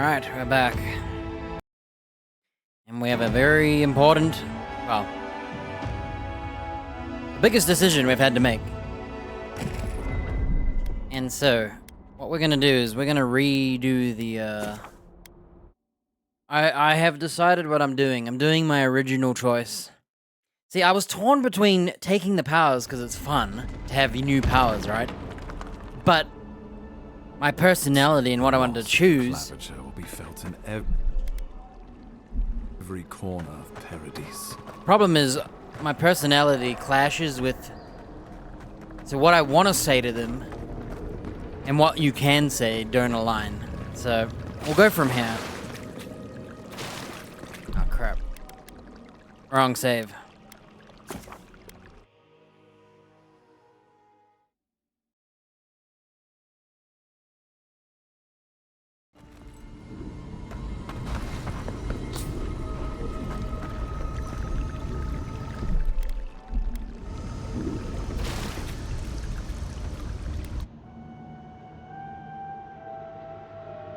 Alright, we're back. And we have a very important, well, the biggest decision we've had to make. And so, what we're gonna do is we're gonna redo the, I have decided what I'm doing. I'm doing my original choice. See, I was torn between taking the powers because it's fun to have new powers, right? But my personality and what I wanted to choose. Clavature will be felt in every corner of Paradise. Problem is, my personality clashes with so what I want to say to them and what you can say don't align. So we'll go from here. Oh crap! Wrong save.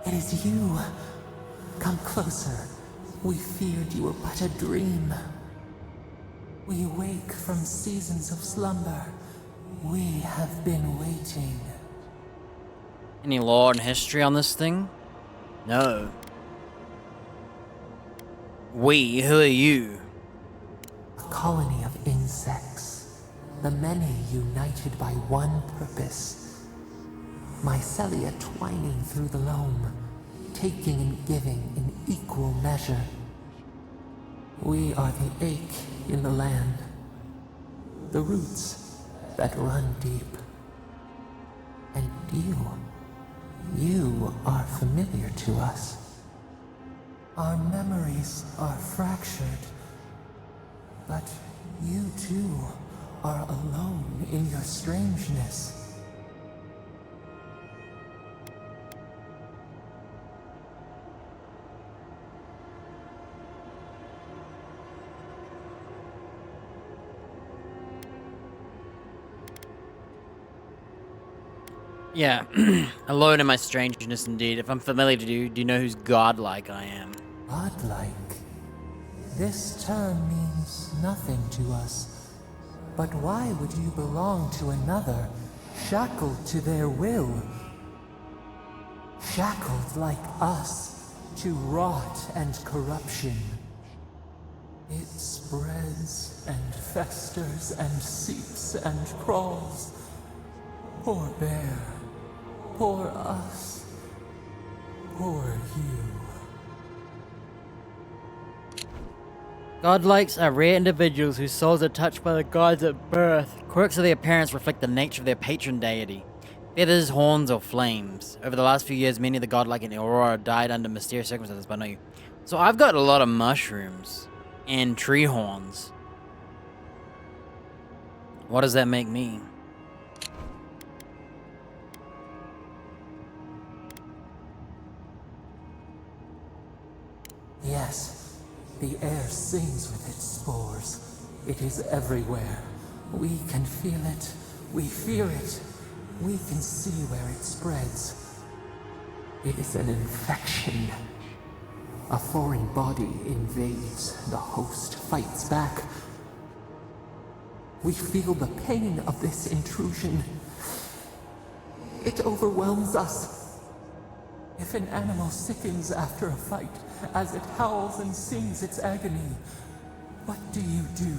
It is you. Come closer. We feared you were but a dream. We awake from seasons of slumber. We have been waiting. Any lore and history on this thing? No. We? Who are you? A colony of insects. The many united by one purpose. Mycelia twining through the loam, taking and giving in equal measure. We are the ache in the land, the roots that run deep. And you are familiar to us. Our memories are fractured, but you too are alone in your strangeness. Yeah, alone in my strangeness indeed. If I'm familiar to you, do you know who's godlike I am? Godlike? This term means nothing to us. But why would you belong to another, shackled to their will? Shackled like us, to rot and corruption. It spreads and festers and seeps and crawls. Poor bear. Poor us. Poor you. Godlikes are rare individuals whose souls are touched by the gods at birth. Quirks of their appearance reflect the nature of their patron deity. Feathers, horns, or flames. Over the last few years, many of the godlike in Aurora died under mysterious circumstances, but not you. So I've got a lot of mushrooms and tree horns. What does that make me? Yes, the air sings with its spores. It is everywhere. We can feel it. We fear it. We can see where it spreads. It is an infection. A foreign body invades. The host fights back. We feel the pain of this intrusion. It overwhelms us. If an animal sickens after a fight, as it howls and sings its agony, what do you do?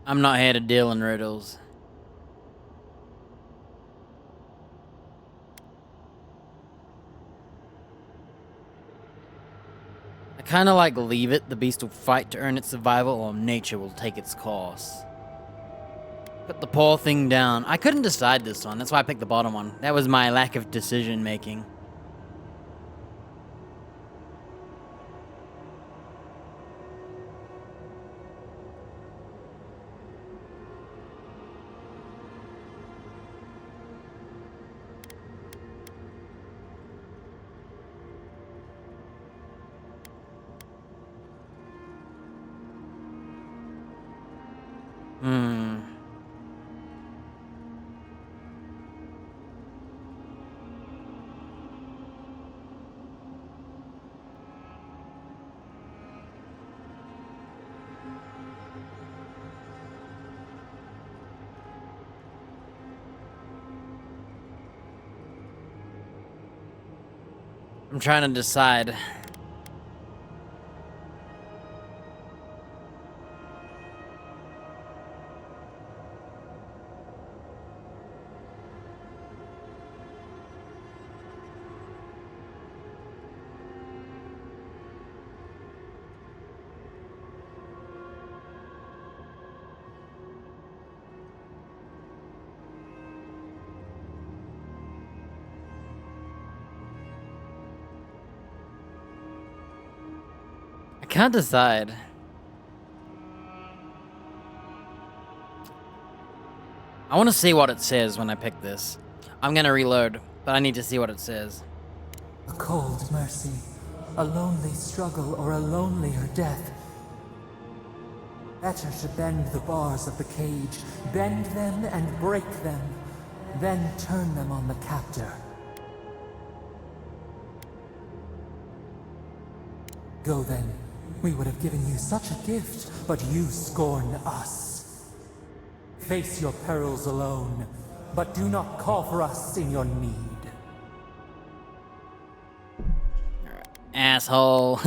I'm not here to deal in riddles. I kinda like leave it, the beast will fight to earn its survival, or nature will take its course. Put the poor thing down. I couldn't decide this one, that's why I picked the bottom one. That was my lack of decision making. Hmm. I'm trying to decide. I can't decide. I want to see what it says when I pick this. I'm gonna reload, but I need to see what it says. A cold mercy, a lonely struggle, or a lonelier death. Better to bend the bars of the cage, bend them and break them, then turn them on the captor. Go then. We would have given you such a gift, but you scorn us. Face your perils alone, but do not call for us in your need. Asshole.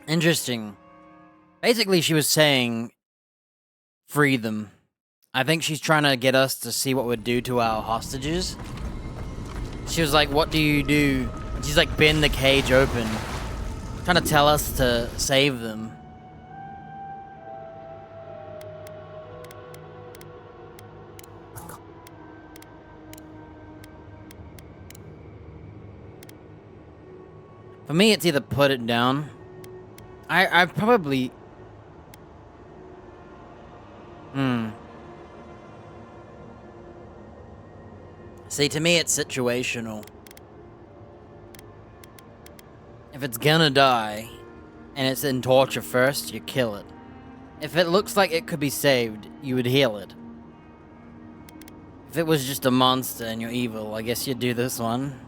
Interesting. Basically, she was saying, free them. I think she's trying to get us to see what we'd do to our hostages. She was like, what do you do? And she's like, bend the cage open. Trying to tell us to save them. For me, it's either put it down. I probably... See, to me, it's situational. If it's gonna die, and it's in torture first, you kill it. If it looks like it could be saved, you would heal it. If it was just a monster and you're evil, I guess you'd do this one.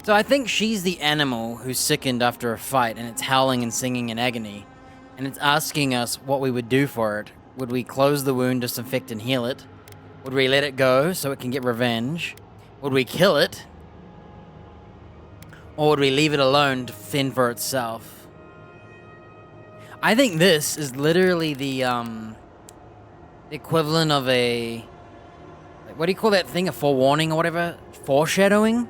So I think she's the animal who's sickened after a fight, and it's howling and singing in agony. And it's asking us what we would do for it. Would we close the wound, disinfect, and heal it? Would we let it go so it can get revenge? Would we kill it? Or would we leave it alone to fend for itself? I think this is literally the equivalent of a... What do you call that thing? A forewarning or whatever? Foreshadowing?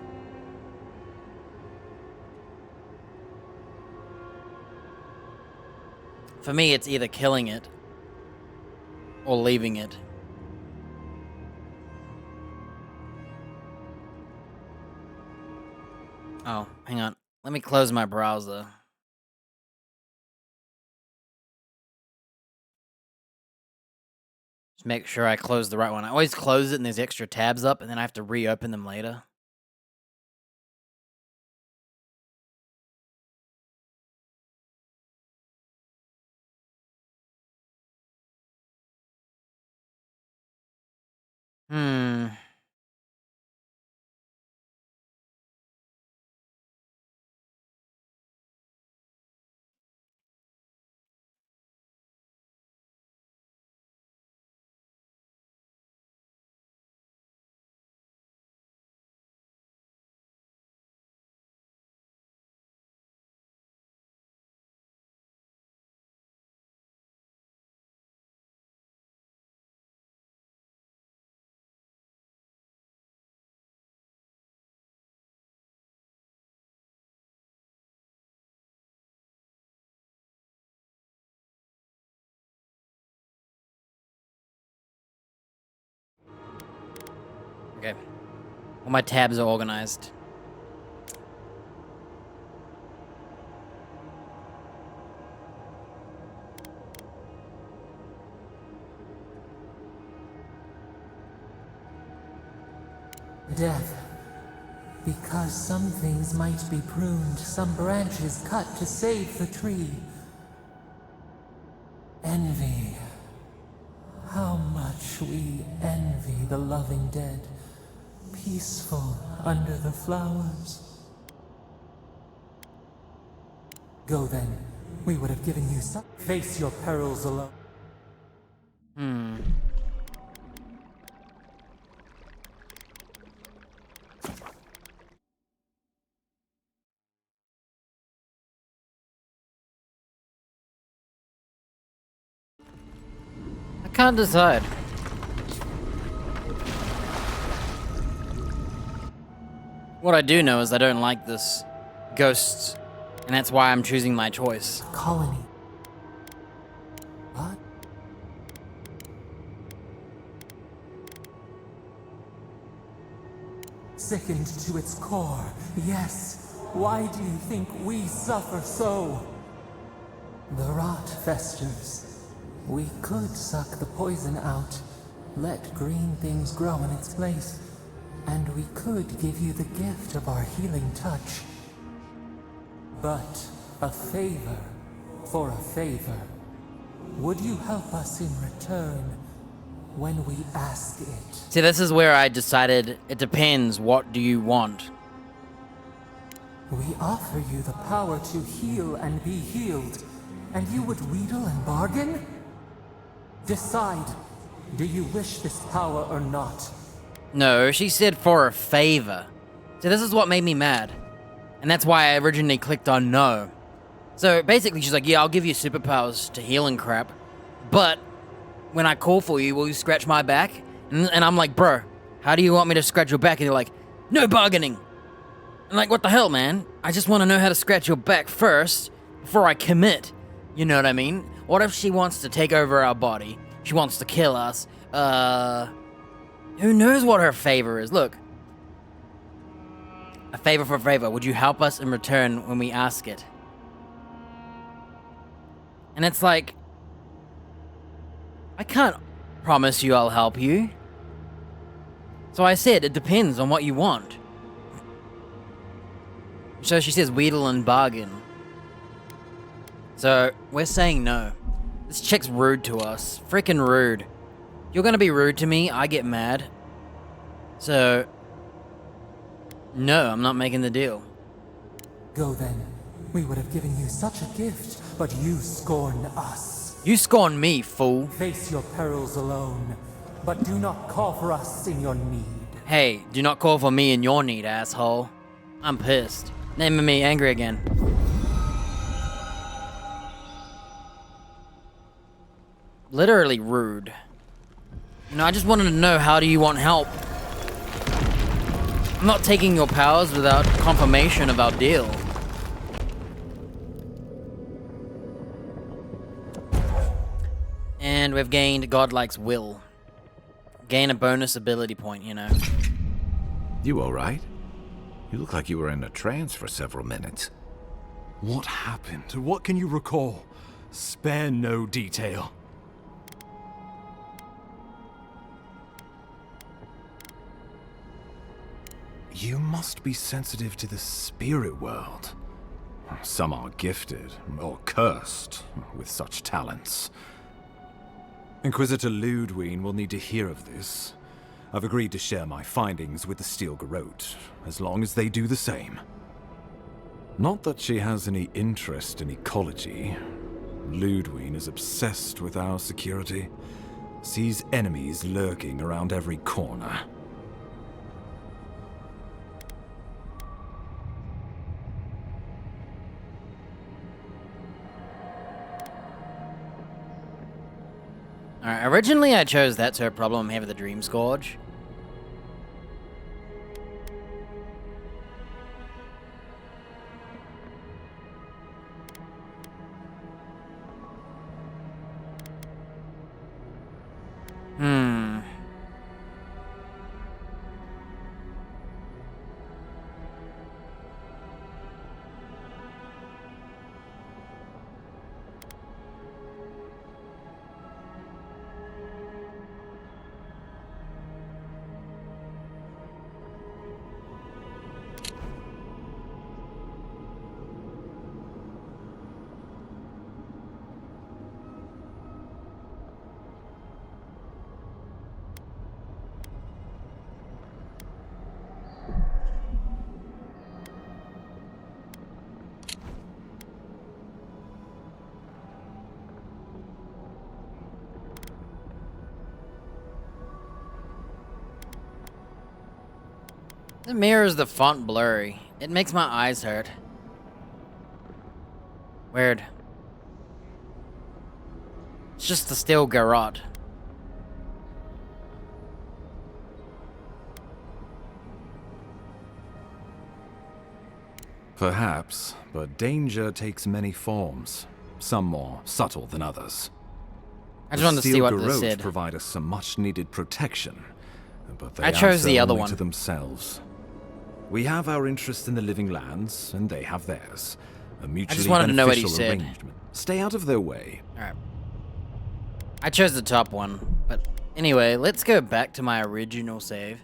For me, it's either killing it or leaving it. Oh, hang on. Let me close my browser. Just make sure I close the right one. I always close it and there's extra tabs up, and then I have to reopen them later. Okay. All my tabs are organized. Death. Because some things might be pruned, some branches cut to save the tree. Envy. How much we envy the loving dead, peaceful under the flowers. Go then. We would have given you some. Face your perils alone. I can't decide. What I do know is I don't like this ghosts, and that's why I'm choosing my choice. Colony. What? Sickened to its core, yes. Why do you think we suffer so? The rot festers. We could suck the poison out, let green things grow in its place, and we could give you the gift of our healing touch. But a favor for a favor. Would you help us in return when we ask it? See, this is where I decided it depends. What do you want? We offer you the power to heal and be healed, and you would wheedle and bargain? Decide. Do you wish this power or not? No, she said for a favor. See, this is what made me mad. And that's why I originally clicked on no. So basically she's like, yeah, I'll give you superpowers to heal and crap, but when I call for you, will you scratch my back? And I'm like, bro, how do you want me to scratch your back? And they're like, no bargaining. I'm like, what the hell, man? I just want to know how to scratch your back first before I commit. You know what I mean? What if she wants to take over our body? She wants to kill us. Who knows what her favor is? Look. A favor for a favor. Would you help us in return when we ask it? And it's like, I can't promise you I'll help you. So I said, it depends on what you want. So she says, wheedle and bargain. So, we're saying no. This chick's rude to us. Freaking rude. You're gonna be rude to me, I get mad. So, no, I'm not making the deal. Go then. We would have given you such a gift, but you scorn us. You scorn me, fool. Face your perils alone, but do not call for us in your need. Hey, do not call for me in your need, asshole. I'm pissed. Naming me angry again. Literally rude. You know, I just wanted to know, how do you want help? I'm not taking your powers without confirmation of our deal. And we've gained Godlike's Will. Gain a bonus ability point, you know. You alright? You look like you were in a trance for several minutes. What happened? What can you recall? Spare no detail. You must be sensitive to the spirit world. Some are gifted, or cursed, with such talents. Inquisitor Ludwig will need to hear of this. I've agreed to share my findings with the Steel Garrote, as long as they do the same. Not that she has any interest in ecology. Ludwig is obsessed with our security. Sees enemies lurking around every corner. Alright, originally I chose that's her problem here with the Dream Scourge. The mirrors the font blurry. It makes my eyes hurt. Weird. It's just the steel garrote. Perhaps, but danger takes many forms, some more subtle than others. I just wanted to see what this Steel said. garrotes provide us some much-needed protection, but they I chose the answer other only one. to themselves. We have our interest in the living lands, and they have theirs. A mutually wanted to know what he beneficial said. arrangement. Stay out of their way. Alright. I chose the top one, but anyway, let's go back to my original save.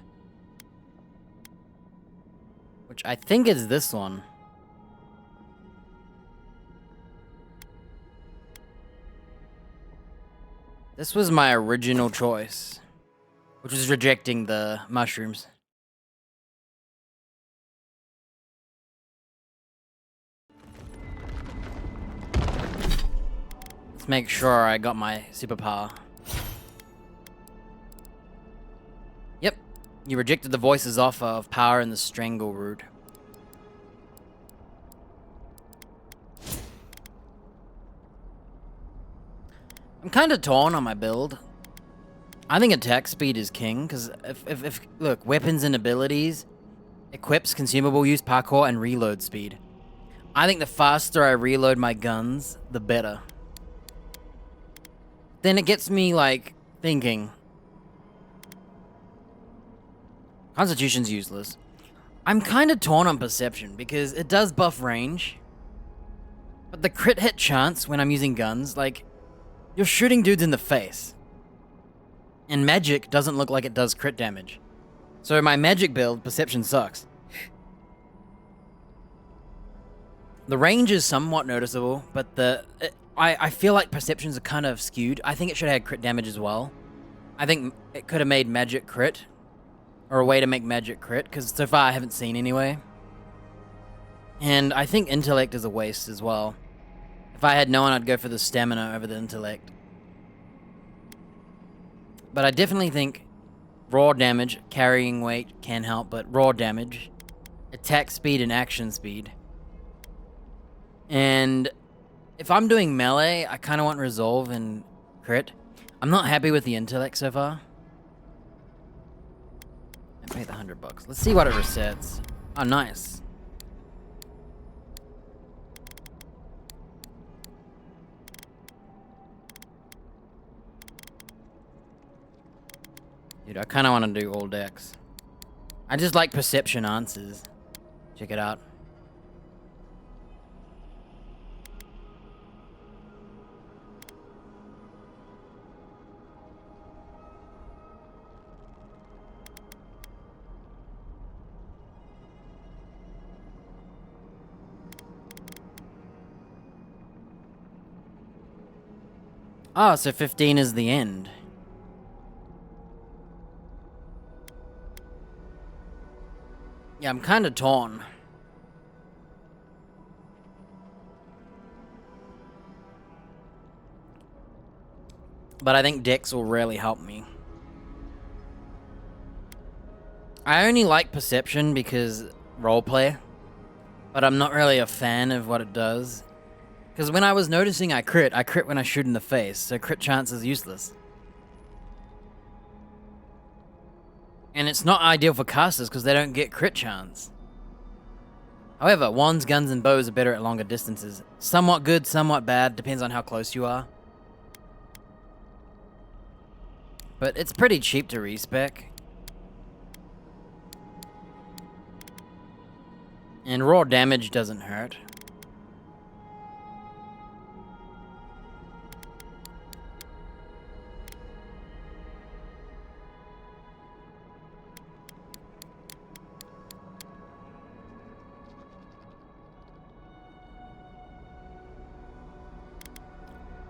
Which I think is this one. This was my original choice, which was rejecting the mushrooms. Let's make sure I got my superpower. Yep, you rejected the voice's offer of power in the strangle root. I'm kind of torn on my build. I think attack speed is king, because if look, weapons and abilities, equips, consumable use, parkour, and reload speed. I think the faster I reload my guns, the better. Then it gets me, like, thinking. Constitution's useless. I'm kind of torn on perception, because it does buff range. But the crit hit chance when I'm using guns, like, you're shooting dudes in the face. And magic doesn't look like it does crit damage. So my magic build, perception sucks. The range is somewhat noticeable, but I feel like perceptions are kind of skewed. I think it should have had crit damage as well. I think it could have made magic crit. Or a way to make magic crit, because so far I haven't seen anyway. And I think intellect is a waste as well. If I had known, I'd go for the stamina over the intellect. But I definitely think raw damage, carrying weight can help, but raw damage, attack speed, and action speed. And if I'm doing melee, I kind of want resolve and crit. I'm not happy with the intellect so far. I paid the $100. Let's see what it resets. Oh, nice. Dude, I kind of want to do all decks. I just like perception answers. Check it out. Oh, so 15 is the end. Yeah, I'm kind of torn. But I think decks will really help me. I only like perception because roleplay, but I'm not really a fan of what it does. Because when I was noticing I crit when I shoot in the face, so crit chance is useless. And it's not ideal for casters because they don't get crit chance. However, wands, guns, and bows are better at longer distances. Somewhat good, somewhat bad, depends on how close you are. But it's pretty cheap to respec. And raw damage doesn't hurt.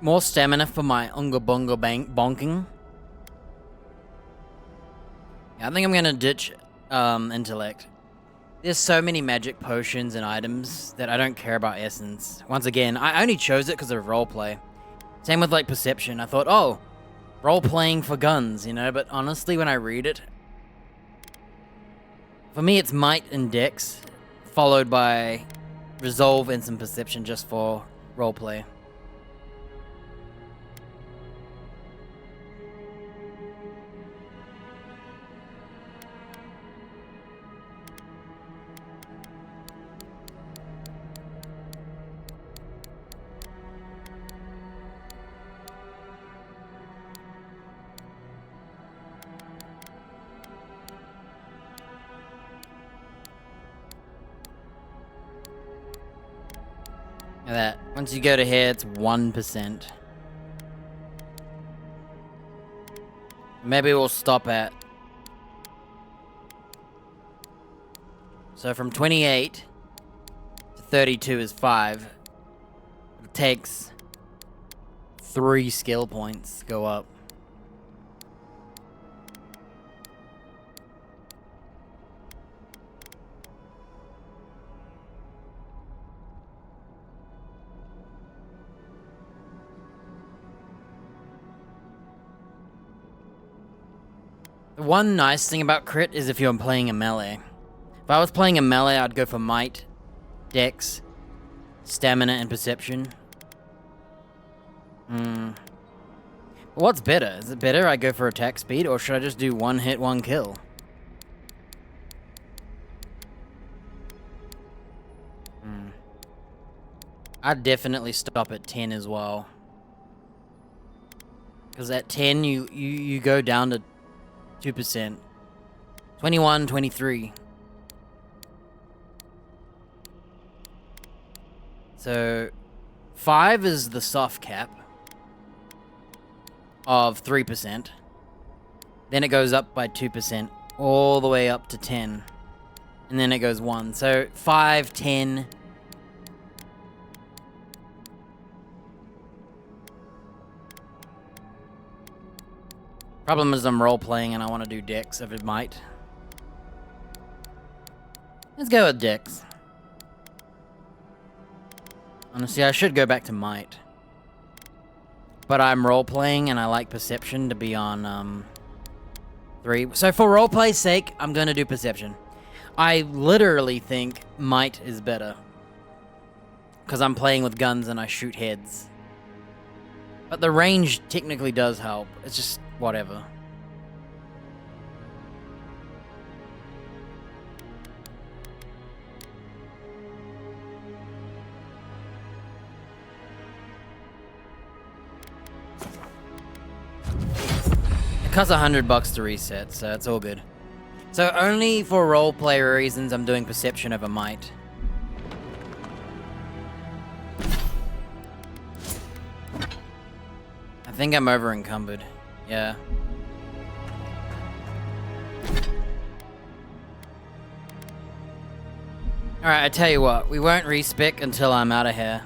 More stamina for my unga bunga bonking. Yeah, I think I'm gonna ditch intellect. There's so many magic potions and items that I don't care about essence. Once again, I only chose it because of roleplay. Same with like perception. I thought, oh, role-playing for guns, you know, but honestly when I read it, For me, it's might and dex, followed by resolve and some perception just for roleplay. That once you go to here, it's 1%. Maybe we'll stop at. So from 28 to 32 is 5. It takes 3 skill points to go up. The one nice thing about crit is if you're playing a melee. If I was playing a melee, I'd go for might, dex, stamina, and perception. What's better? Is it better I go for attack speed, or should I just do one hit, one kill? I'd definitely stop at 10 as well. Because at 10, you go down to 2%. 21, 23. So 5 is the soft cap of 3%. Then it goes up by 2% all the way up to 10. And then it goes 1. So 5, 10. Problem is I'm role-playing and I want to do dex if it might. Let's go with dex. Honestly, I should go back to might. But I'm role-playing and I like perception to be on 3. So for role-play's sake, I'm going to do perception. I literally think might is better. Because I'm playing with guns and I shoot heads. But the range technically does help. It's just whatever. It costs $100 to reset, so it's all good. So only for roleplay reasons, I'm doing perception over might. I think I'm over encumbered. Yeah. Alright, I tell you what, we won't respec until I'm out of here.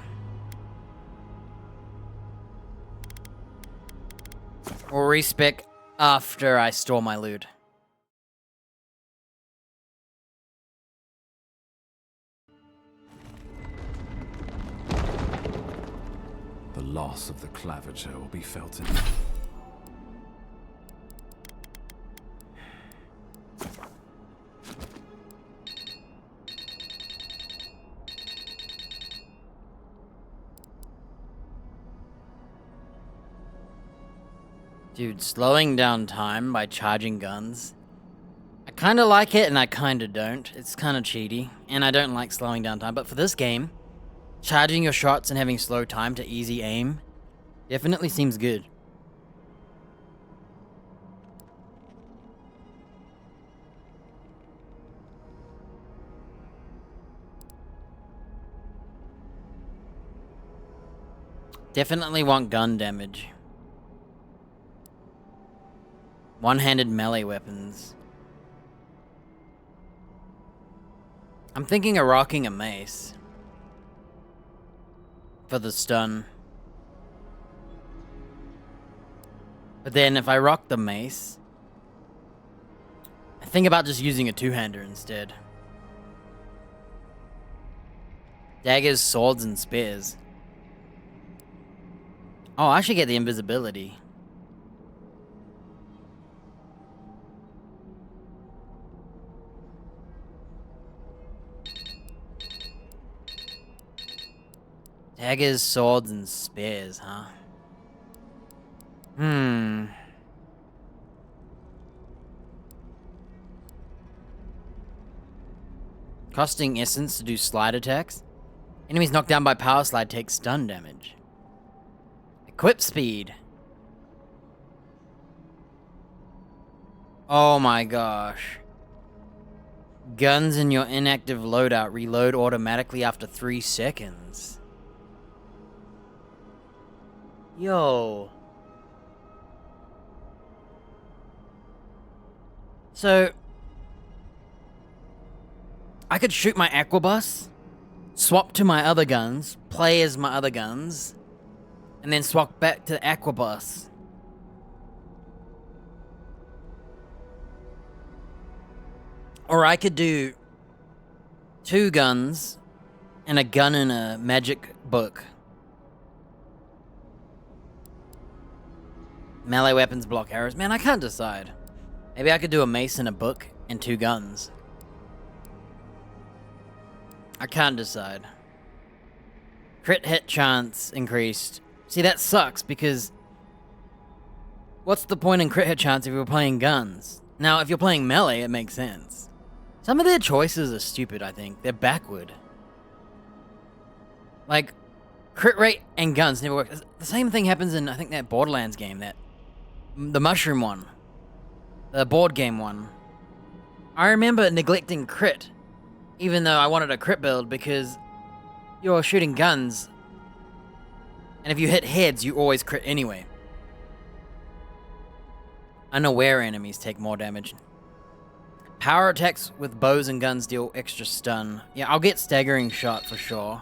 We'll respec after I store my loot. The loss of the claviger will be felt in... Dude, slowing down time by charging guns. I kinda like it and I kinda don't. It's kinda cheaty. And I don't like slowing down time, but for this game, charging your shots and having slow time to easy aim definitely seems good. Definitely want gun damage. One-handed melee weapons. I'm thinking of rocking a mace. For the stun. But then if I rock the mace, I think about just using a two-hander instead. Daggers, swords, and spears. Oh, I should get the invisibility. Daggers, swords, and spears, huh? Costing essence to do slide attacks. Enemies knocked down by power slide take stun damage. Equip speed. Oh my gosh. Guns in your inactive loadout reload automatically after 3 seconds. Yo. So, I could shoot my aquabus, swap to my other guns, play as my other guns, and then swap back to aquabus. Or I could do 2 guns and a gun in a magic book. Melee weapons block arrows. Man, I can't decide. Maybe I could do a mace and a book and 2 guns. I can't decide. Crit hit chance increased. See, that sucks because what's the point in crit hit chance if you're playing guns? Now, if you're playing melee, it makes sense. Some of their choices are stupid, I think. They're backward. Like, crit rate and guns never work. The same thing happens in, I think, that Borderlands game, the mushroom one. The board game one. I remember neglecting crit, even though I wanted a crit build, because you're shooting guns, and if you hit heads, you always crit anyway. Unaware enemies take more damage. Power attacks with bows and guns deal extra stun. Yeah, I'll get staggering shot for sure.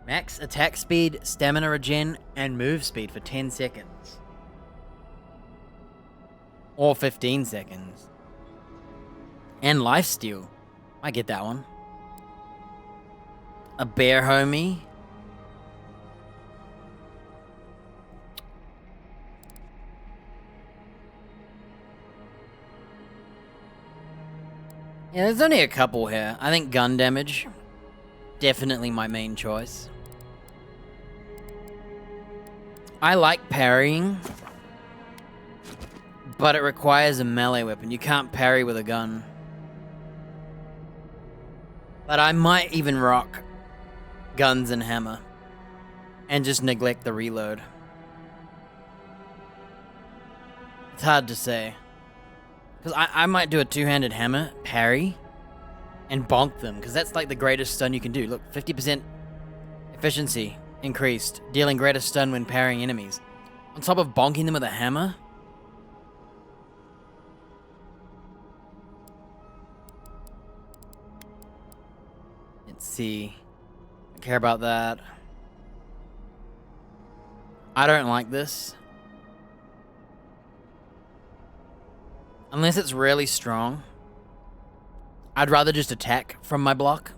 Max attack speed, stamina regen, and move speed for 10 seconds. Or 15 seconds. And lifesteal. I get that one. A bear homie. Yeah, there's only a couple here. I think gun damage. Definitely my main choice. I like parrying, but it requires a melee weapon. You can't parry with a gun. But I might even rock guns and hammer and just neglect the reload. It's hard to say. Because I might do a 2-handed hammer, parry, and bonk them. Because that's like the greatest stun you can do. Look, 50% efficiency increased, dealing greater stun when parrying enemies. On top of bonking them with a hammer. Let's see. I care about that. I don't like this. Unless it's really strong. I'd rather just attack from my block.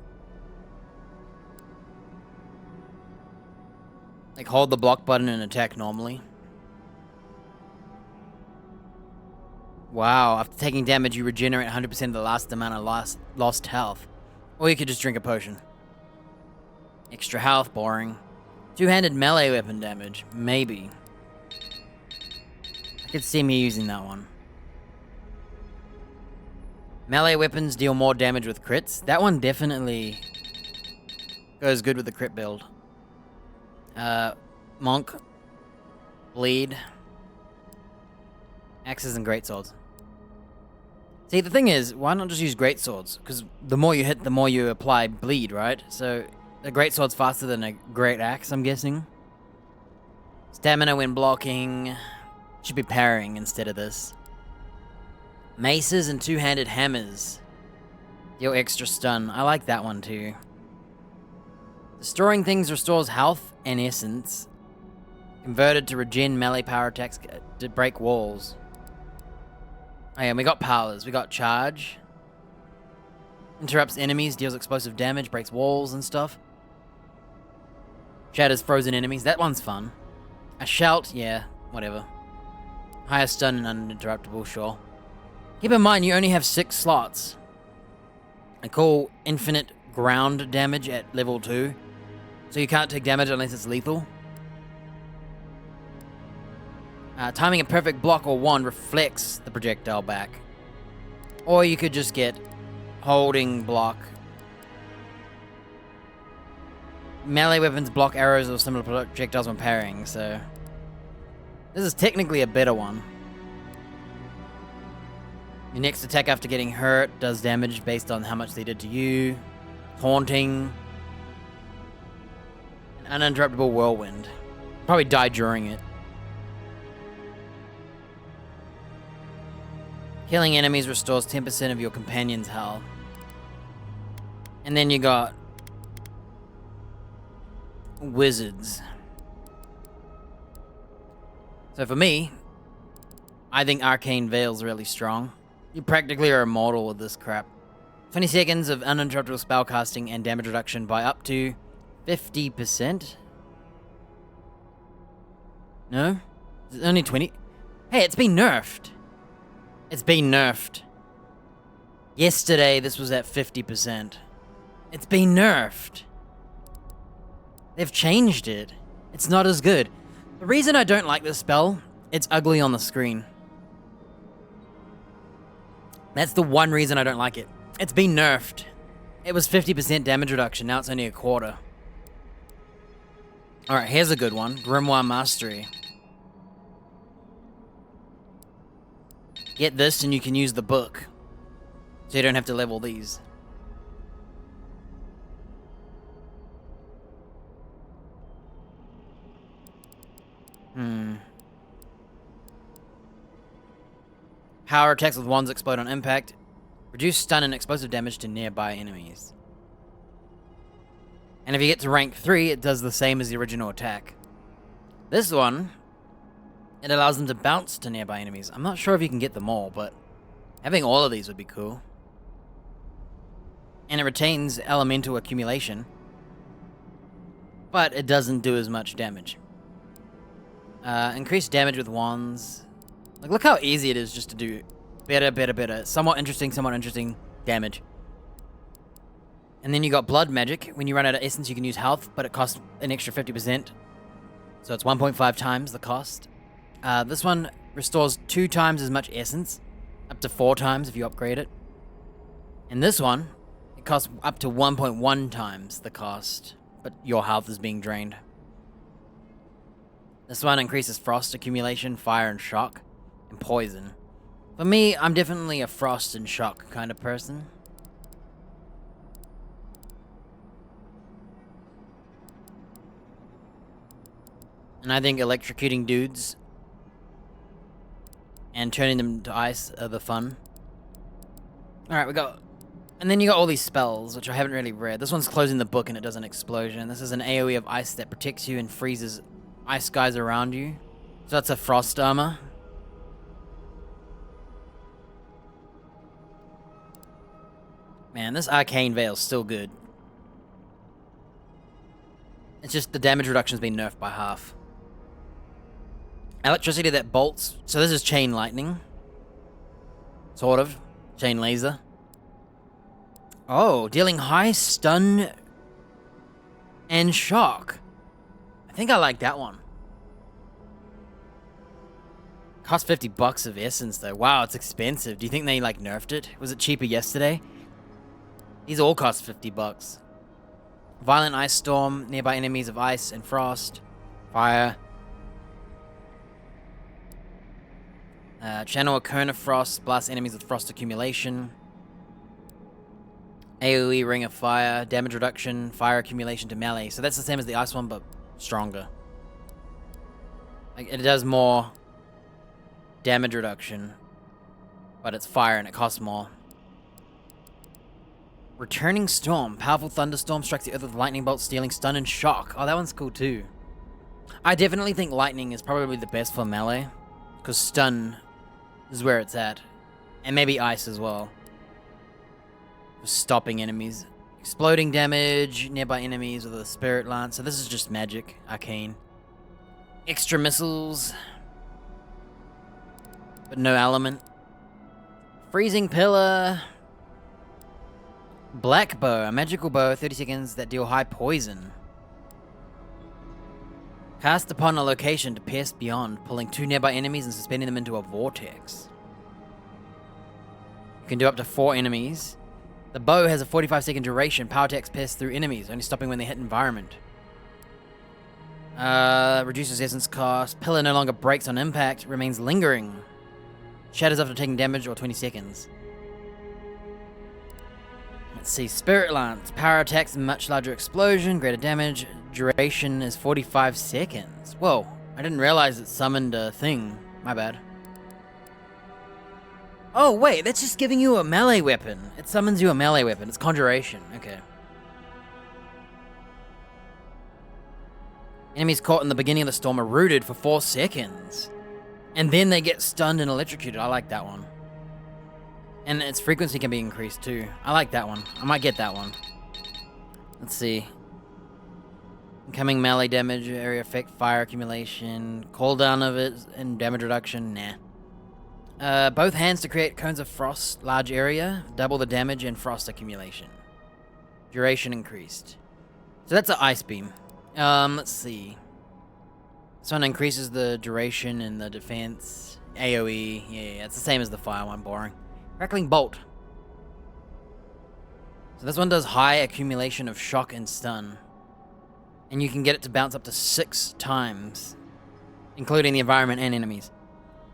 Like hold the block button and attack normally. Wow, after taking damage you regenerate 100% of the last amount of lost health. Or you could just drink a potion. Extra health, boring. 2-handed melee weapon damage, maybe. I could see me using that one. Melee weapons deal more damage with crits. That one definitely goes good with the crit build. Monk. Bleed. Axes and greatswords. See, the thing is, why not just use greatswords? Because the more you hit, the more you apply bleed, right? So, a greatsword's faster than a great axe, I'm guessing. Stamina when blocking. Should be parrying instead of this. Maces and 2-handed hammers deal extra stun. I like that one too. Destroying things restores health and essence. Converted to regen melee power attacks to break walls. Oh yeah, we got powers. We got charge. Interrupts enemies, deals explosive damage, breaks walls and stuff. Shatters frozen enemies. That one's fun. A shout, yeah, whatever. Higher stun and uninterruptible, sure. Keep in mind, you only have 6 slots. I call infinite ground damage at level 2. So you can't take damage unless it's lethal. Timing a perfect block or wand reflects the projectile back. Or you could just get holding block. Melee weapons block arrows or similar projectiles when parrying, so this is technically a better one. Your next attack after getting hurt does damage based on how much they did to you. Taunting. An uninterruptible whirlwind. Probably die during it. Killing enemies restores 10% of your companion's health. And then you got wizards. So for me, I think Arcane Veil's really strong. You practically are immortal with this crap. 20 seconds of uninterruptible spellcasting and damage reduction by up to 50%. No? Is it only 20? Hey, it's been nerfed. It's been nerfed. Yesterday, this was at 50%. It's been nerfed. They've changed it. It's not as good. The reason I don't like this spell, it's ugly on the screen. That's the one reason I don't like it. It's been nerfed. It was 50% damage reduction, now it's only a quarter. Alright, here's a good one. Grimoire Mastery. Get this and you can use the book. So you don't have to level these. Power attacks with wands explode on impact. Reduce stun and explosive damage to nearby enemies. And if you get to rank 3, it does the same as the original attack. This one, it allows them to bounce to nearby enemies. I'm not sure if you can get them all, but having all of these would be cool. And it retains elemental accumulation, but it doesn't do as much damage. Increased damage with wands. Like, look how easy it is just to do better. Somewhat interesting damage. And then you got blood magic. When you run out of essence, you can use health, but it costs an extra 50%. So it's 1.5 times the cost. This one restores 2 times as much essence, up to 4 times if you upgrade it. And this one, it costs up to 1.1 times the cost, but your health is being drained. This one increases frost accumulation, fire and shock, and poison. For me, I'm definitely a frost and shock kind of person. And I think electrocuting dudes and turning them to ice are the fun. Alright, we got... And then you got all these spells, which I haven't really read. This one's closing the book and it does an explosion. This is an AoE of ice that protects you and freezes ice guys around you. So that's a frost armor. Man, this Arcane Veil's still good. It's just the damage reduction's been nerfed by half. Electricity that bolts. So this is chain lightning. Sort of. Chain laser. Oh, dealing high stun and shock. I think I like that one. Cost 50 bucks of essence though. Wow, it's expensive. Do you think they like nerfed it? Was it cheaper yesterday? These all cost 50 bucks. Violent ice storm, nearby enemies of ice and frost. Fire. Channel a cone of frost, blast enemies with frost accumulation. AoE ring of fire, damage reduction, fire accumulation to melee. So that's the same as the ice one, but stronger. Like, it does more damage reduction, but it's fire and it costs more. Returning Storm. Powerful thunderstorm strikes the earth with lightning bolts, stealing stun and shock. Oh, that one's cool too. I definitely think lightning is probably the best for melee, because stun is where it's at. And maybe ice as well. For stopping enemies. Exploding damage, nearby enemies with a spirit lance. So this is just magic, arcane. Extra missiles, but no element. Freezing pillar. Black Bow, a magical bow, 30 seconds that deal high poison. Cast upon a location to pierce beyond, pulling 2 nearby enemies and suspending them into a vortex. You can do up to 4 enemies. The bow has a 45-second duration. Power attacks pierce through enemies, only stopping when they hit environment. Reduces essence cost. Pillar no longer breaks on impact, remains lingering. Shatters after taking damage or 20 seconds. Let's see, Spirit Lance. Power attacks, much larger explosion, greater damage. Duration is 45 seconds. Whoa, I didn't realize it summoned a thing. My bad. Oh, wait, that's just giving you a melee weapon. It summons you a melee weapon. It's Conjuration. Okay. Enemies caught in the beginning of the storm are rooted for 4 seconds. And then they get stunned and electrocuted. I like that one. And its frequency can be increased too. I like that one. I might get that one. Let's see. Incoming melee damage, area effect, fire accumulation, cooldown of it, and damage reduction. Nah. Both hands to create cones of frost, large area, double the damage and frost accumulation. Duration increased. So that's an ice beam. Let's see. This one increases the duration and the defense. AoE. Yeah, it's the same as the fire one. Boring. Crackling Bolt. So this one does high accumulation of shock and stun. And you can get it to bounce up to 6 times, including the environment and enemies.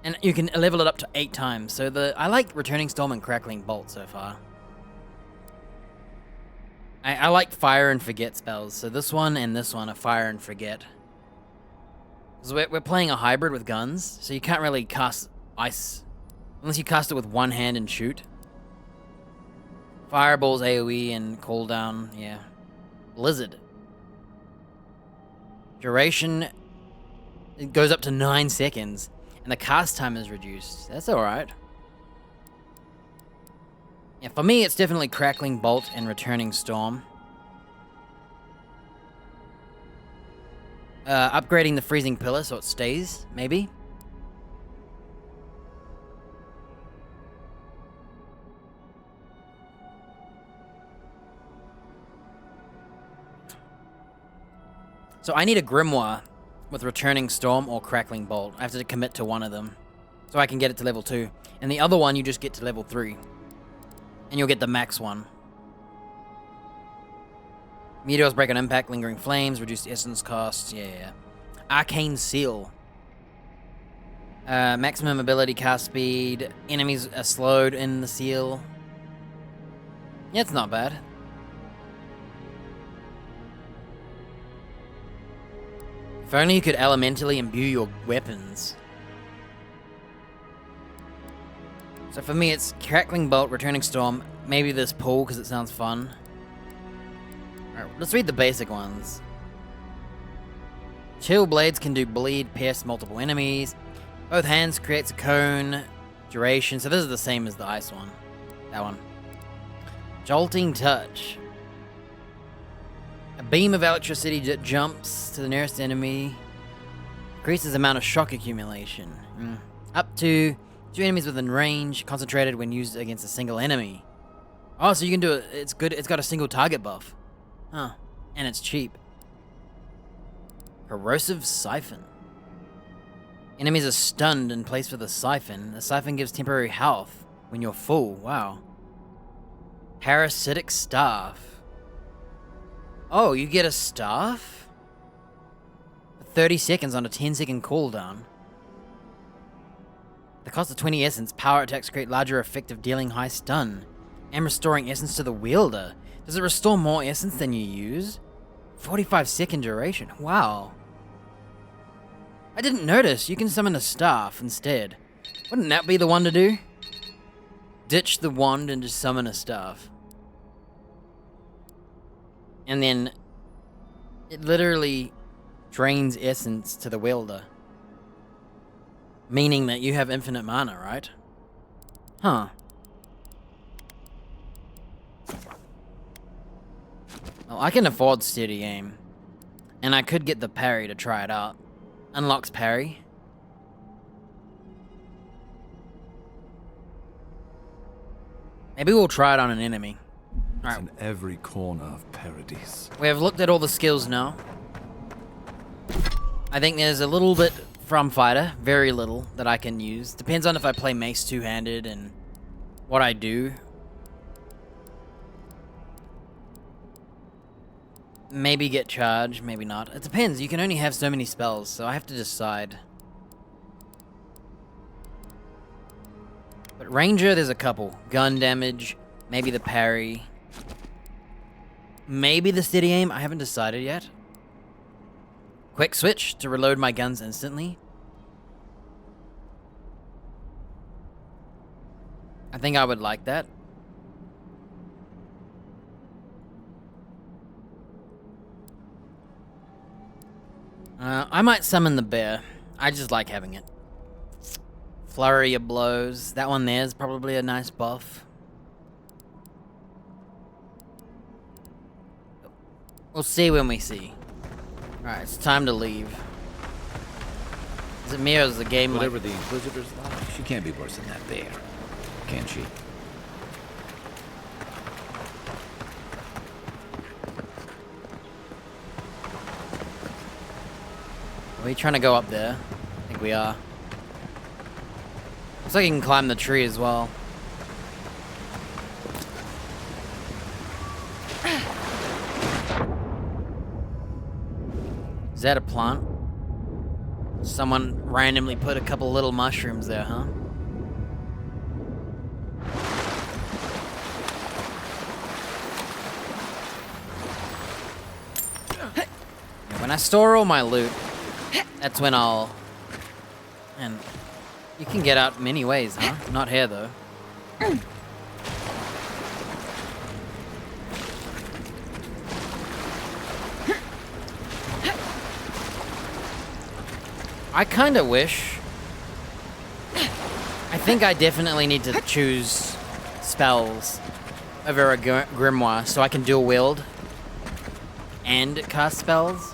And you can level it up to 8 times. So I like Returning Storm and Crackling Bolt so far. I like Fire and Forget spells. So this one and this one are Fire and Forget. Because we're playing a hybrid with guns, so you can't really cast ice unless you cast it with one hand and shoot. Fireball's AoE and cooldown, yeah. Blizzard. Duration, it goes up to 9 seconds, and the cast time is reduced. That's alright. Yeah, for me, it's definitely Crackling Bolt and Returning Storm. Upgrading the Freezing Pillar so it stays, maybe. So I need a Grimoire with Returning Storm or Crackling Bolt. I have to commit to one of them so I can get it to level 2. And the other one you just get to level 3. And you'll get the max one. Meteors break on impact, lingering flames, reduced essence costs, yeah. Arcane Seal. Maximum ability cast speed. Enemies are slowed in the seal. Yeah, it's not bad. If only you could elementally imbue your weapons. So for me, it's Crackling Bolt, Returning Storm, maybe this pool because it sounds fun. Alright, let's read the basic ones. Chill Blades can do bleed, pierce multiple enemies. Both hands creates a cone. Duration, so this is the same as the ice one. That one. Jolting Touch. A beam of electricity that jumps to the nearest enemy. Increases the amount of shock accumulation. Up to 2 enemies within range, concentrated when used against a single enemy. Oh, so you can do it. It's good. It's got a single target buff. Huh. And it's cheap. Corrosive Siphon. Enemies are stunned and placed with a siphon. The siphon gives temporary health when you're full. Wow. Parasitic Staff. Oh, you get a staff? 30 seconds on a 10-second cooldown. The cost of 20 essence, power attacks create larger effect of dealing high stun. And restoring essence to the wielder. Does it restore more essence than you use? 45-second duration. Wow. I didn't notice. You can summon a staff instead. Wouldn't that be the one to do? Ditch the wand and just summon a staff. And then it literally drains essence to the wielder. Meaning that you have infinite mana, right? Huh. Well, I can afford steady aim. And I could get the parry to try it out. Unlocks parry. Maybe we'll try it on an enemy. Alright. in every corner of Paradise. We have looked at all the skills now. I think there's a little bit from fighter, very little, that I can use. Depends on if I play mace two-handed and what I do. Maybe get charged, maybe not. It depends, you can only have so many spells, so I have to decide. But Ranger, there's a couple. Gun damage, maybe the parry. Maybe the steady aim, I haven't decided yet. Quick switch to reload my guns instantly. I think I would like that. I might summon the bear. I just like having it. Flurry of blows. That one there is probably a nice buff. We'll see when we see. Alright, it's time to leave. Is it me or is the game Whatever like... the Inquisitor's like, she can't be worse than that bear. Can she? Are we trying to go up there? I think we are. Looks like you can climb the tree as well. Is that a plant? Someone randomly put a couple little mushrooms there, huh? When I store all my loot, that's when I'll... And you can get out many ways, huh? Not here, though. I kind of wish... I think I definitely need to choose spells over a grimoire so I can dual wield and cast spells.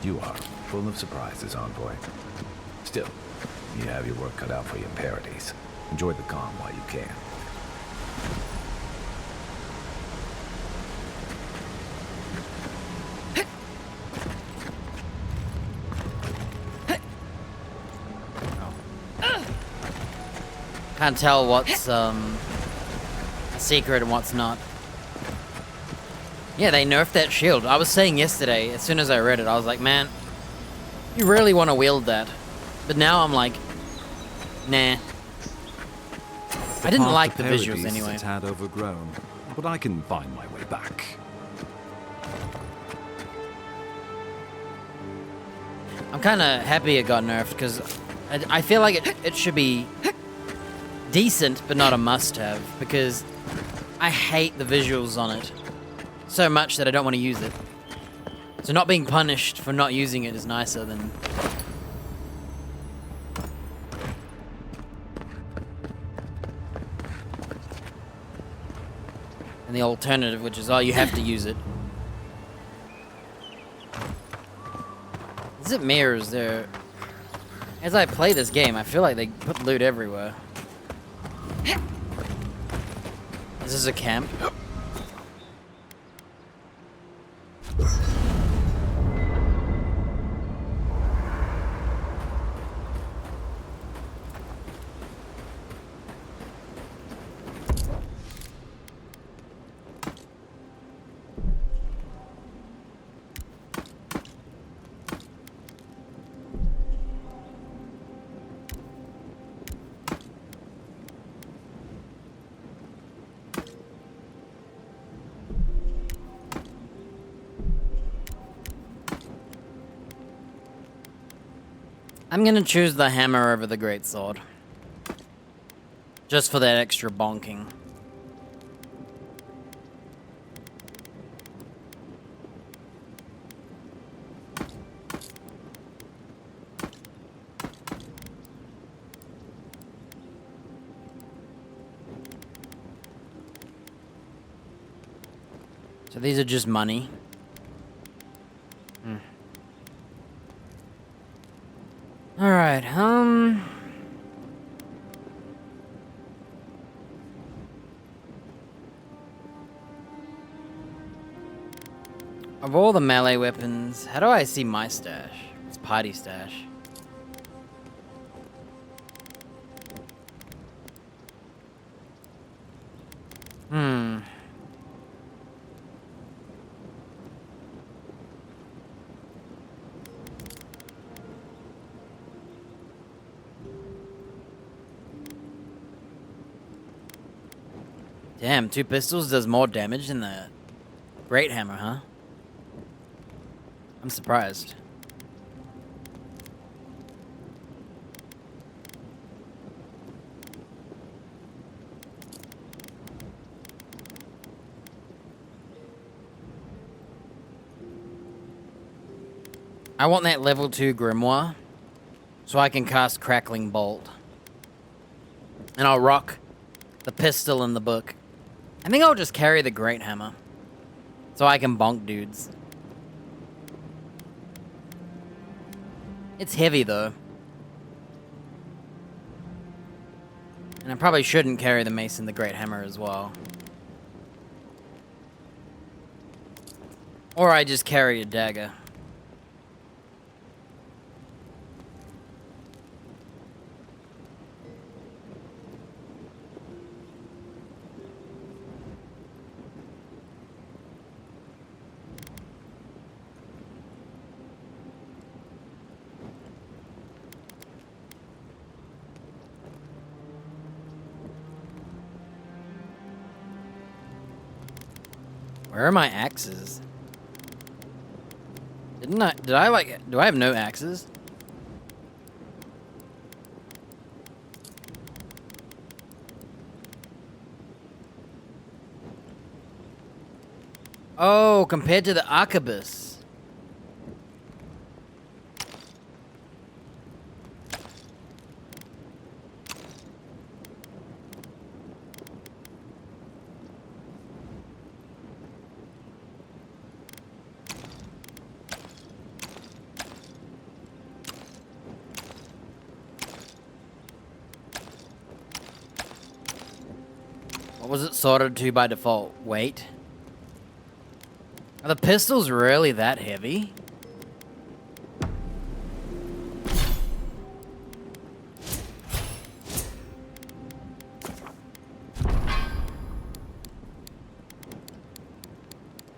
You are full of surprises, Envoy. Still, you have your work cut out for you in Paradise. Enjoy the calm while you can. Can't tell what's a secret and what's not. Yeah, they nerfed that shield. I was saying yesterday, as soon as I read it, I was like, man, you really want to wield that. But now I'm like, nah. I didn't path like to the visuals Paradise anyway. is a tad overgrown, but I can find my way back. I'm kind of happy it got nerfed, because I feel like it should be decent, but not a must-have, because I hate the visuals on it so much that I don't want to use it. So not being punished for not using it is nicer than... And the alternative, which is, oh, you have to use it. Is it me or is there... As I play this game, I feel like they put loot everywhere. Is this a camp? I'm gonna choose the hammer over the greatsword. Just for that extra bonking. So these are just money. Alright, Of all the melee weapons, how do I see my stash? It's party stash. Damn, 2 pistols does more damage than the Great Hammer, huh? I'm surprised. I want that level 2 Grimoire so I can cast Crackling Bolt. And I'll rock the pistol in the book. I think I'll just carry the Great Hammer so I can bonk dudes. It's heavy though. And I probably shouldn't carry the mace and the Great Hammer as well. Or I just carry a dagger. Where are my axes? Do I have no axes? Oh, compared to the arquebus. What was it sorted to by default? Weight? Are the pistols really that heavy?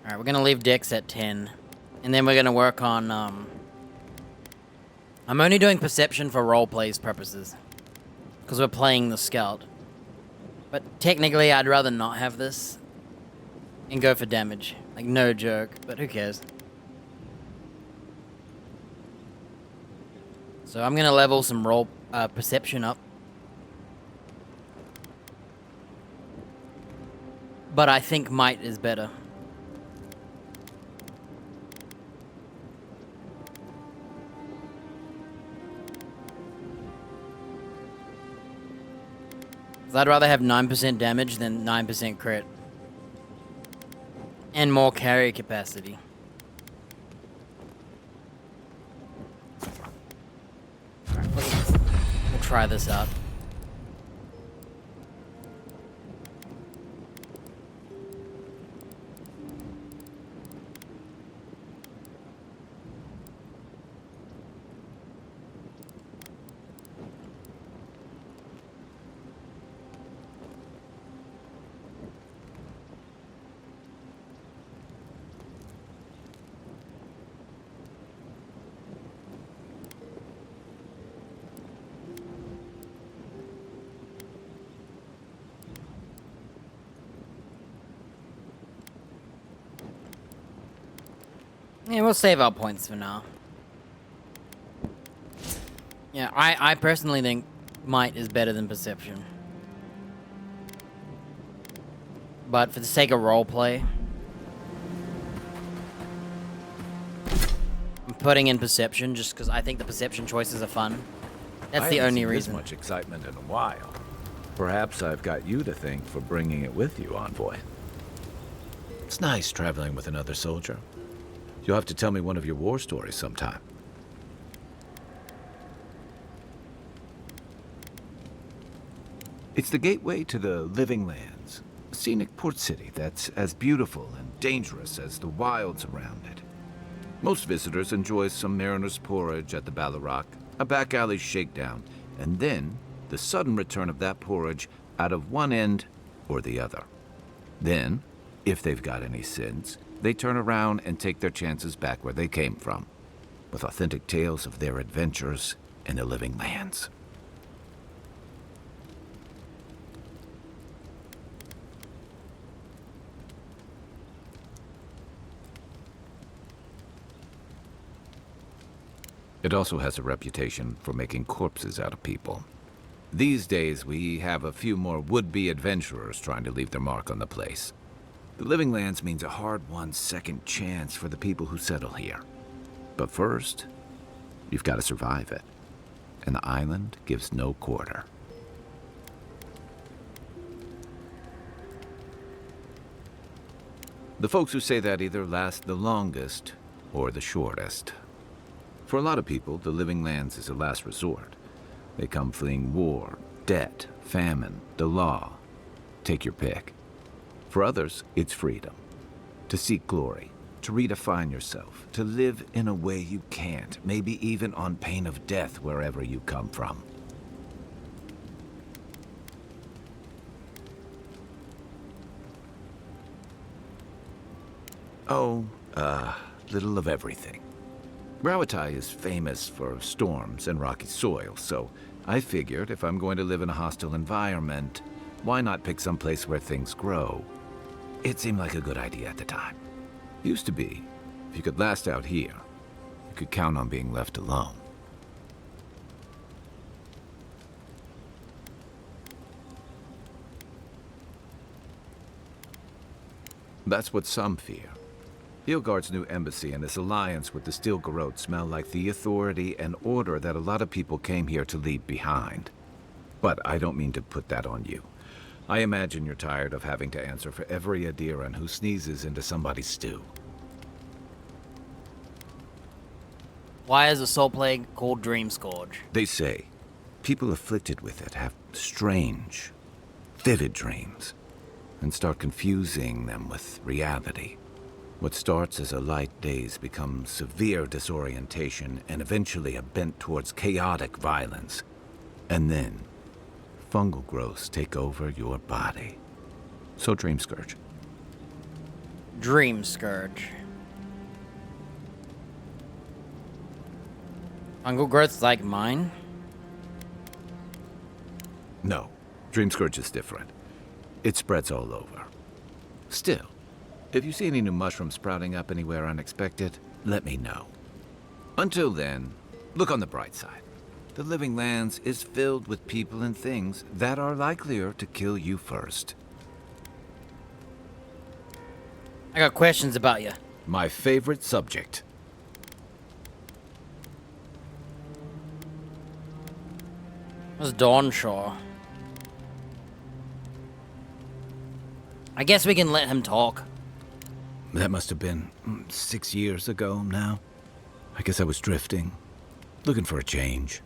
Alright, we're gonna leave Dex at 10. And then we're gonna work on, I'm only doing perception for roleplays purposes. Because we're playing the scout. But technically, I'd rather not have this. And go for damage. Like, no joke. But who cares? So I'm gonna level some perception up. But I think might is better. I'd rather have 9% damage than 9% crit. And more carry capacity. Alright, we'll try this out. Yeah, we'll save our points for now. Yeah, I personally think might is better than perception. But for the sake of roleplay, I'm putting in perception just because I think the perception choices are fun. That's the only reason. This much excitement in a while. Perhaps I've got you to thank for bringing it with you, Envoy. It's nice traveling with another soldier. You'll have to tell me one of your war stories sometime. It's the gateway to the Living Lands, a scenic port city that's as beautiful and dangerous as the wilds around it. Most visitors enjoy some mariner's porridge at the Ballarrock, a back alley shakedown, and then the sudden return of that porridge out of one end or the other. Then, if they've got any sins, they turn around and take their chances back where they came from, with authentic tales of their adventures in the living lands. It also has a reputation for making corpses out of people. These days, we have a few more would-be adventurers trying to leave their mark on the place. The Living Lands means a hard-won second chance for the people who settle here. But first, you've got to survive it. And the island gives no quarter. The folks who say that either last the longest or the shortest. For a lot of people, the Living Lands is a last resort. They come fleeing war, debt, famine, the law. Take your pick. For others, it's freedom. To seek glory, to redefine yourself, to live in a way you can't, maybe even on pain of death wherever you come from. Oh, little of everything. Rauatai is famous for storms and rocky soil, so I figured if I'm going to live in a hostile environment, why not pick some place where things grow? It seemed like a good idea at the time. Used to be, if you could last out here, you could count on being left alone. That's what some fear. Hilgard's new embassy and his alliance with the Steel Garrote smell like the authority and order that a lot of people came here to leave behind. But I don't mean to put that on you. I imagine you're tired of having to answer for every Adiran who sneezes into somebody's stew. Why is the soul plague called Dream Scourge? They say people afflicted with it have strange, vivid dreams and start confusing them with reality. What starts as a light daze becomes severe disorientation and eventually a bent towards chaotic violence. And then, fungal growths take over your body. So Dream Scourge. Dream Scourge. Fungal growths like mine? No, Dream Scourge is different. It spreads all over. Still, if you see any new mushrooms sprouting up anywhere unexpected, let me know. Until then, look on the bright side. The Living Lands is filled with people and things that are likelier to kill you first. I got questions about you. My favorite subject. Where's Dawnshaw? I guess we can let him talk. That must have been 6 years ago now. I guess I was drifting, looking for a change.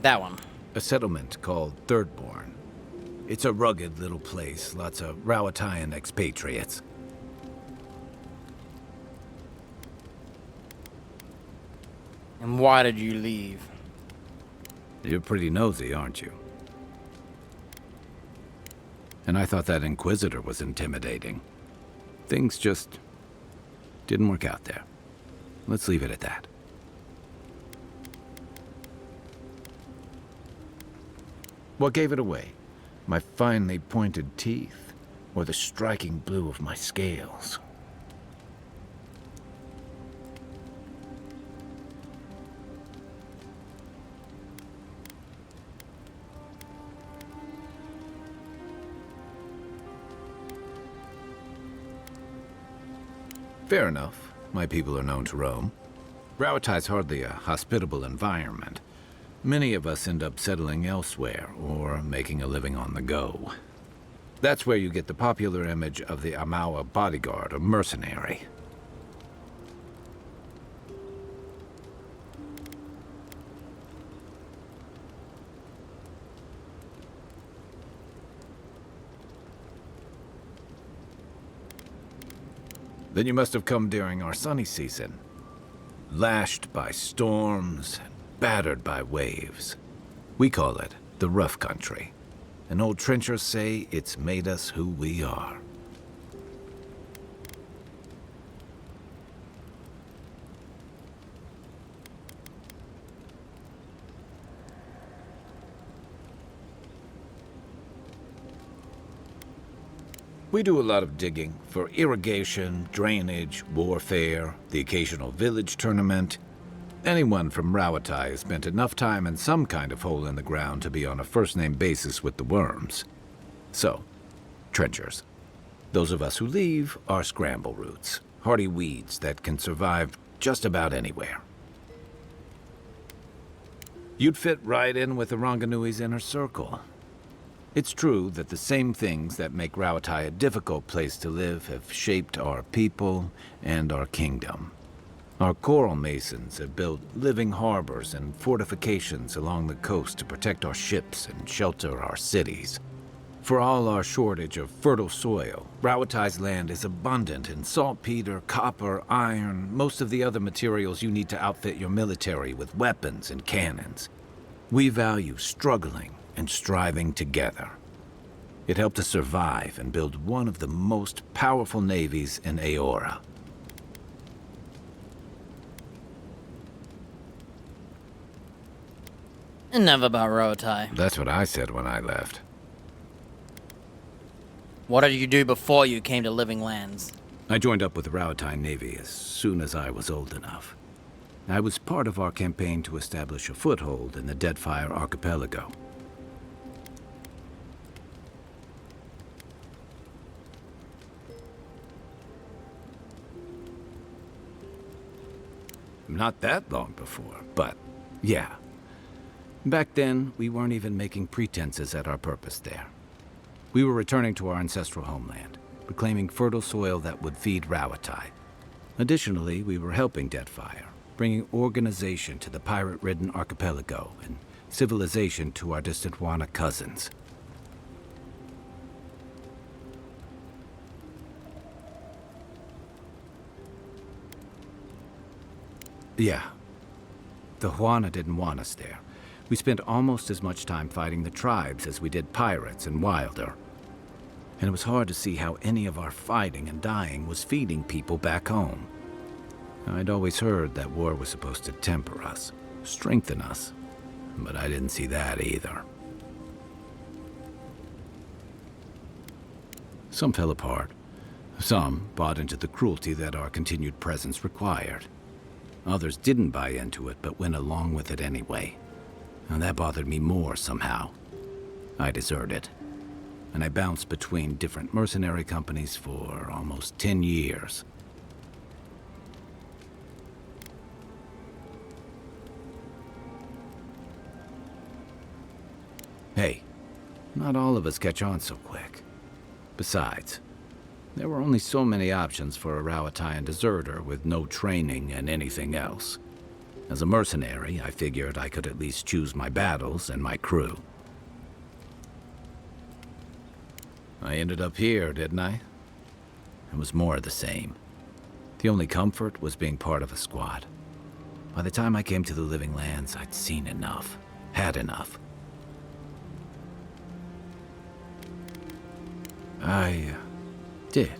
That one. A settlement called Thirdborn. It's a rugged little place, lots of Rauataian expatriates. And why did you leave? You're pretty nosy, aren't you? And I thought that Inquisitor was intimidating. Things just didn't work out there. Let's leave it at that. What gave it away? My finely pointed teeth, or the striking blue of my scales? Fair enough. My people are known to roam. Rauatai's hardly a hospitable environment. Many of us end up settling elsewhere, or making a living on the go. That's where you get the popular image of the Amawa bodyguard or mercenary. Then you must have come during our sunny season. Lashed by storms and battered by waves. We call it the rough country. And old trenchers say it's made us who we are. We do a lot of digging for irrigation, drainage, warfare, the occasional village tournament. Anyone from Rauatai has spent enough time in some kind of hole in the ground to be on a first-name basis with the worms. So, trenchers. Those of us who leave are scramble roots, hardy weeds that can survive just about anywhere. You'd fit right in with the Ranganui's inner circle. It's true that the same things that make Rauatai a difficult place to live have shaped our people and our kingdom. Our coral masons have built living harbors and fortifications along the coast to protect our ships and shelter our cities. For all our shortage of fertile soil, Rauatai's land is abundant in saltpeter, copper, iron, most of the other materials you need to outfit your military with weapons and cannons. We value struggling and striving together. It helped us survive and build one of the most powerful navies in Aora. Enough about Rauatai. That's what I said when I left. What did you do before you came to Living Lands? I joined up with the Rauatai Navy as soon as I was old enough. I was part of our campaign to establish a foothold in the Deadfire Archipelago. Not that long before, but yeah. Back then, we weren't even making pretenses at our purpose there. We were returning to our ancestral homeland, reclaiming fertile soil that would feed Rauatai. Additionally, we were helping Deadfire, bringing organization to the pirate-ridden archipelago and civilization to our distant Wana cousins. Yeah. The Huana didn't want us there. We spent almost as much time fighting the tribes as we did pirates and Wilder. And it was hard to see how any of our fighting and dying was feeding people back home. I'd always heard that war was supposed to temper us, strengthen us, but I didn't see that either. Some fell apart. Some bought into the cruelty that our continued presence required. Others didn't buy into it, but went along with it anyway. And that bothered me more somehow. I deserted. And I bounced between different mercenary companies for almost 10 years. Hey, not all of us catch on so quick. Besides, there were only so many options for a Rauataian deserter with no training and anything else. As a mercenary, I figured I could at least choose my battles and my crew. I ended up here, didn't I? It was more of the same. The only comfort was being part of a squad. By the time I came to the Living Lands, I'd seen enough, had enough. I did.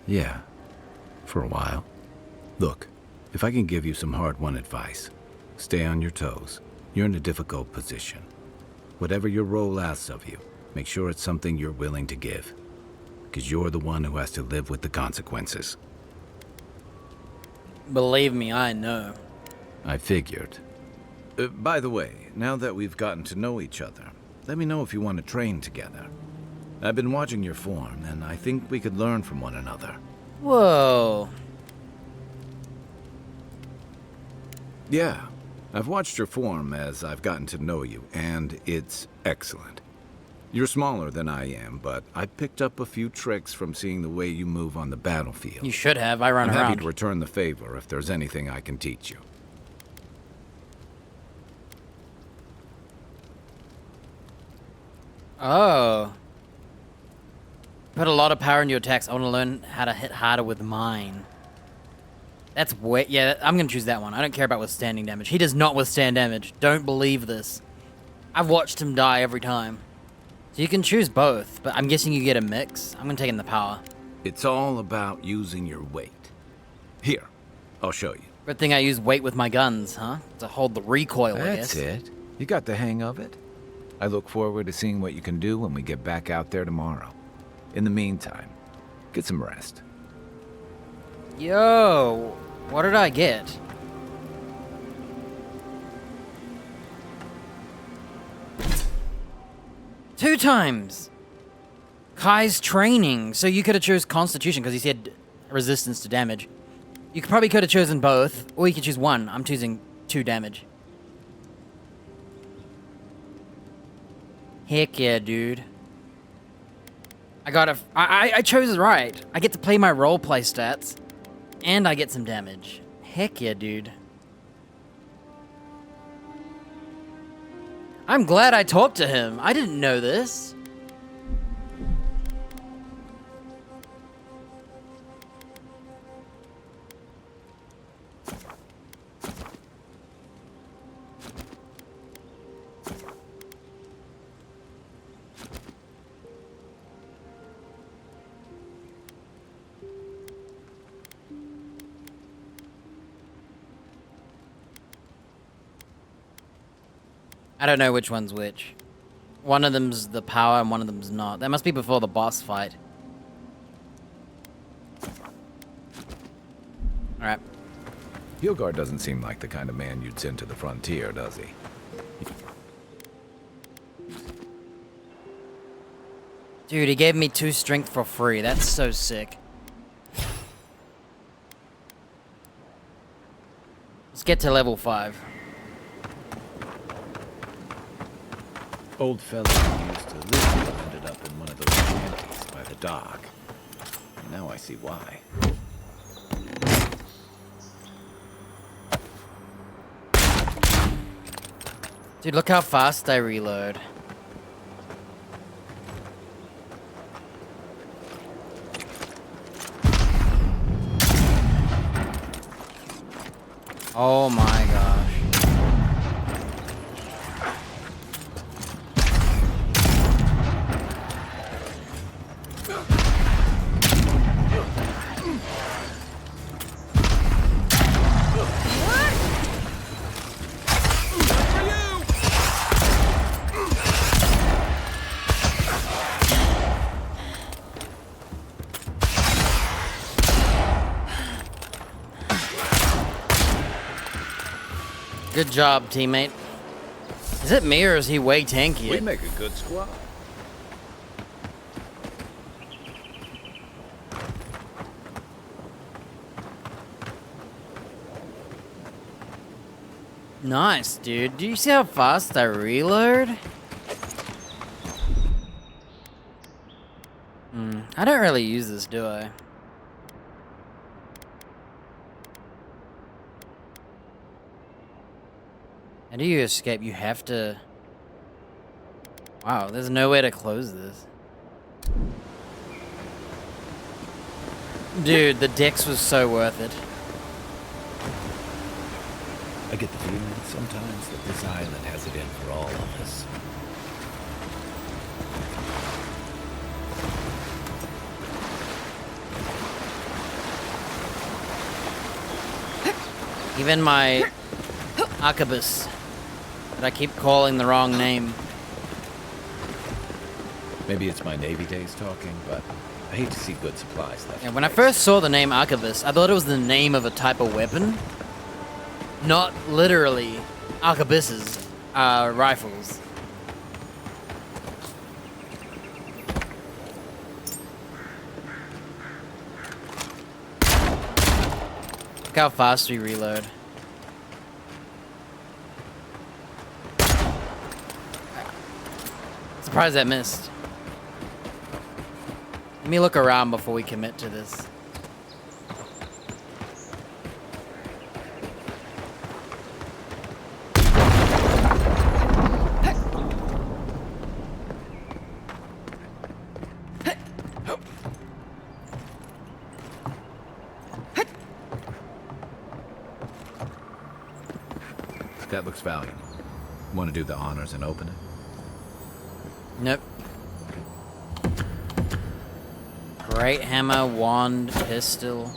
Yeah. For a while. Look, if I can give you some hard-won advice, stay on your toes. You're in a difficult position. Whatever your role asks of you, make sure it's something you're willing to give. Because you're the one who has to live with the consequences. Believe me, I know. I figured. By the way, now that we've gotten to know each other, let me know if you want to train together. I've been watching your form, and I think we could learn from one another. Whoa. Yeah, I've watched your form as I've gotten to know you, and it's excellent. You're smaller than I am, but I picked up a few tricks from seeing the way you move on the battlefield. You should have. I run I'm around. happy to return the favor if there's anything I can teach you. Oh. Put a lot of power in your attacks. I want to learn how to hit harder with mine. That's way... Yeah, I'm going to choose that one. I don't care about withstanding damage. He does not withstand damage. Don't believe this. I've watched him die every time. So you can choose both, but I'm guessing you get a mix. I'm going to take in the power. It's all about using your weight. Here, I'll show you. Good thing I use weight with my guns, huh? To hold the recoil, I guess. That's it. You got the hang of it. I look forward to seeing what you can do when we get back out there tomorrow. In the meantime, get some rest. Yo, what did I get? Two times! Kai's training. So you could have chose Constitution because he said resistance to damage. You probably could have chosen both, or you could choose one. I'm choosing 2 damage. Heck yeah, dude. I chose it right. I get to play my roleplay stats, and I get some damage. Heck yeah, dude. I'm glad I talked to him. I didn't know this. I don't know which one's which. One of them's the power and one of them's not. That must be before the boss fight. Alright. Hilgard doesn't seem like the kind of man you'd send to the frontier, does he? Dude, he gave me 2 strength for free. That's so sick. Let's get to level 5. Old fellow who used to live here ended up in one of those shanties by the dock. Now I see why. Dude, look how fast I reload. Oh my gosh. Good job, teammate. Is it me or is he way tankier? We make a good squad. Nice, dude. Do you see how fast I reload? I don't really use this, do I? How do you escape? You have to... Wow, there's no way to close this. Dude, the Dex was so worth it. I get the feeling sometimes that this island has it in for all of us. Even my arquebus, that I keep calling the wrong name. Maybe it's my Navy days talking, but I hate to see good supplies left. Yeah, when I first saw the name arquebus, I thought it was the name of a type of weapon. Not literally arquebuses, rifles. Look how fast we reload. surprised that missed. Let me look around before we commit to this. That looks valuable. Want to do the honors and open it? Nope. Great hammer, wand, pistol.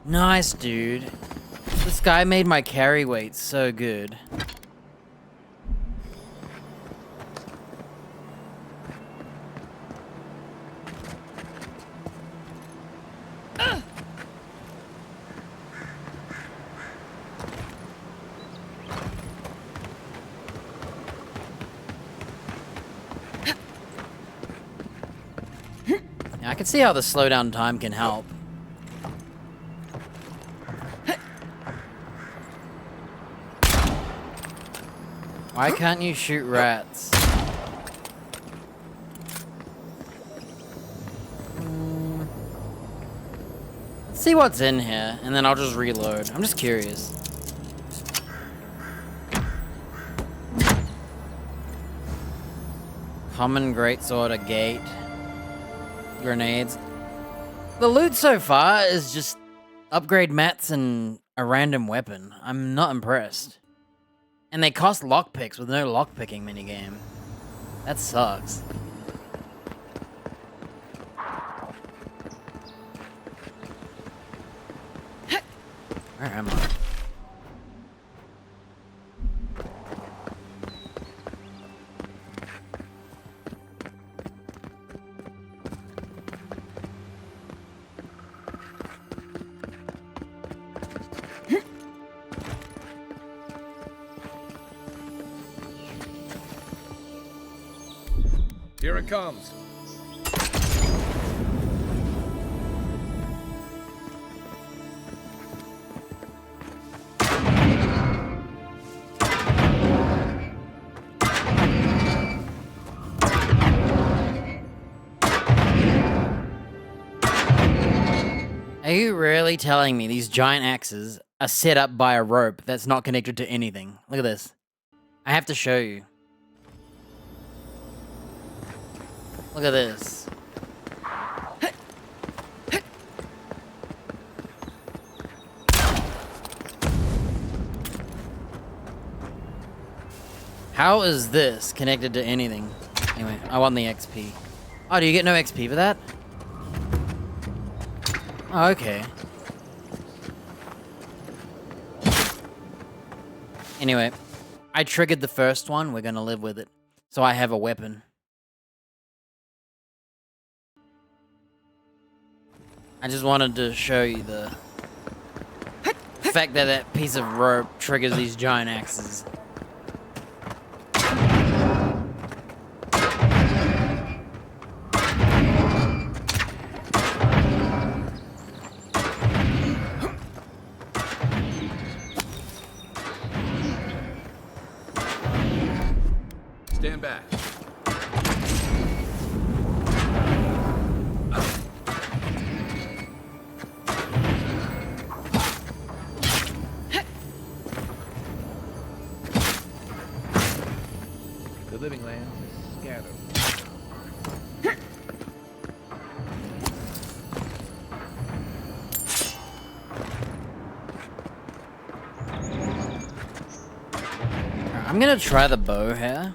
Nice, dude. This guy made my carry weight so good. I can see how the slowdown time can help. Why can't you shoot rats? Let's see what's in here, and then I'll just reload. I'm just curious. Common greatsword, a gate. Grenades. The loot so far is just upgrade mats and a random weapon. I'm not impressed. And they cost lockpicks with no lockpicking minigame. That sucks. Where am I? Here it comes. Are you really telling me these giant axes are set up by a rope that's not connected to anything? Look at this. I have to show you. Look at this. How is this connected to anything? Anyway, I want the XP. Oh, do you get no XP for that? Oh, okay. Anyway, I triggered the first one. We're gonna live with it. So I have a weapon. I just wanted to show you the fact that that piece of rope triggers these giant axes. Stand back. The living land is scattered. I'm gonna try the bow here.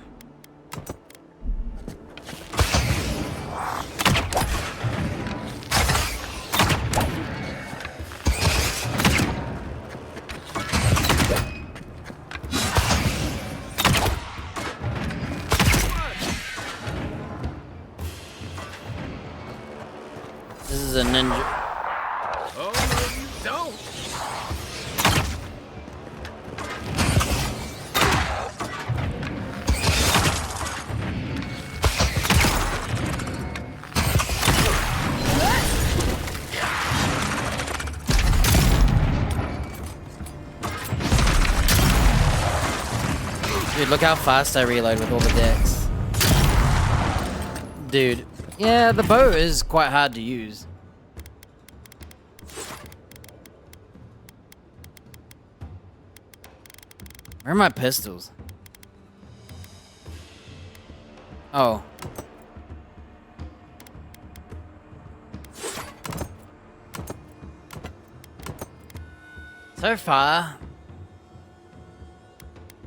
This is a ninja. Oh, no, you don't! Dude, look how fast I reload with all the decks. Dude, yeah, the bow is quite hard to use. Where are my pistols? Oh. So far,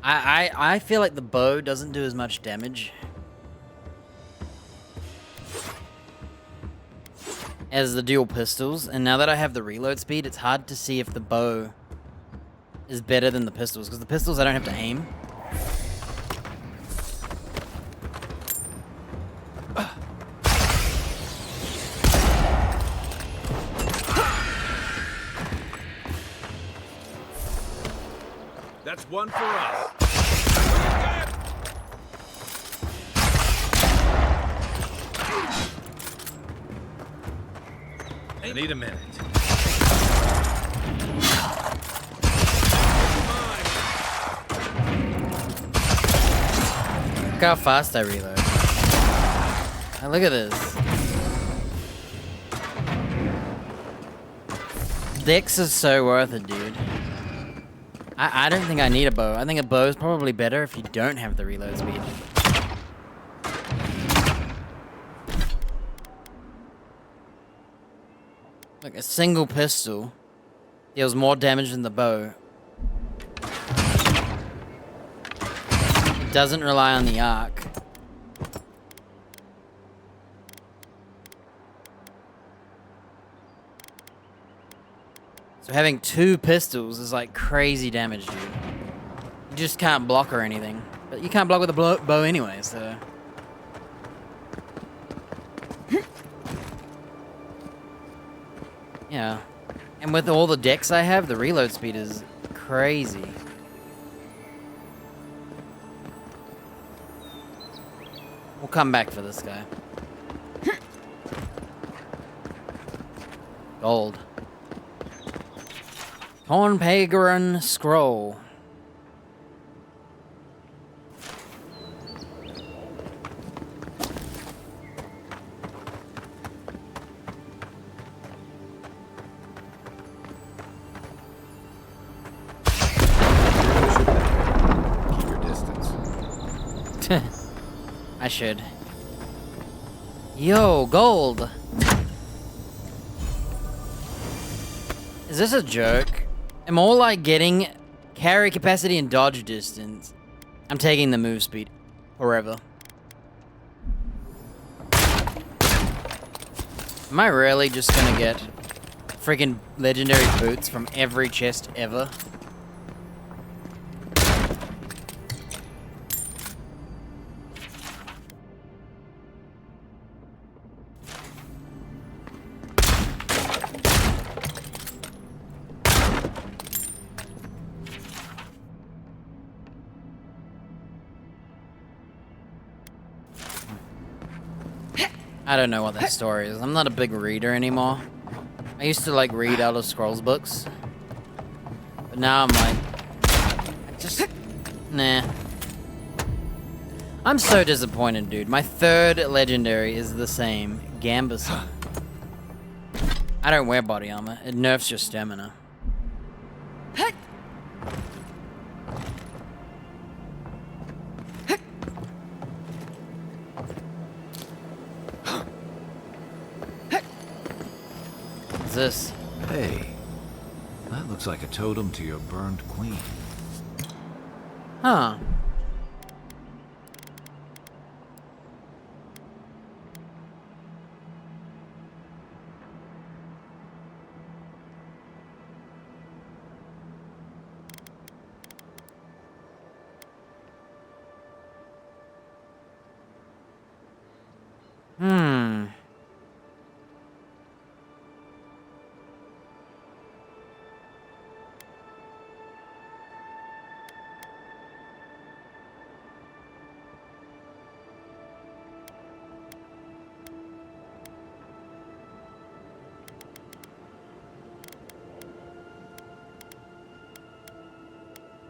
I feel like the bow doesn't do as much damage as the dual pistols, and now that I have the reload speed, it's hard to see if the bow is better than the pistols, because the pistols I don't have to aim. That's one for us. I need a minute. Look how fast I reload. Now look at this. Dex is so worth it, dude. I don't think I need a bow. I think a bow is probably better if you don't have the reload speed. Look, a single pistol deals more damage than the bow. It doesn't rely on the arc. So having two pistols is like crazy damage, dude. You just can't block or anything. But you can't block with a bow anyway, so... Yeah. And with all the decks I have, the reload speed is crazy. We'll come back for this guy. Gold. Tornpagran Scroll. Keep your distance. I should. Yo, gold! Is this a joke? Am all like getting carry capacity and dodge distance? I'm taking the move speed forever. Am I really just gonna get freaking legendary boots from every chest ever? I don't know what that story is. I'm not a big reader anymore. I used to like read Elder Scrolls books. But now I'm like... Nah. I'm so disappointed, dude. My third legendary is the same. Gambison. I don't wear body armor. It nerfs your stamina. This? Hey, that looks like a totem to your burned queen. Huh. Hmm.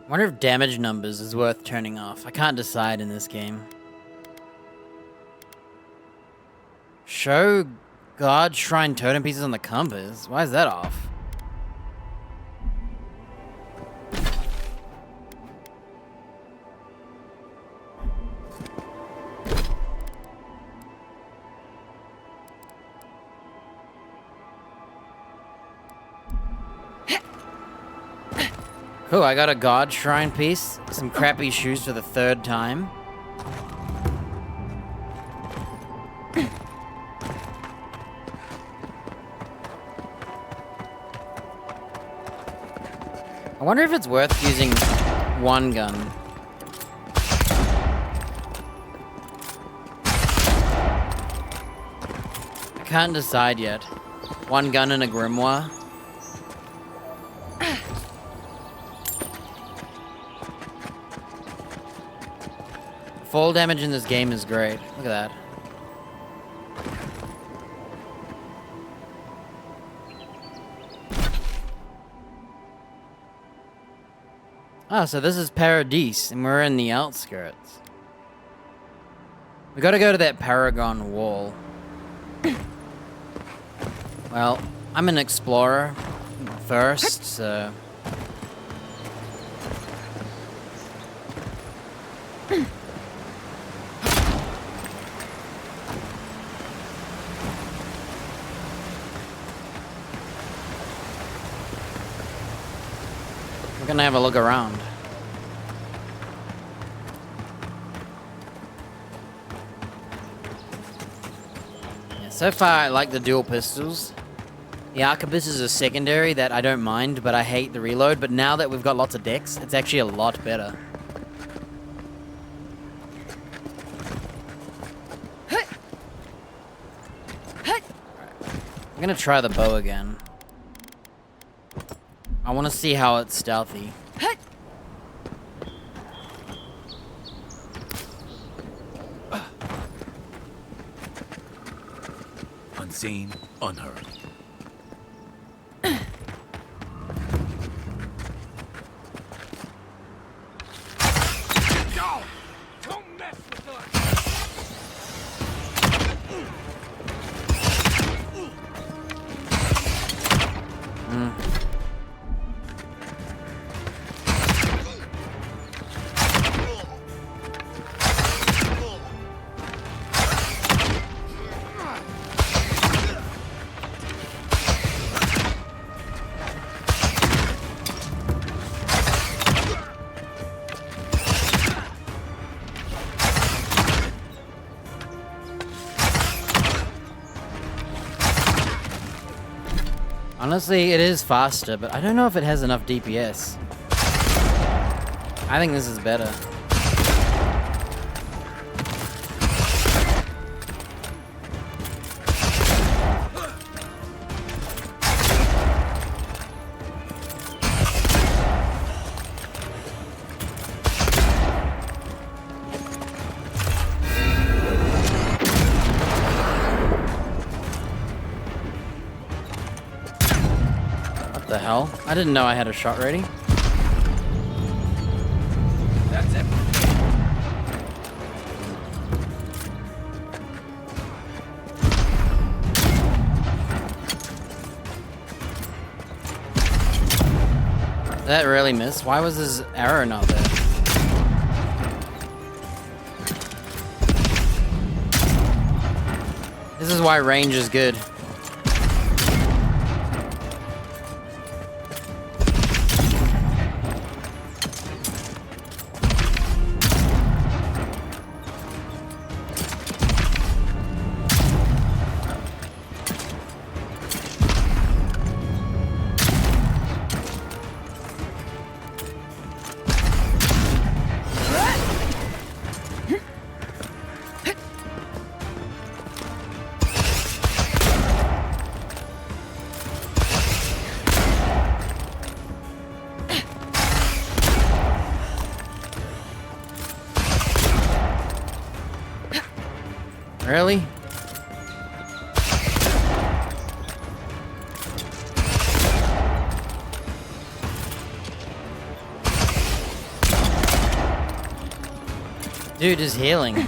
Wonder if damage numbers is worth turning off. I can't decide in this game. Show God Shrine totem pieces on the compass. Why is that off? Cool, I got a God Shrine piece. Some crappy shoes for the 3rd time. I wonder if it's worth using one gun. I can't decide yet. One gun and a grimoire. Fall damage in this game is great. Look at that. Ah, so this is Paradise, and we're in the outskirts. We gotta go to that Paragon wall. Well, I'm an explorer first, so... We're gonna have a look around. Yeah, so far I like the dual pistols. The arquebus is a secondary that I don't mind, but I hate the reload. But now that we've got lots of decks, it's actually a lot better. I'm gonna try the bow again. I want to see how it's stealthy. Unseen, unheard. Honestly, it is faster, but I don't know if it has enough DPS. I think this is better. What the hell? I didn't know I had a shot ready. That's it. That really missed. Why was his arrow not there? This is why range is good. Really? Dude is healing.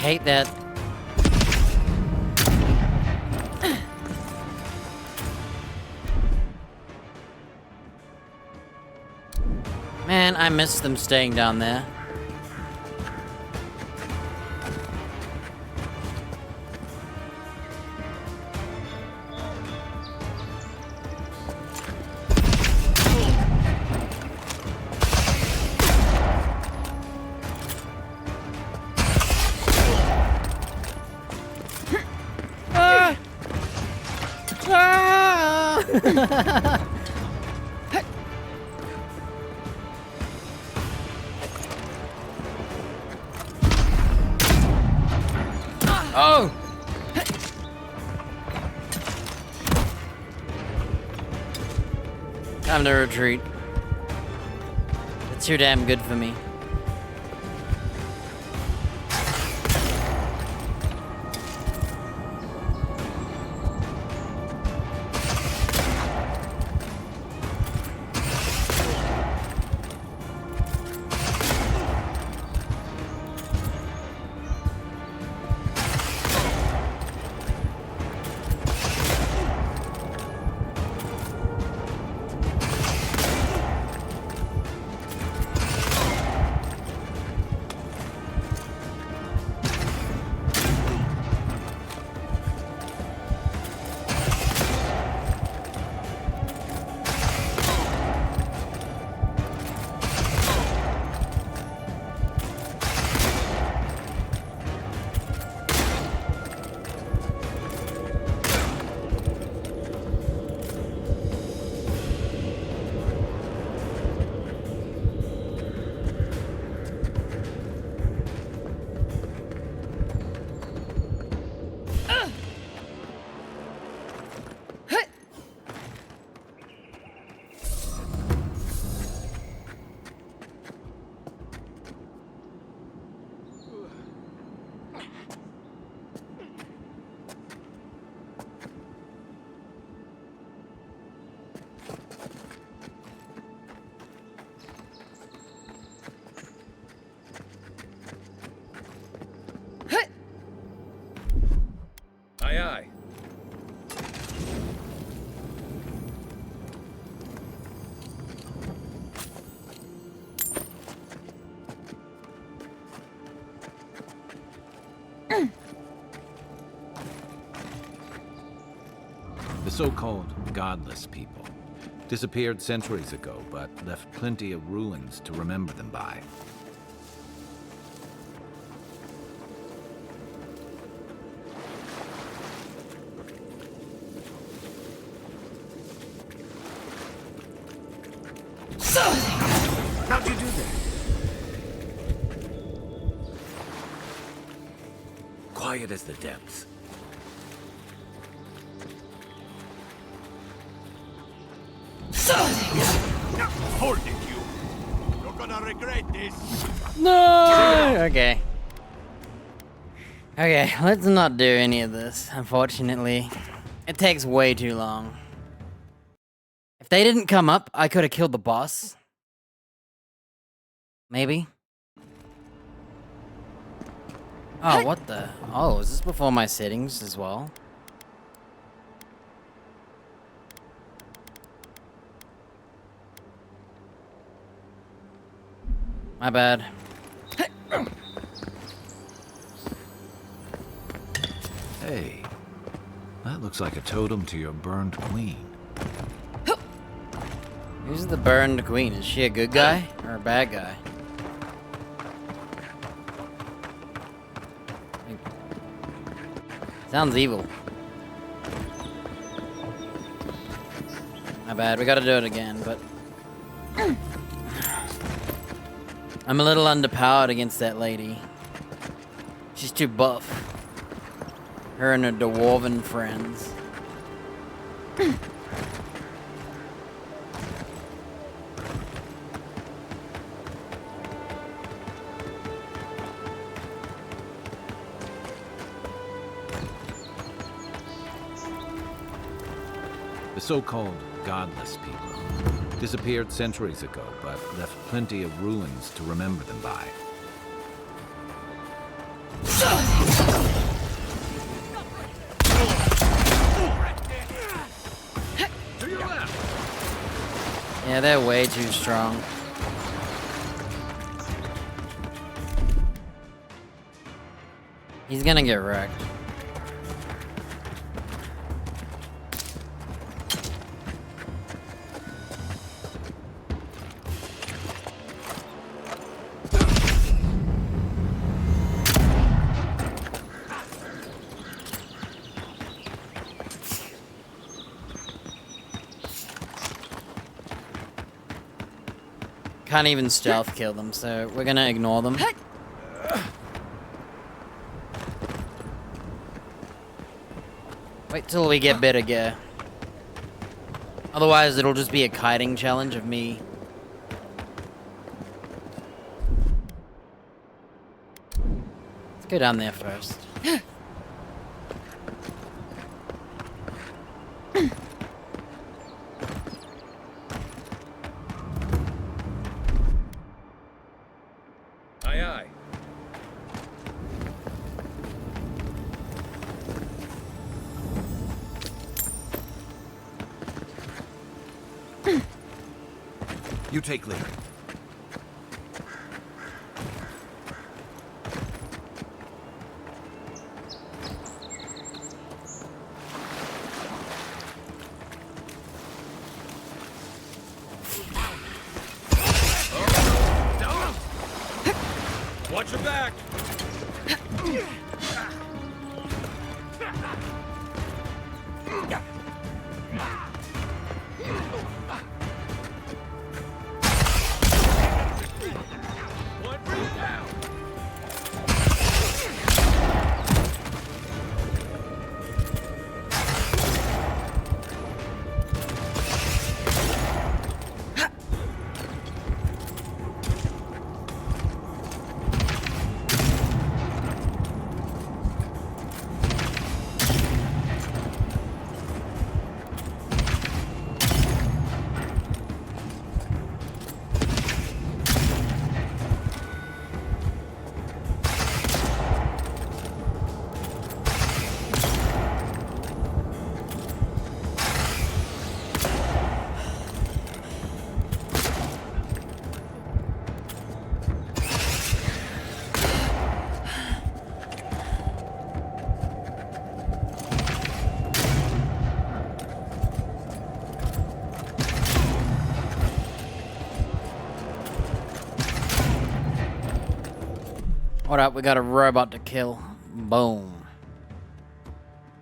hate that. Man, I miss them staying down there. Ah! Ah! Oh! Time to retreat. It's too damn good for me. Aye, aye. The so-called godless people disappeared centuries ago, but left plenty of ruins to remember them by. How'd you do that? Quiet as the depths. Hold it, you! You're gonna regret this! No! Okay. Okay, let's not do any of this, unfortunately. It takes way too long. If they didn't come up, I could have killed the boss. Maybe. Oh, what the? Oh, is this before my settings as well? My bad. Hey, that looks like a totem to your burned queen. Who's the burned queen? Is she a good guy or a bad guy? Sounds evil. My bad, we gotta do it again, but... I'm a little underpowered against that lady. She's too buff. Her and her dwarven friends. The so-called godless people disappeared centuries ago, but left plenty of ruins to remember them by. Yeah, they're way too strong. He's gonna get wrecked. Can't even stealth kill them, so we're gonna ignore them. Wait till we get better gear. Otherwise, it'll just be a kiting challenge of me. Let's go down there first. Aye, aye. You take lead. Watch your back! One for you now! What up? We got a robot to kill. Boom.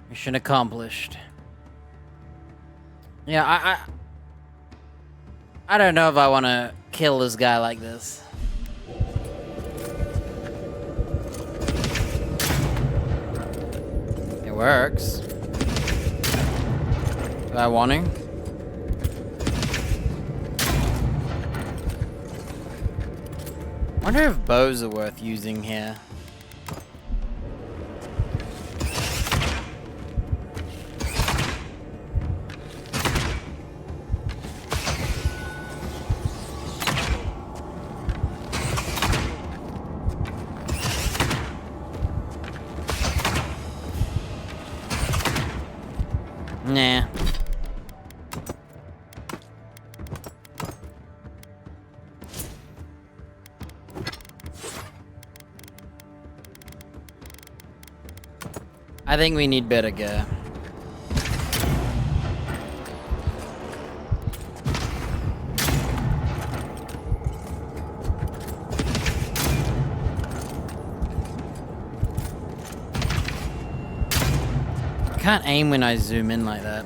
Mission accomplished. Yeah, I don't know if I want to kill this guy like this. It works. Do I want to? Wonder if bows are worth using here. Nah. I think we need better gear. Can't aim when I zoom in like that.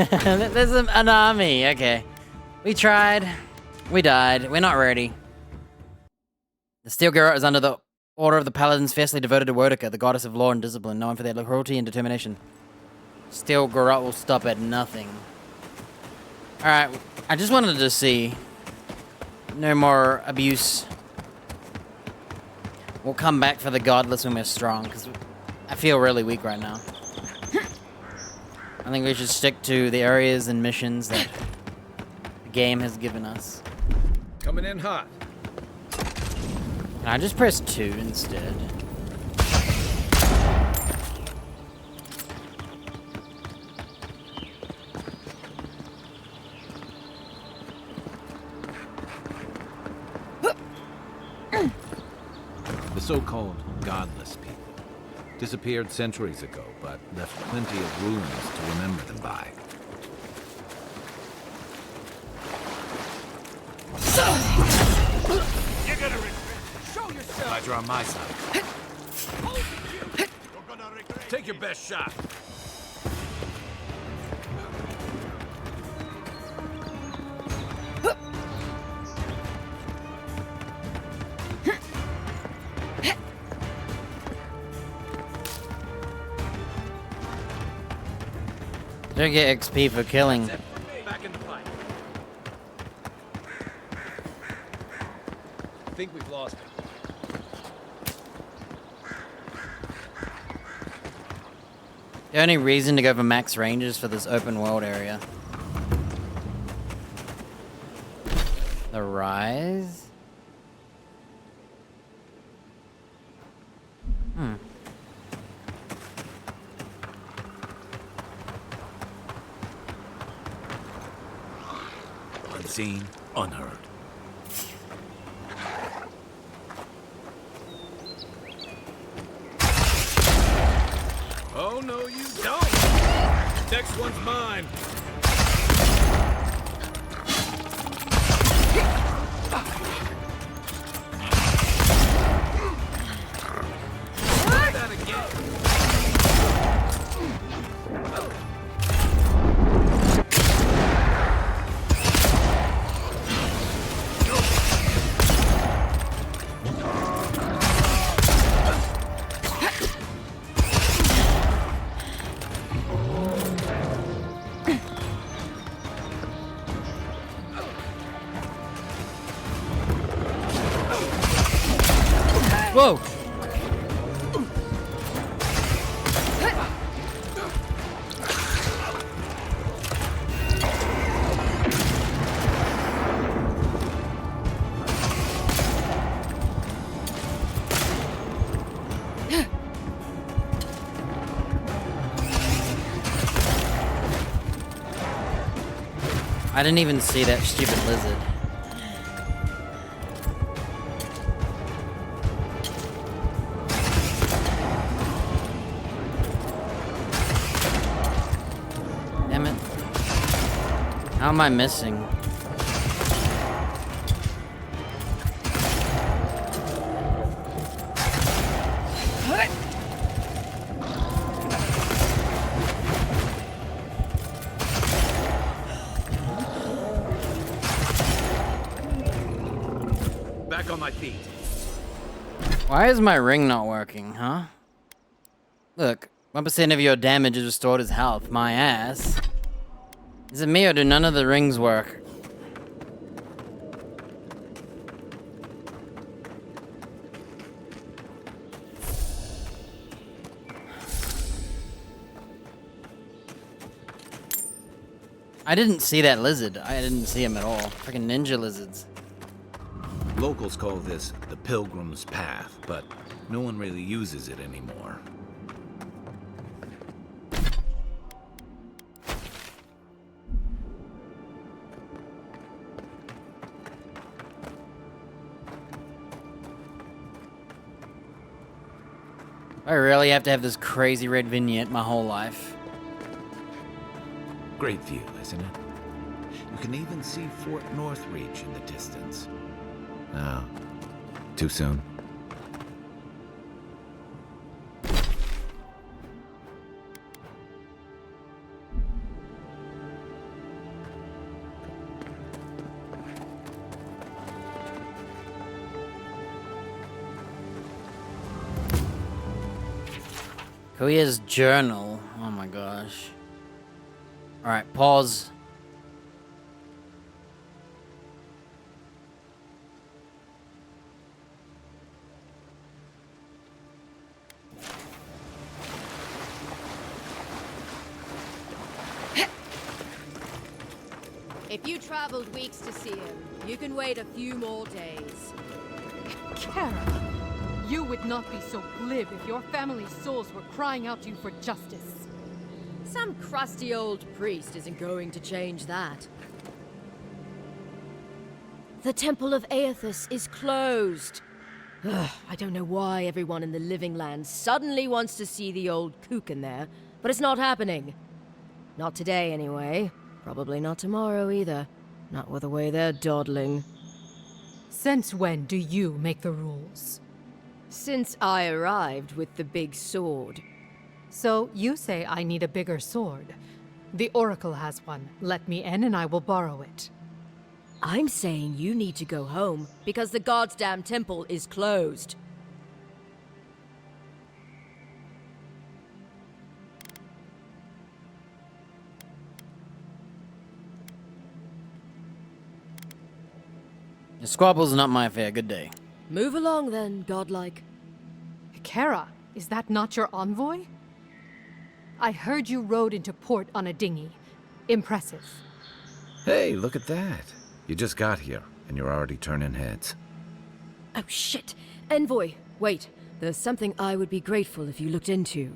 There's an army. Okay. We tried. We died. We're not ready. The Steel Garrote is under the order of the paladins fiercely devoted to Woedica, the goddess of law and discipline, known for their cruelty and determination. Steel Garrote will stop at nothing. Alright, I just wanted to see. No more abuse. We'll come back for the godless when we're strong, because I feel really weak right now. I think we should stick to the areas and missions that the game has given us. Coming in hot. Can I just press 2 instead? The so-called godless people disappeared centuries ago, but left plenty of ruins to remember them by. You're gonna regret. Show yourself! Glad you're on my side. You're gonna regret. Take your best shot. Don't get XP for killing. Back in the fight. I think we've lost him. The only reason to go for max range is for this open world area. The Rise? Unseen, unheard. Oh, no, you don't! Next one's mine! Try that again! Whoa! I didn't even see that stupid lizard. Damn it. How am I missing? Back on my feet. Why is my ring not working, huh? Look, 1% of your damage is restored as health. My ass. Is it me or do none of the rings work? I didn't see that lizard. I didn't see him at all. Freaking ninja lizards. Locals call this the Pilgrim's Path, but no one really uses it anymore. I really have to have this crazy red vignette my whole life. Great view, isn't it? You can even see Fort Northreach in the distance. No, too soon. Kuya's journal. Oh my gosh. Alright, pause. If you traveled weeks to see him, you can wait a few more days. Kara, you would not be so glib if your family's souls were crying out to you for justice. Some crusty old priest isn't going to change that. The Temple of Aethys is closed. Ugh, I don't know why everyone in the Living Land suddenly wants to see the old kook in there, but it's not happening. Not today, anyway. Probably not tomorrow, either. Not with the way they're dawdling. Since when do you make the rules? Since I arrived with the big sword. So you say I need a bigger sword. The Oracle has one. Let me in and I will borrow it. I'm saying you need to go home because the goddamn temple is closed. The squabble's not my affair. Good day. Move along then, godlike. Kara, is that not your envoy? I heard you rode into port on a dinghy. Impressive. Hey, look at that. You just got here, and you're already turning heads. Oh shit! Envoy, wait. There's something I would be grateful if you looked into.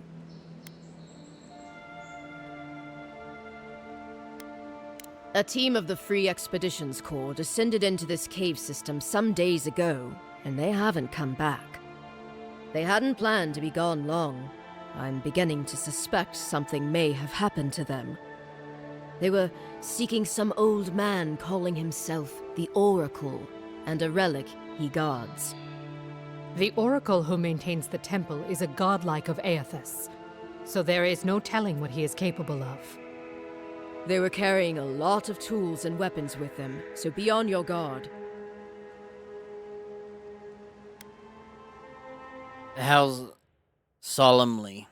A team of the Free Expeditions Corps descended into this cave system some days ago, and they haven't come back. They hadn't planned to be gone long. I'm beginning to suspect something may have happened to them. They were seeking some old man calling himself the Oracle, and a relic he guards. The Oracle who maintains the temple is a godlike of Aethys, so there is no telling what he is capable of. They were carrying a lot of tools and weapons with them, so be on your guard. The hell's solemnly?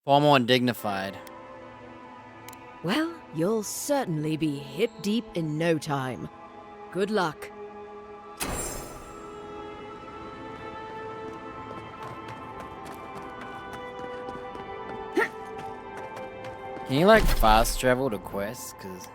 Formal and dignified. Well, you'll certainly be hip-deep in no time. Good luck. Can you like fast travel to quests? Cause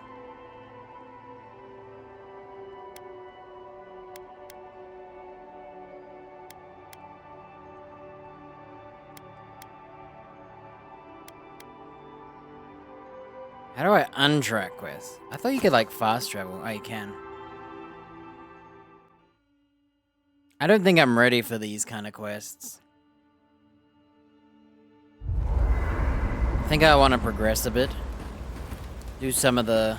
how do I untrack quests? I thought you could like fast travel. Oh, you can. I don't think I'm ready for these kind of quests. I think I want to progress a bit. Do some of the...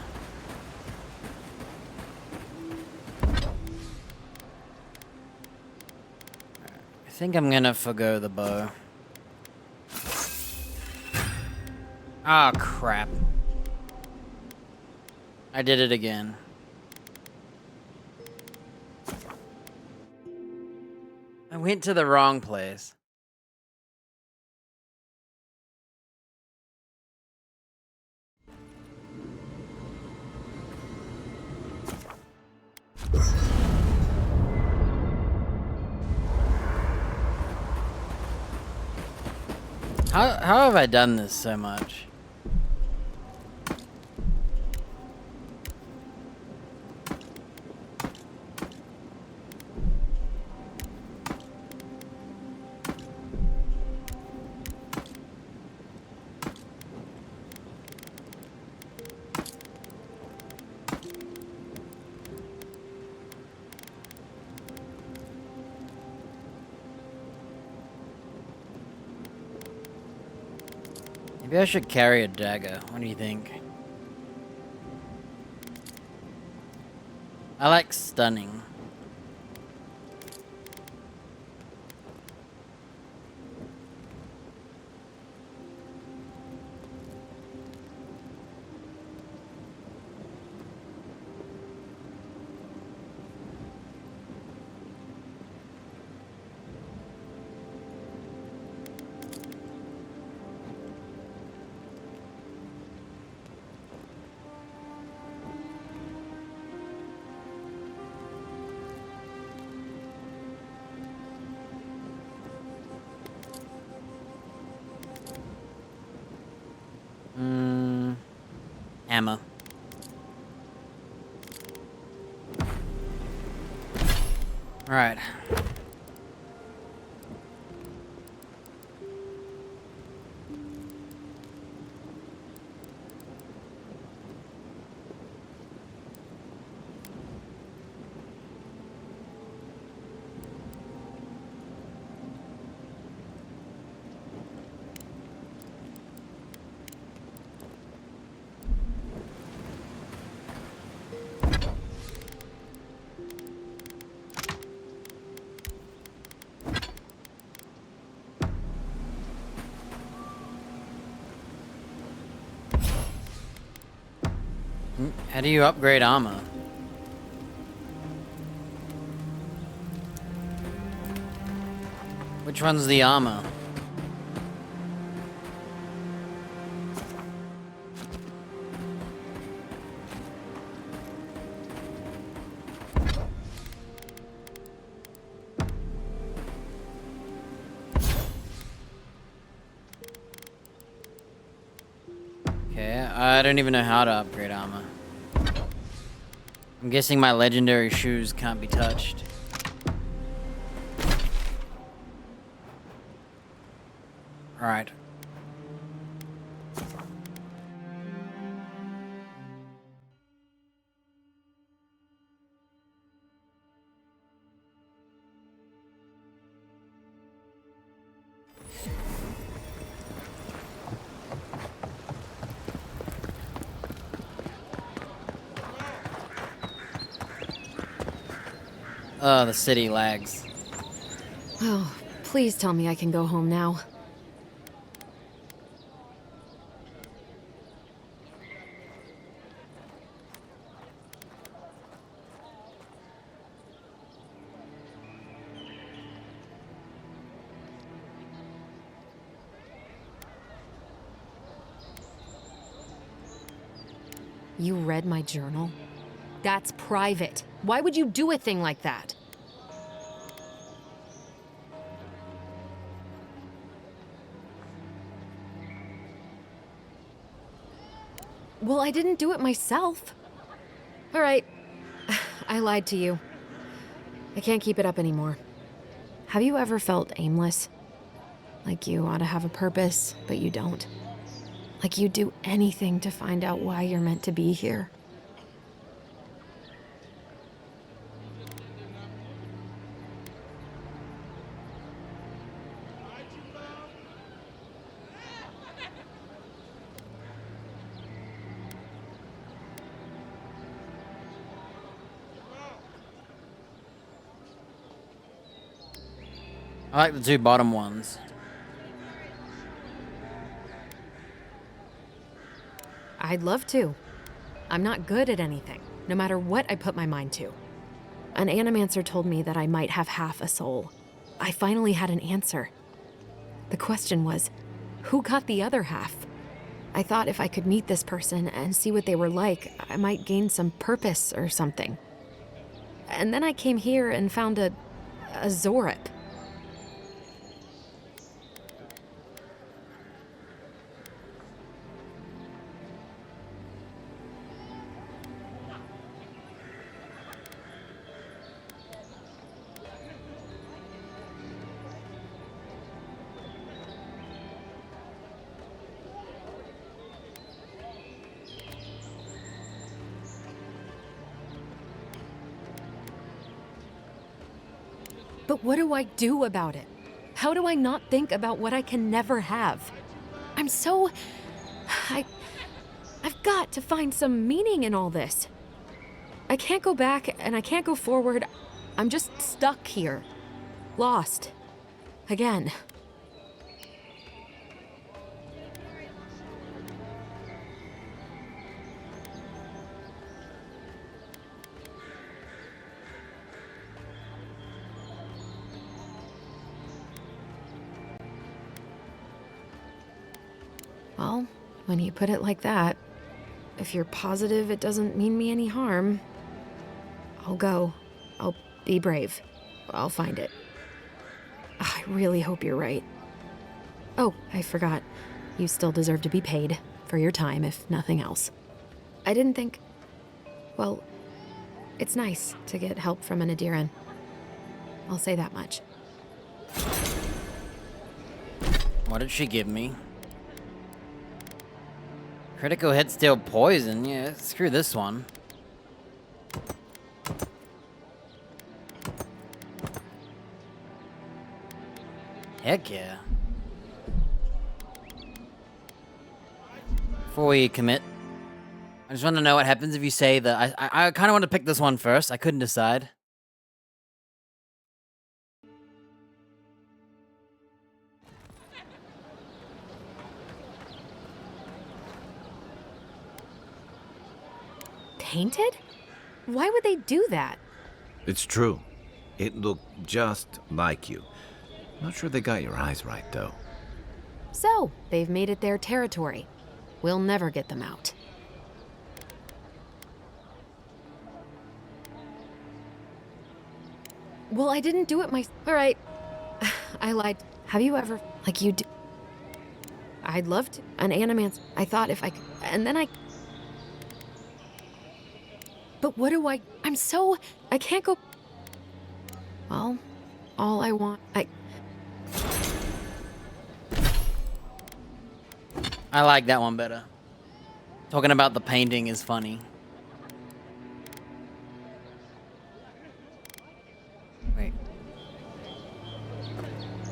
I think I'm gonna forgo the bow. Ah, crap. I did it again. I went to the wrong place. How have I done this so much? Maybe I should carry a dagger. What do you think? I like stunning. Hammer. Alright. How do you upgrade armor? Which one's the armor? Okay, I don't even know how to upgrade armor. I'm guessing my legendary shoes can't be touched. Alright. Oh, the city lags. Oh, please tell me I can go home now. You read my journal? That's private. Why would you do a thing like that? Well, I didn't do it myself. All right, I lied to you. I can't keep it up anymore. Have you ever felt aimless? Like you ought to have a purpose, but you don't? Like you'd do anything to find out why you're meant to be here? I like the two bottom ones. I'd love to. I'm not good at anything, no matter what I put my mind to. An animancer told me that I might have half a soul. I finally had an answer. The question was, who got the other half? I thought if I could meet this person and see what they were like, I might gain some purpose or something. And then I came here and found a Zorip. But what do I do about it? How do I not think about what I can never have? I've got to find some meaning in all this. I can't go back and I can't go forward. I'm just stuck here. Lost. Again. Well, when you put it like that, if you're positive it doesn't mean me any harm, I'll go. I'll be brave. I'll find it. I really hope you're right. Oh, I forgot. You still deserve to be paid for your time, if nothing else. I didn't think. Well, it's nice to get help from an Adiran. I'll say that much. What did she give me? Critical hit, steal poison. Yeah, screw this one. Heck yeah. Before we commit, I just want to know what happens if you say that. I kind of want to pick this one first. I couldn't decide. Painted? Why would they do that? It's true. It looked just like you. Not sure they got your eyes right, though. So, they've made it their territory. We'll never get them out. Well, I didn't do it Alright. I lied. Have you ever... Like you do... I'd love to. An animance. I thought if I could... And then I... But what do I... I'm so... I can't go... Well, all I want... I like that one better. Talking about the painting is funny. Wait.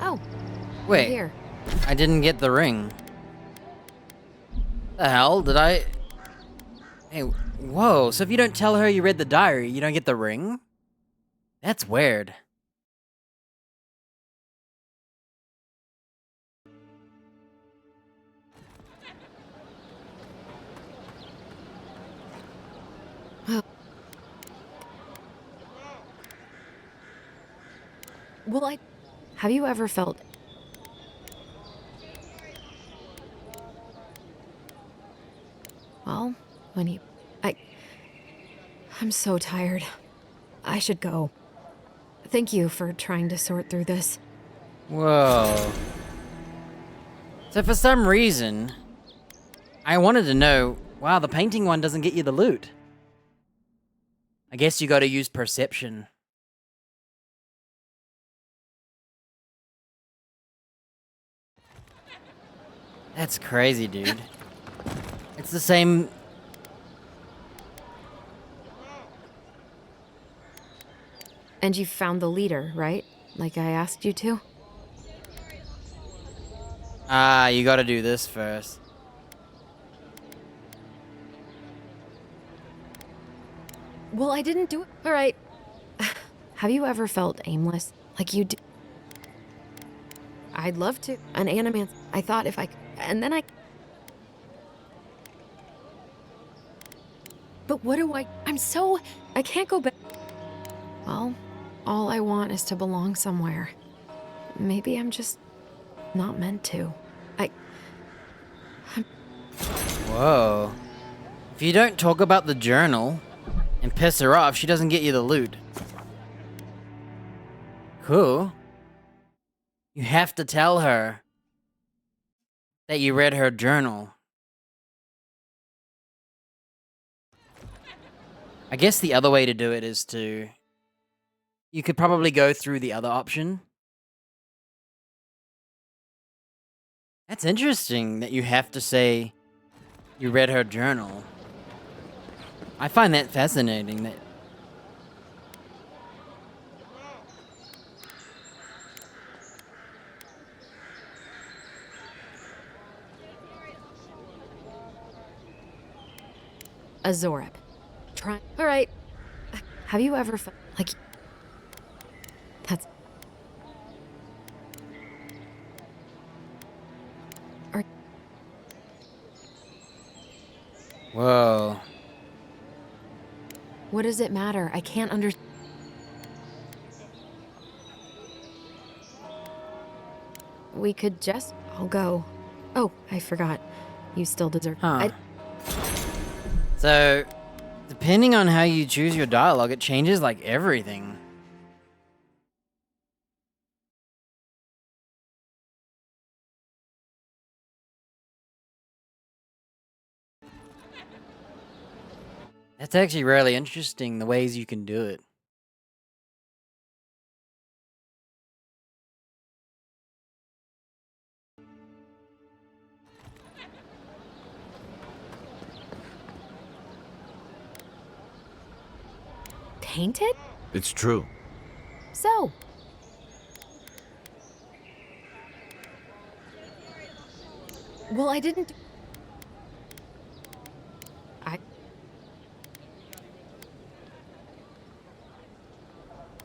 Oh. Wait. Here. I didn't get the ring. The hell? Did I... Hey, whoa. So if you don't tell her you read the diary, you don't get the ring? That's weird. Well, Have you ever felt... Well, when you... I'm so tired. I should go. Thank you for trying to sort through this. Whoa. So for some reason, I wanted to know, wow, the painting one doesn't get you the loot. I guess you gotta use perception. That's crazy, dude. It's the same... And you found the leader, right? Like I asked you to? Ah, you gotta do this first. Well, I didn't do it. Alright. Have you ever felt aimless? Like you do? I'd love to. An animance. I thought if I could. And then I... But what do I... I'm so... I can't go back. Well, all I want is to belong somewhere. Maybe I'm just not meant to. Whoa. If you don't talk about the journal and piss her off, she doesn't get you the loot. Cool. You have to tell her that you read her journal. I guess the other way to do it is to... You could probably go through the other option. That's interesting that you have to say you read her journal. I find that fascinating that... Azorib. Try. Alright. Have you ever felt like... That's... Are... Whoa. What does it matter? I can't We could just... I'll go. Oh, I forgot. You still deserve... Huh. So, depending on how you choose your dialogue, it changes like everything. That's actually really interesting, the ways you can do it. Tainted? It's true. So. Well, I didn't.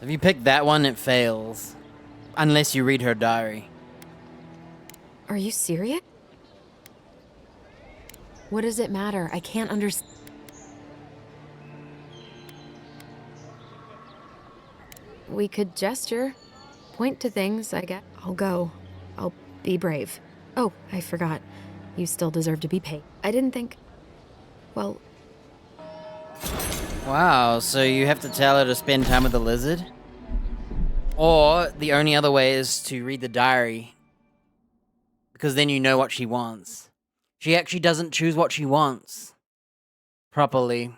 If you pick that one, it fails. Unless you read her diary. Are you serious? What does it matter? I can't understand. We could gesture, point to things, I guess. I'll go. I'll be brave. Oh, I forgot. You still deserve to be paid. I didn't think. Well. Wow, so you have to tell her to spend time with the lizard? Or the only other way is to read the diary. Because then you know what she wants. She actually doesn't choose what she wants. Properly.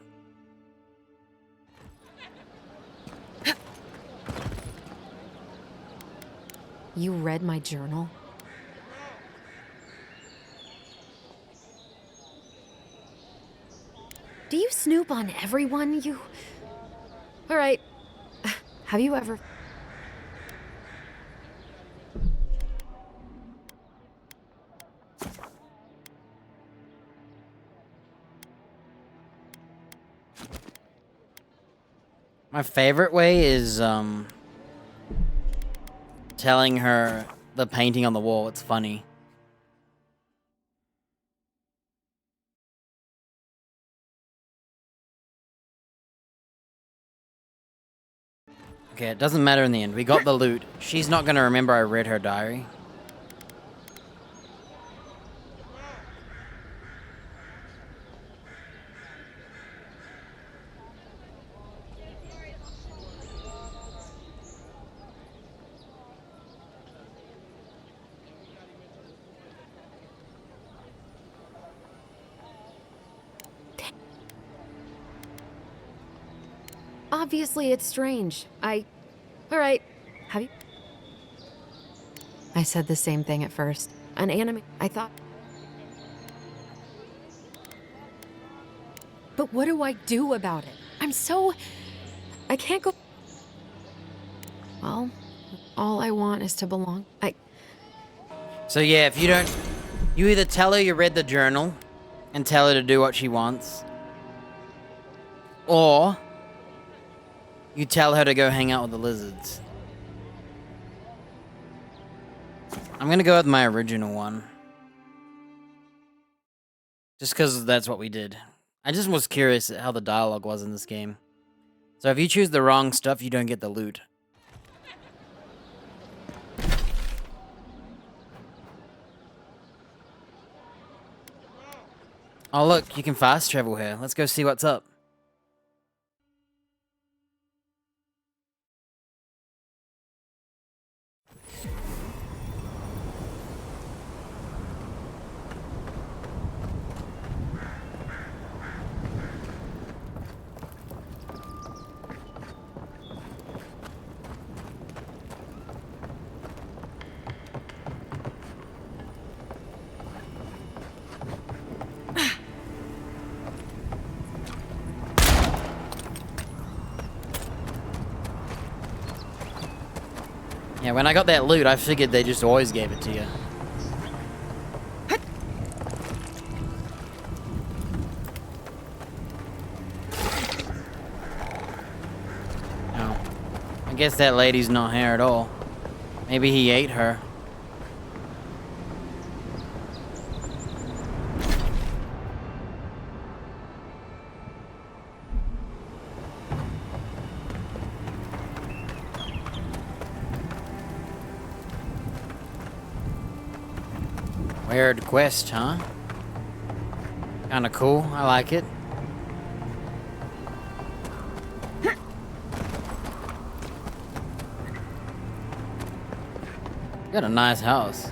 You read my journal? Do you snoop on everyone? You... All right. Have you ever... My favorite way is, telling her the painting on the wall. It's funny. Okay, it doesn't matter in the end. We got the loot. She's not gonna remember I read her diary. Obviously, it's strange. All right. Have you... I said the same thing at first. An anime... I thought... But what do I do about it? I'm so... I can't go... Well, all I want is to belong. So yeah, if you don't... You either tell her you read the journal and tell her to do what she wants. Or... you tell her to go hang out with the lizards. I'm gonna go with my original one. Just because that's what we did. I just was curious at how the dialogue was in this game. So if you choose the wrong stuff, you don't get the loot. Oh look, you can fast travel here. Let's go see what's up. Yeah, when I got that loot, I figured they just always gave it to you. Oh. I guess that lady's not here at all. Maybe he ate her. Weird quest, huh? Kinda cool, I like it. Got a nice house.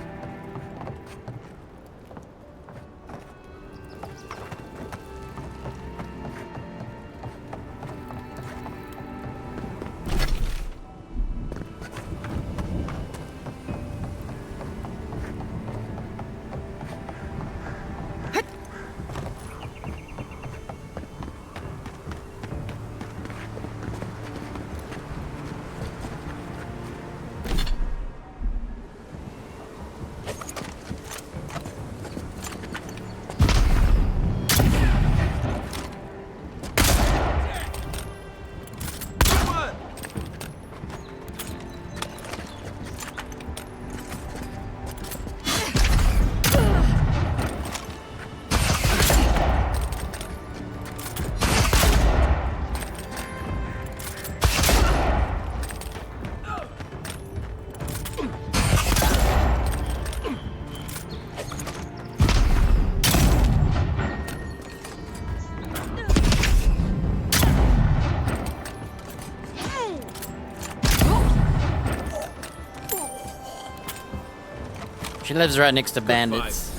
She lives right next to bandits.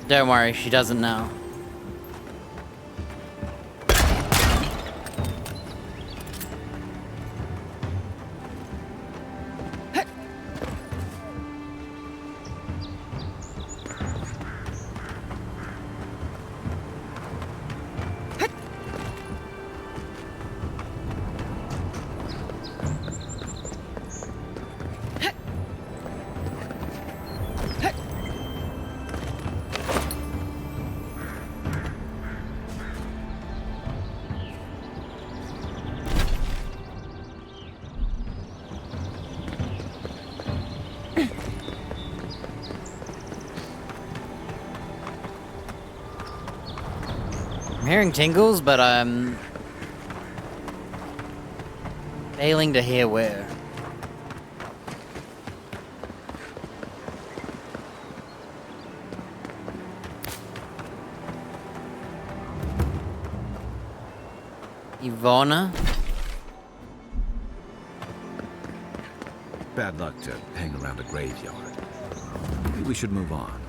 Don't worry, she doesn't know. I'm hearing tingles, but I'm failing to hear where. Ivona? Bad luck to hang around a graveyard. Maybe we should move on.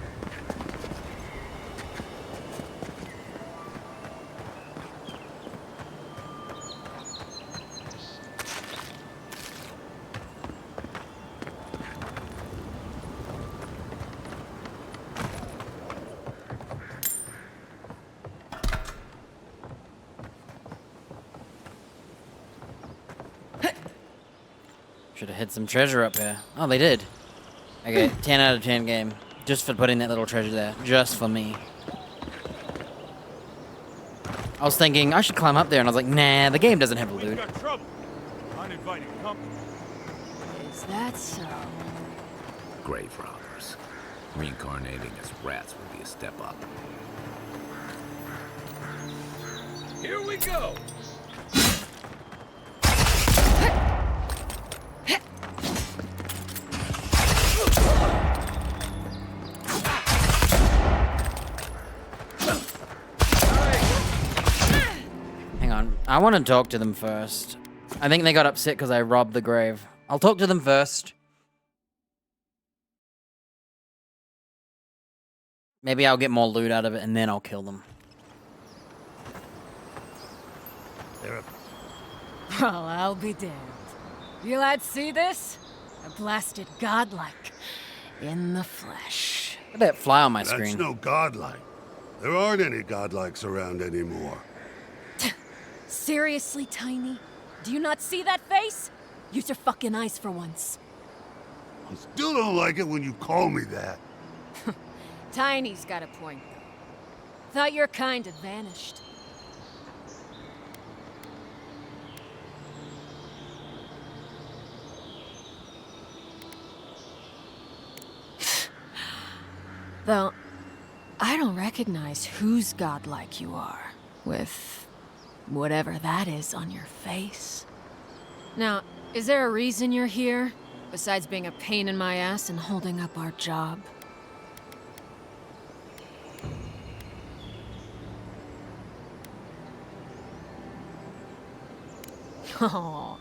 Should have hid some treasure up here. Oh, they did. Okay, 10 out of 10 game. Just for putting that little treasure there. Just for me. I was thinking I should climb up there, and I was like, nah, the game doesn't have We've loot. got trouble. Uninvited company. Is that so? Grave robbers. Reincarnating as rats would be a step up. Here we go! Hang on. I want to talk to them first. I think they got upset because I robbed the grave. I'll talk to them first. Maybe I'll get more loot out of it, and then I'll kill them. Well, I'll be damned. You lads see this? A blasted godlike. In the flesh. Look at that fly on my That's screen. no godlike. There aren't any godlikes around anymore. Seriously, Tiny? Do you not see that face? Use your fucking eyes for once. I still don't like it when you call me that. Tiny's got a point, though. Thought your kind had vanished. Though, I don't recognize whose godlike you are, with whatever that is on your face. Now, is there a reason you're here, besides being a pain in my ass and holding up our job? Oh,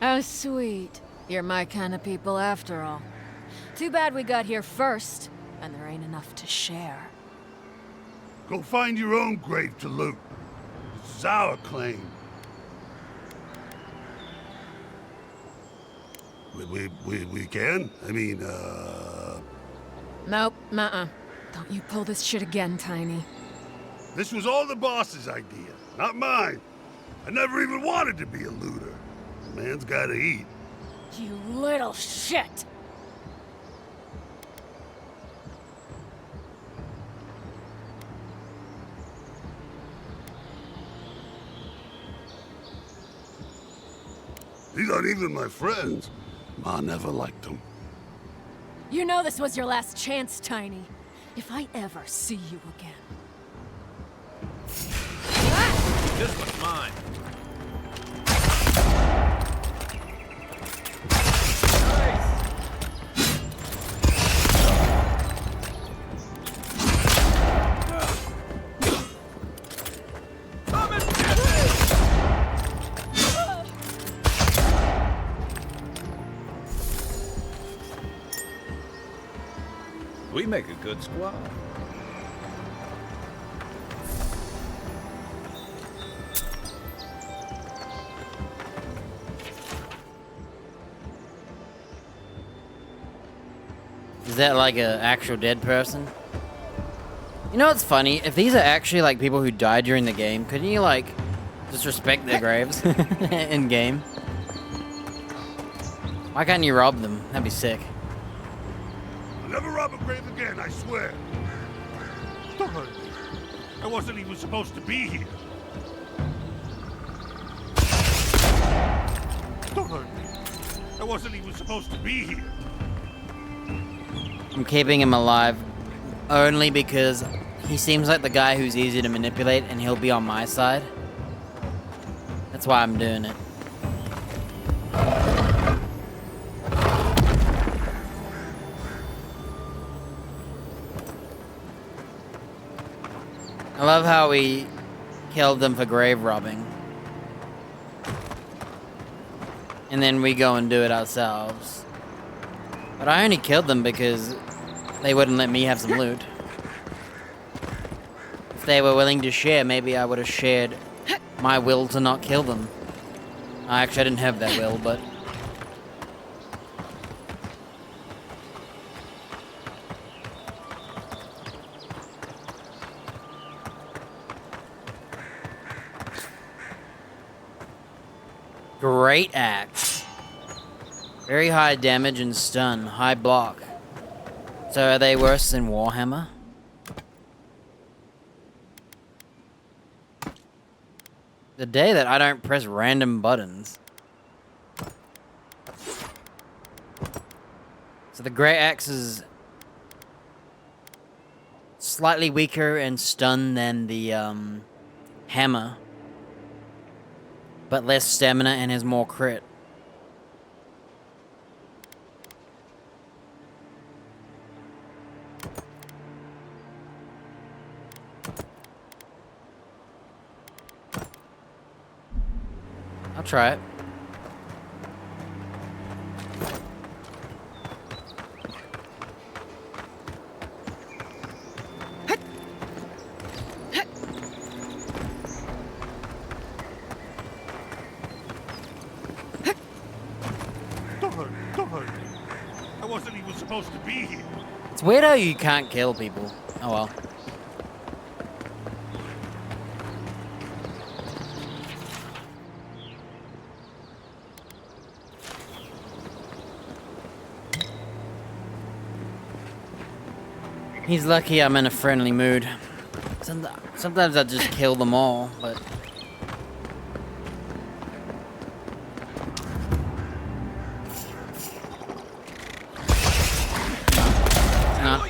how sweet. You're my kind of people after all. Too bad we got here first, and there ain't enough to share. Go find your own grave to loot. This is our claim. We can? I mean, Nope, Don't you pull this shit again, Tiny. this was all the boss's idea, not mine. I never even wanted to be a looter. Man's gotta eat. You little shit! These aren't even my friends. Ma never liked them. You know this was your last chance, Tiny. If I ever see you again. This one's mine. We make a good squad. Is that like an actual dead person? You know what's funny? If these are actually like people who died during the game, couldn't you like just respect their graves in game? Why can't you rob them? That'd be sick. I'll never rob a grave again, I swear. Don't hurt me. I wasn't even supposed to be here. Don't hurt me. I wasn't even supposed to be here. I'm keeping him alive only because he seems like the guy who's easy to manipulate and he'll be on my side. That's why I'm doing it. I love how we killed them for grave robbing. And then we go and do it ourselves. But I only killed them because they wouldn't let me have some loot. If they were willing to share, maybe I would have shared my will to not kill them. Actually, I didn't have that will, but... Great axe. Very high damage and stun, high block. So are they worse than Warhammer? The day that I don't press random buttons. So the Great Axe is slightly weaker and stun than the hammer, but less stamina and has more crit. I'll try it. Don't hurt me. I wasn't even supposed to be here. It's weird how you can't kill people. Oh well. He's lucky I'm in a friendly mood. Sometimes I just kill them all, but... Not.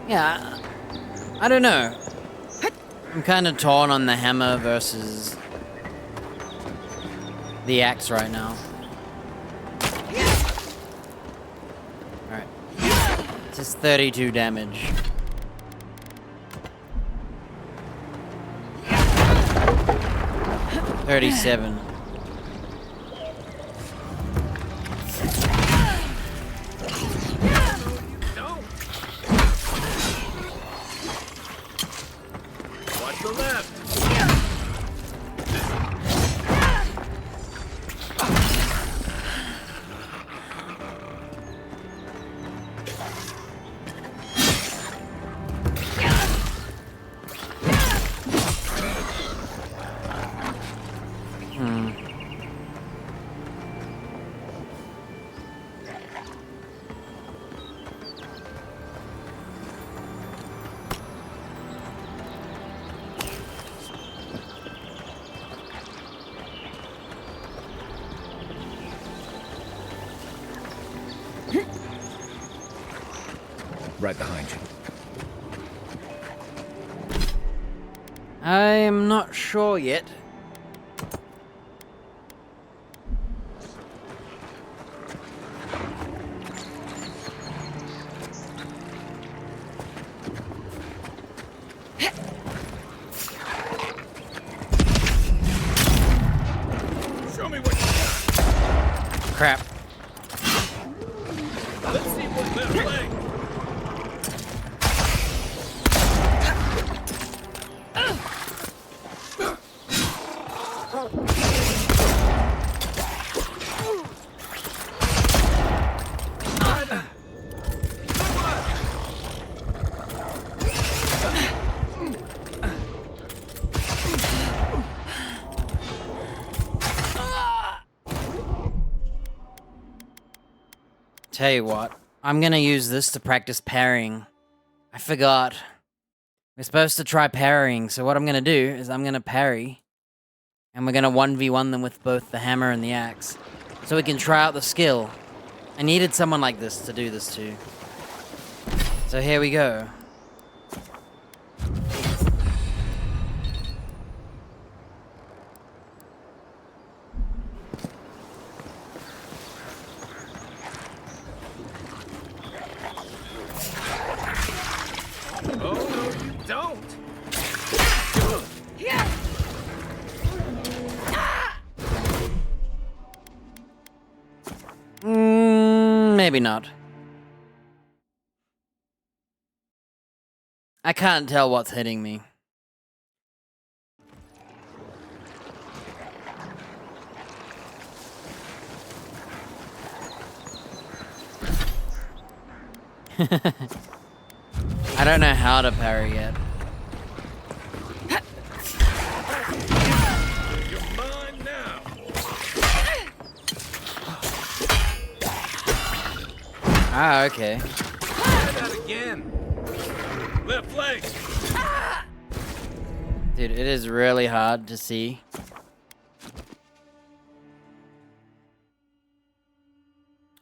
Yeah, I don't know. I'm kind of torn on the hammer versus the axe right now. Alright. It's just 32 damage. $37. Right behind you. I am not sure yet. Show me what you got. Crap. Let's see what left leg. Tell you what, I'm gonna use this to practice parrying. I forgot. We're supposed to try parrying, so what I'm gonna do is I'm gonna parry, and we're gonna 1v1 them with both the hammer and the axe, so we can try out the skill. I needed someone like this to do this to. So here we go. Oh, no, you don't. Maybe not. I can't tell what's hitting me. I don't know how to parry yet. You're mine now. Ah, okay. Try that again. Left leg. Dude, it is really hard to see.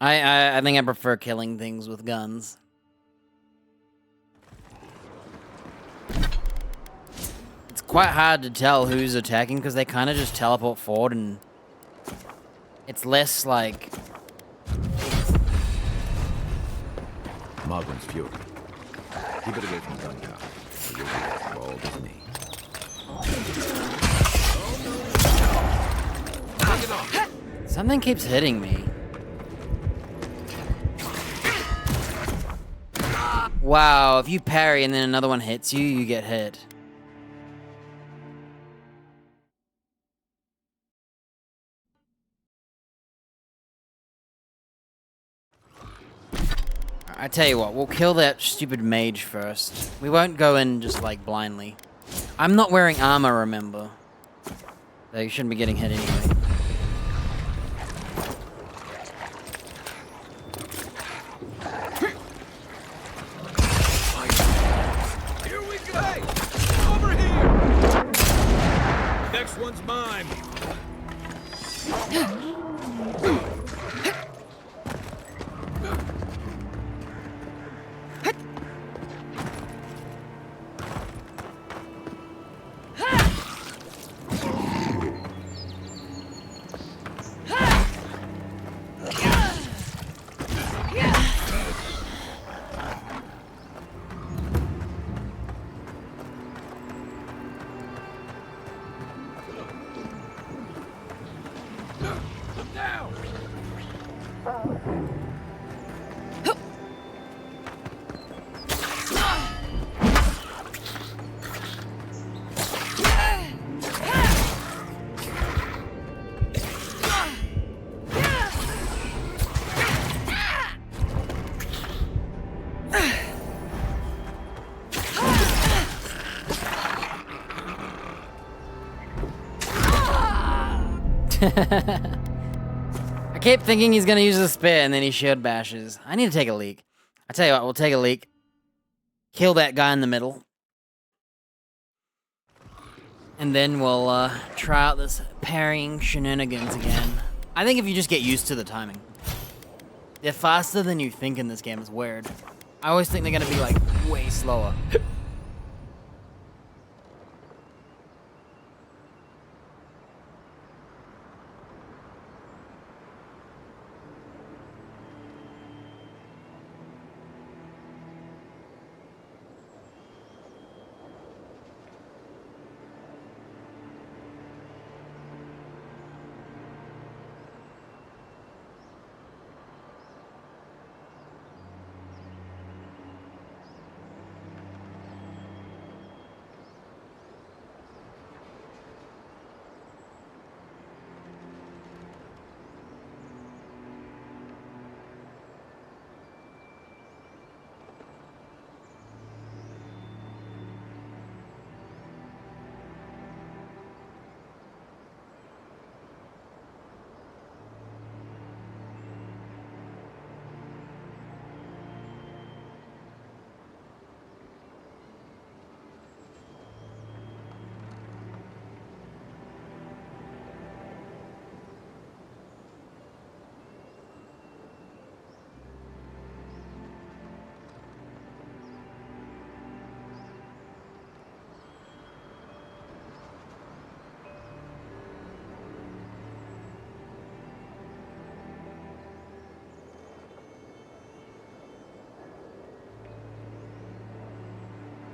I think I prefer killing things with guns. It's quite hard to tell who's attacking because they kind of just teleport forward and it's less like... Mogwin's Fury. Keep it away from the gun tower. Or you'll be bald as me. Knock it off. Something keeps hitting me. Wow, if you parry and then another one hits you, you get hit. I tell you what, we'll kill that stupid mage first. We won't go in just like blindly. I'm not wearing armor, remember. So you shouldn't be getting hit anyway. Here we go! Over here! Next one's mine. I kept thinking he's gonna use a spear and then he shield bashes. I need to take a leak. I tell you what, we'll take a leak. Kill that guy in the middle. And then we'll try out this parrying shenanigans again. I think if you just get used to the timing. They're faster than you think in this game, it's weird. I always think they're gonna be like way slower.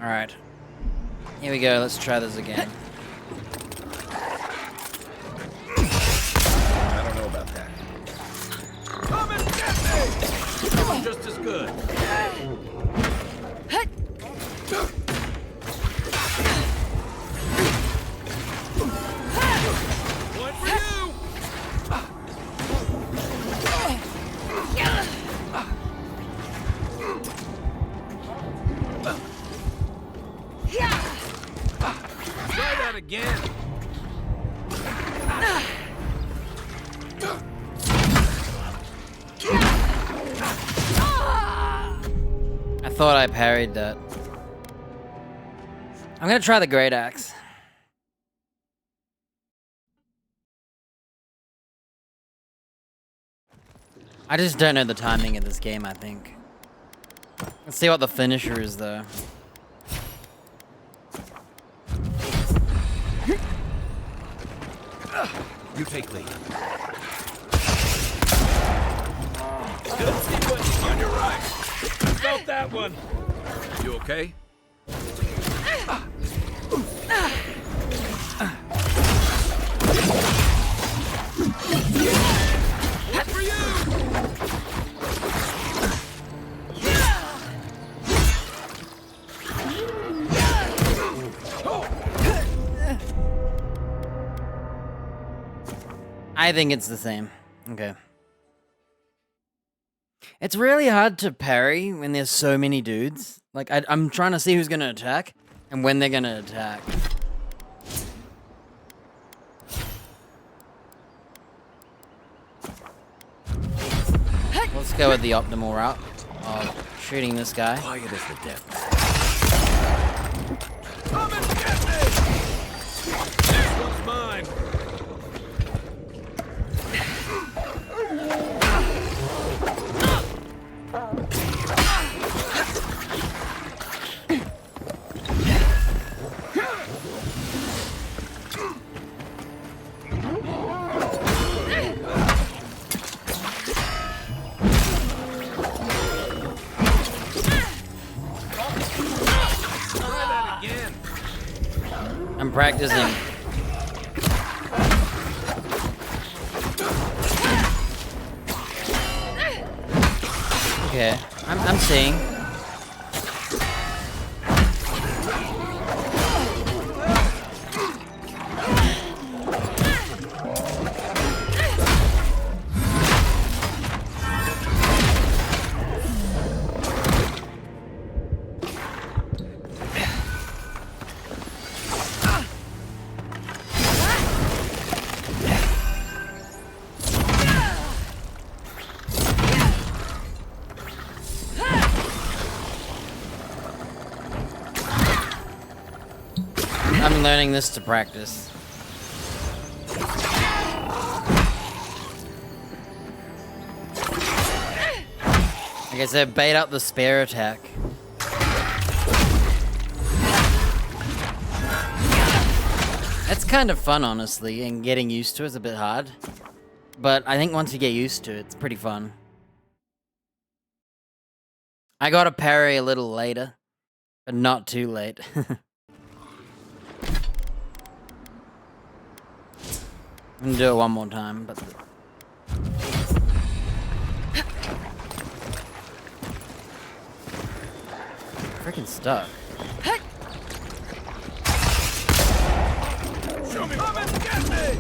Alright. Here we go, let's try this again. I don't know about that. Come and get me! Just as good. One for you! Try that again. I thought I parried that. I'm gonna try the Great Axe. I just don't know the timing of this game, I think. Let's see what the finisher is, though. You take lead. Good sequence on your right. Felt that one. You okay? One for you. I think it's the same. Okay. It's really hard to parry when there's so many dudes. Like, I'm trying to see who's gonna attack and when they're gonna attack. Let's go with the optimal route of shooting this guy. Quiet as the devil. Next one's mine. I'm practicing. Okay, I'm seeing. I'm learning this to practice. Like I said, bait out the spare attack. It's kind of fun, honestly, and getting used to it's a bit hard. But I think once you get used to it, it's pretty fun. I got a parry a little later, but not too late. I'm gonna do it one more time, but... Freaking stuck. Show me. Come and get me.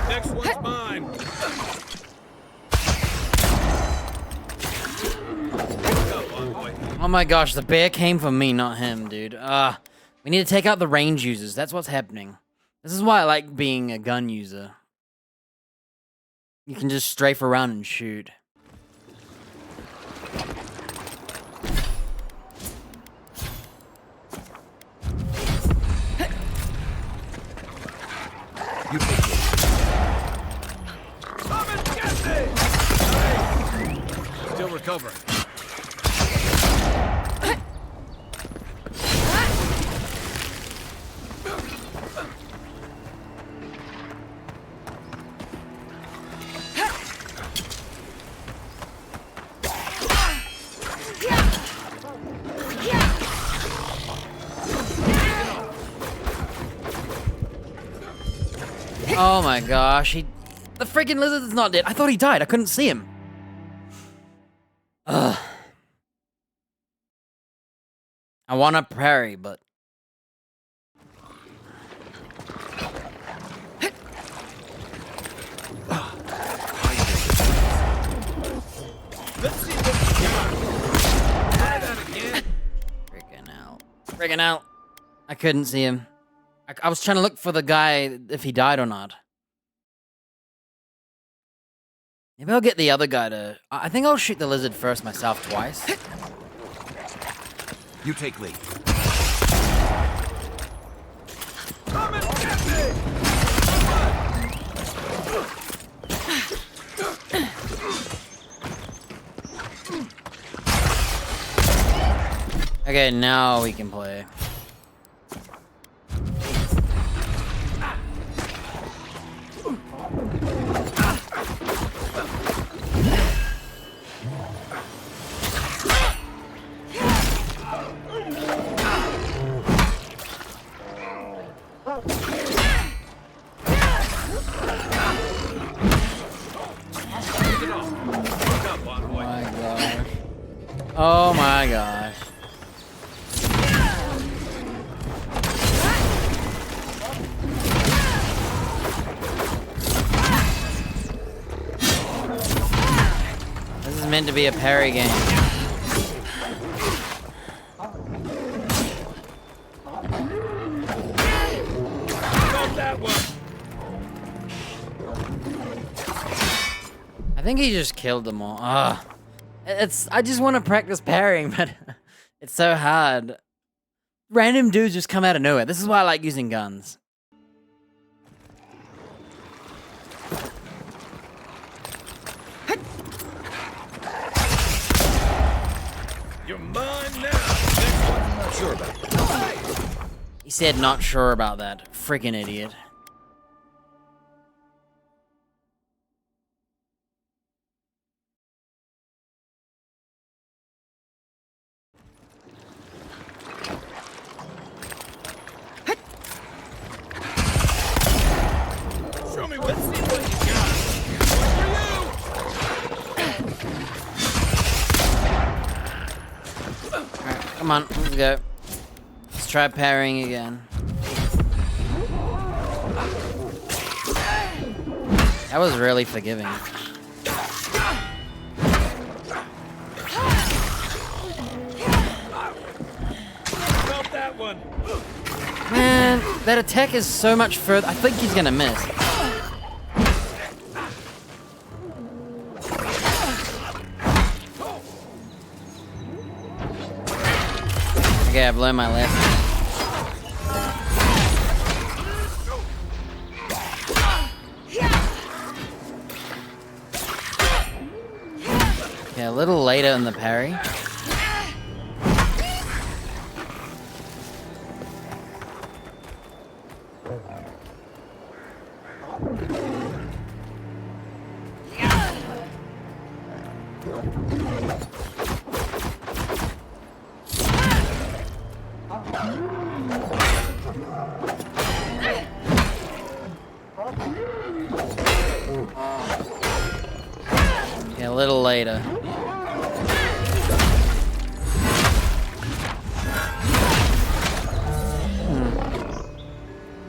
Next one's mine. Oh my gosh, the bear came for me, not him, dude. We need to take out the range users. That's what's happening. This is why I like being a gun user. You can just strafe around and shoot. You take it. Come and get me! Still recovering. Oh my gosh, the freaking lizard is not dead. I thought he died. I couldn't see him. Ugh. I want a prairie, but... Let's see what we got. Try that again. Freaking out. I couldn't see him. I was trying to look for the guy, if he died or not. Maybe I'll get the other guy to... I think I'll shoot the lizard first myself twice. You take lead. Okay, now we can play. Oh my gosh. This is meant to be a parry game. I think he just killed them all. Ugh. I just want to practice parrying, but it's so hard. Random dudes just come out of nowhere. This is why I like using guns. You're mine now. Next one, I'm not sure about that. He said not sure about that. Freaking idiot. Show me what you got. Alright, come on, let's go. Let's try parrying again. That was really forgiving. Felt that one. Man, that attack is so much further. I think he's gonna miss. Okay, I've learned my lesson. Okay, a little later in the parry. Okay, a little later.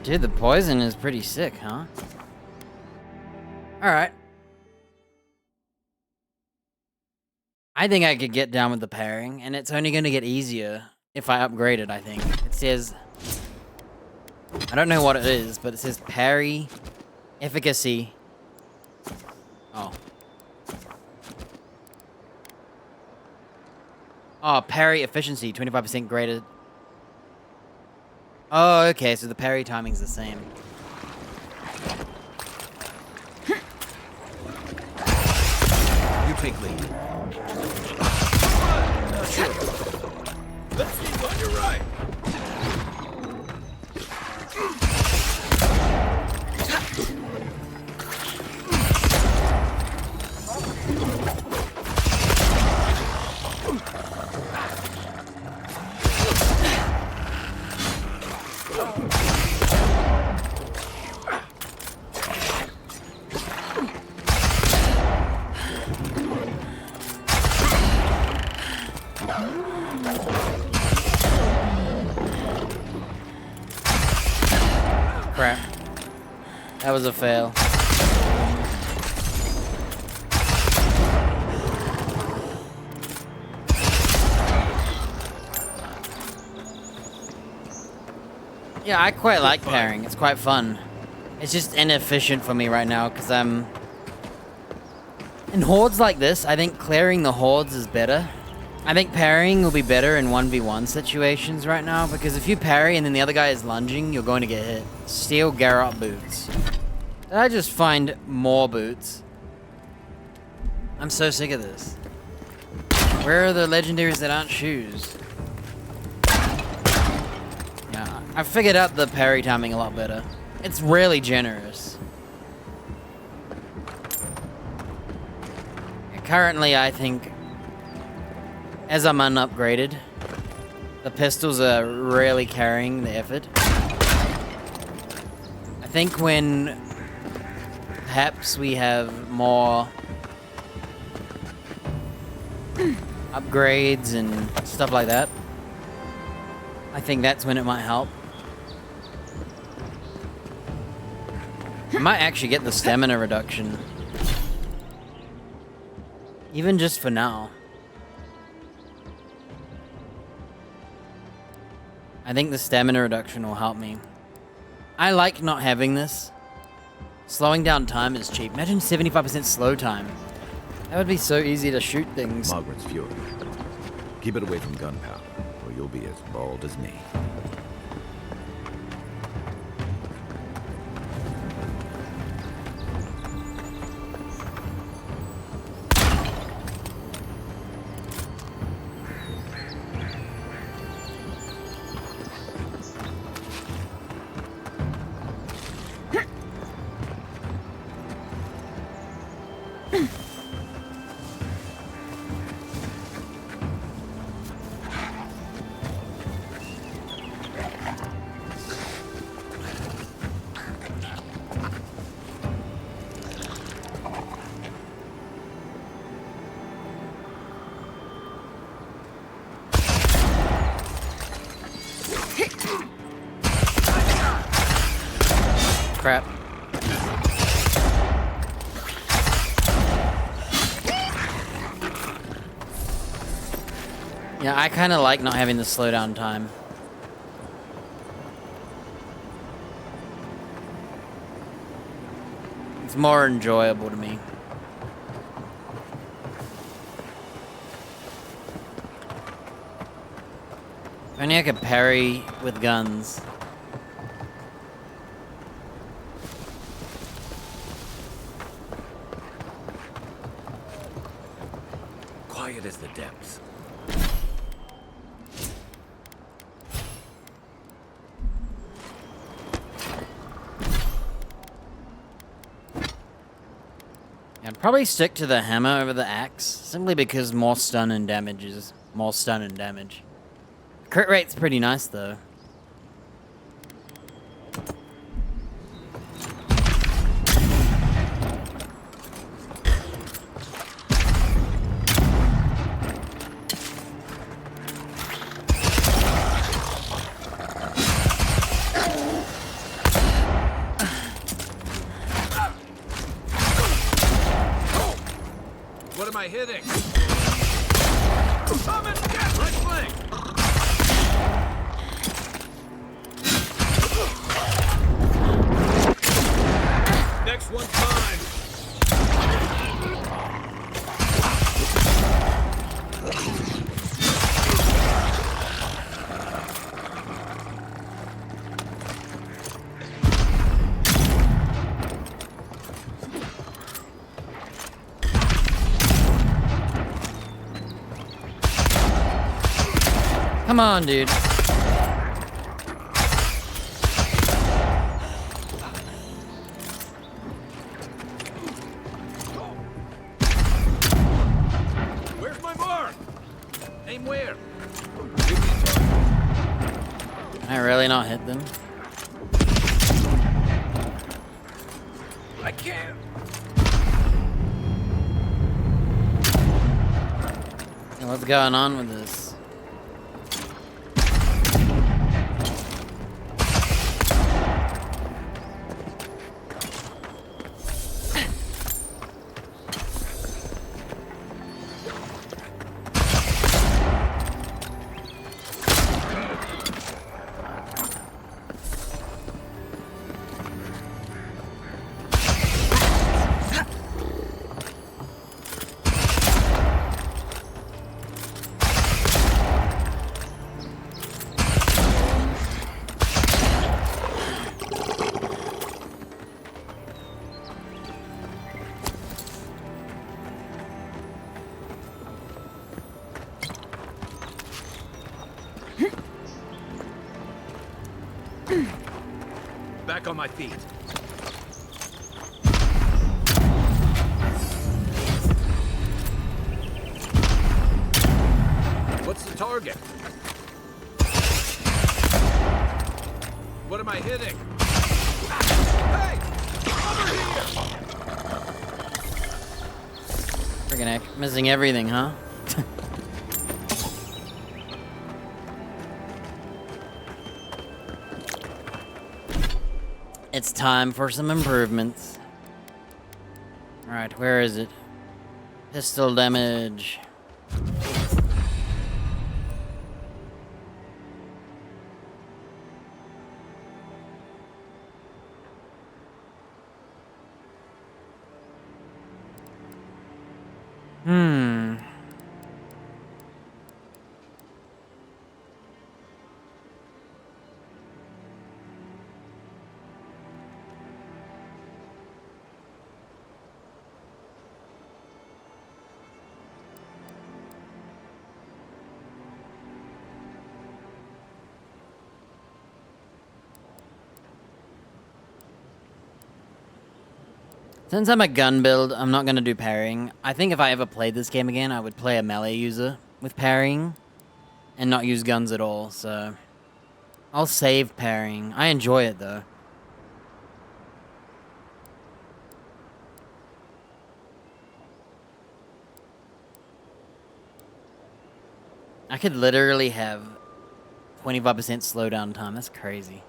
Dude, the poison is pretty sick, huh? Alright. I think I could get down with the parrying, and it's only going to get easier if I upgrade it, I think. It says... I don't know what it is, but it says parry, efficacy. Oh. Oh, parry efficiency, 25% greater. Oh, okay, so the parry timing's the same. You take lead. Not sure. Let's see what you're right. Crap. That was a fail. Yeah, I quite like parrying. It's quite fun. It's just inefficient for me right now because I'm... In hordes like this, I think clearing the hordes is better. I think parrying will be better in 1v1 situations right now because if you parry and then the other guy is lunging, you're going to get hit. Steal Garrot boots. Did I just find more boots? I'm so sick of this. Where are the legendaries that aren't shoes? Yeah, I figured out the parry timing a lot better. It's really generous. Currently, I think, as I'm unupgraded, the pistols are really carrying the effort. I think when perhaps we have more upgrades and stuff like that, I think that's when it might help. I might actually get the stamina reduction. Even just for now. I think the stamina reduction will help me. I like not having this. Slowing down time is cheap. Imagine 75% slow time. That would be so easy to shoot things. Margaret's fury. Keep it away from gunpowder, or you'll be as bald as me. Crap. Yeah, I kind of like not having the slowdown time. It's more enjoyable to me. If only I could parry with guns. Quiet as the depths. I'd probably stick to the hammer over the axe, simply because more stun and damage is more stun and damage. Crit rate's pretty nice though. What am I hitting? Come and get right flank! Next one's mine! Come on, dude. Where's my mark? Aim where? Can I really not hit them? I can't! What's going on with this? Back on my feet. What's the target? What am I hitting? Hey! Over here! Freaking heck. Missing everything, huh? It's time for some improvements. Alright, where is it? Pistol damage. Since I'm a gun build, I'm not gonna do parrying. I think if I ever played this game again, I would play a melee user with parrying and not use guns at all, so I'll save parrying. I enjoy it though. I could literally have 25% slowdown time. That's crazy.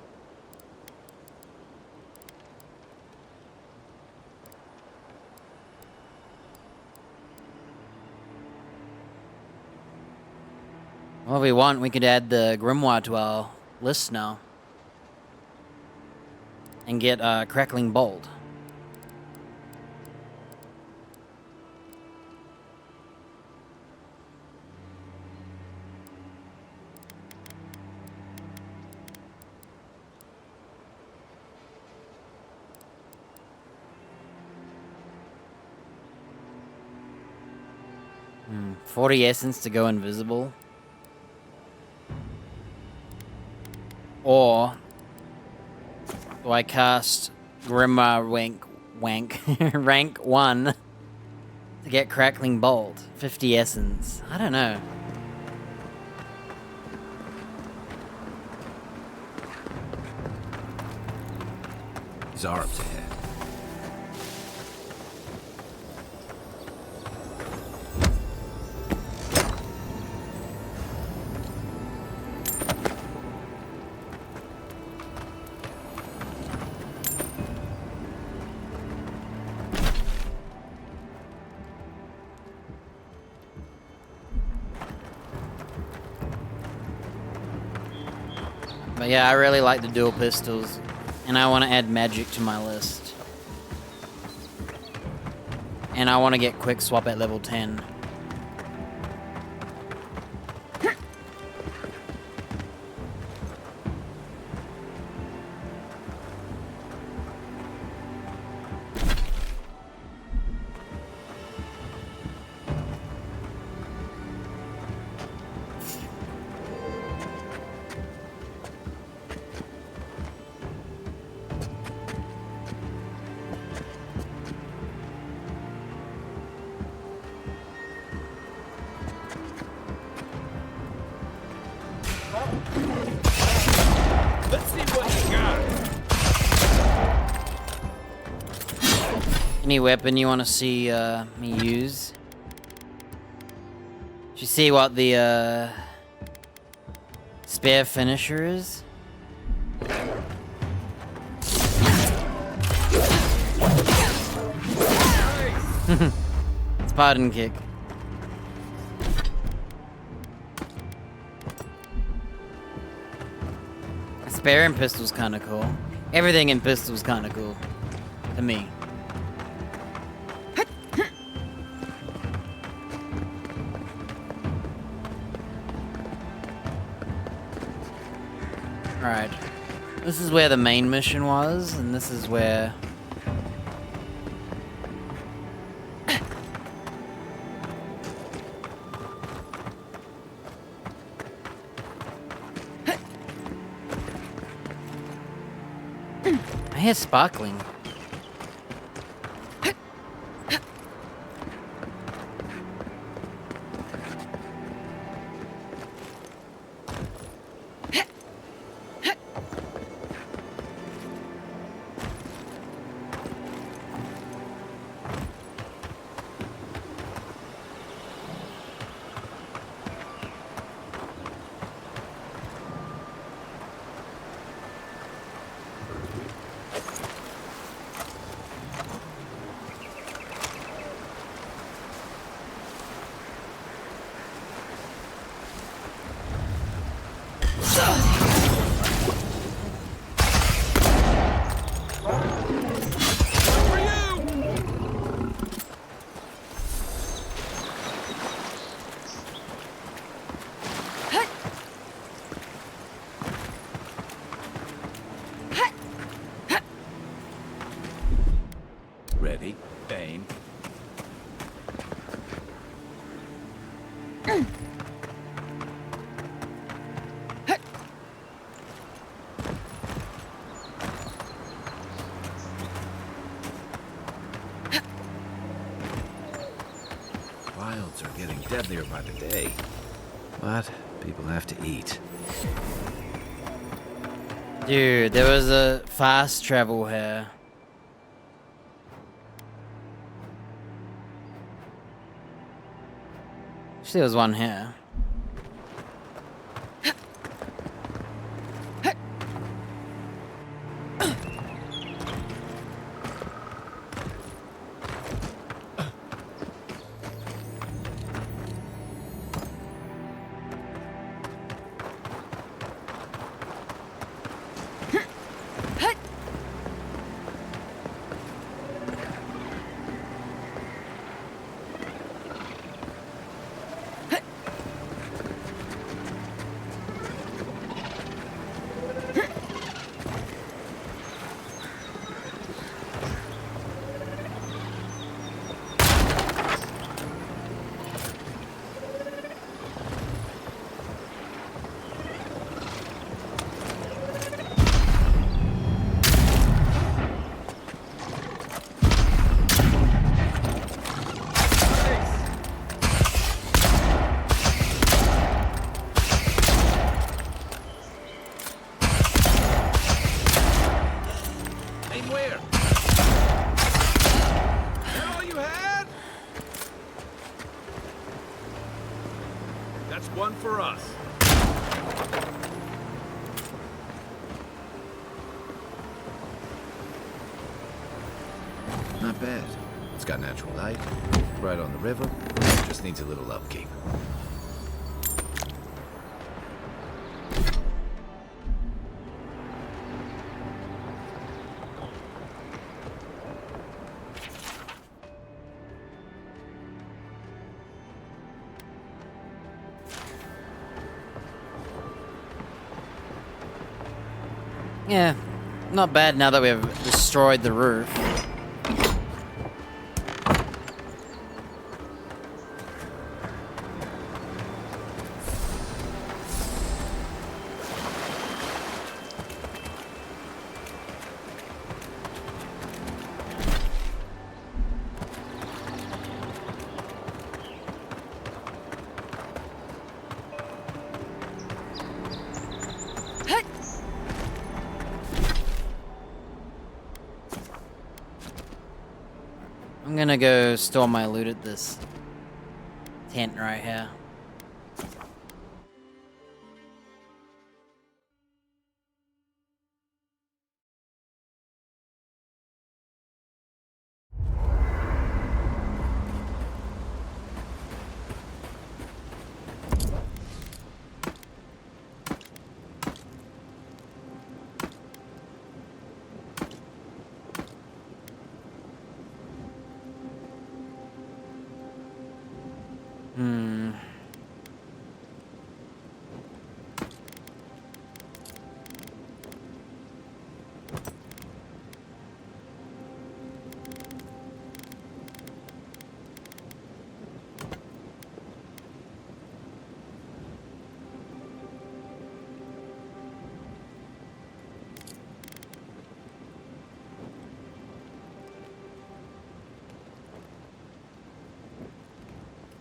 Well, if we want, we could add the Grimoire to our list now. And get Crackling Bolt. Hmm, 40 essence to go invisible. Or do I cast Grimoire rank 1 to get Crackling Bolt? 50 essence. I don't know. Zarp's ahead. But yeah, I really like the dual pistols, and I want to add magic to my list. And I want to get quick swap at level 10. Let's see what you got. Any weapon you want to see me use? you see what the spare finisher is? Spartan kick. Spare in pistol's kind of cool. Everything in pistol's kind of cool to me. Alright. This is where the main mission was, and this is where... I hear sparkling. Ready, aim. Wilds are getting deadlier by the day. But people have to eat. Dude, there was a fast travel here. Actually, there was one here. One for us. Not bad. It's got natural light, right on the river. Just needs a little upkeep. Yeah, not bad now that we've destroyed the roof. I'm gonna go store my loot at this tent right here.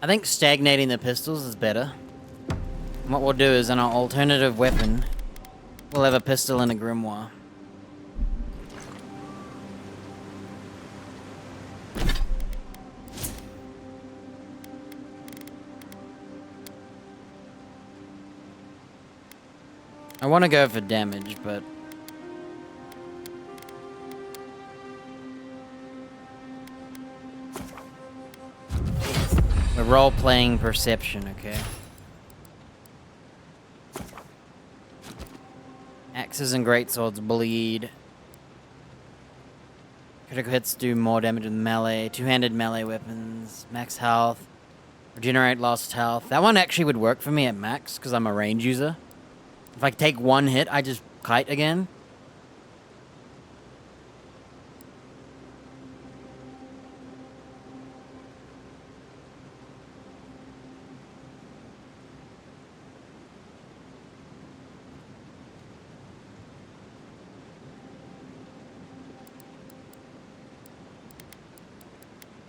I think stagnating the pistols is better. And what we'll do is, in our alternative weapon, we'll have a pistol and a grimoire. I want to go for damage, but... we're role-playing perception, okay? Axes and greatswords bleed. Critical hits do more damage with melee. Two-handed melee weapons. Max health. Regenerate lost health. That one actually would work for me at max, because I'm a range user. If I take one hit, I just kite again.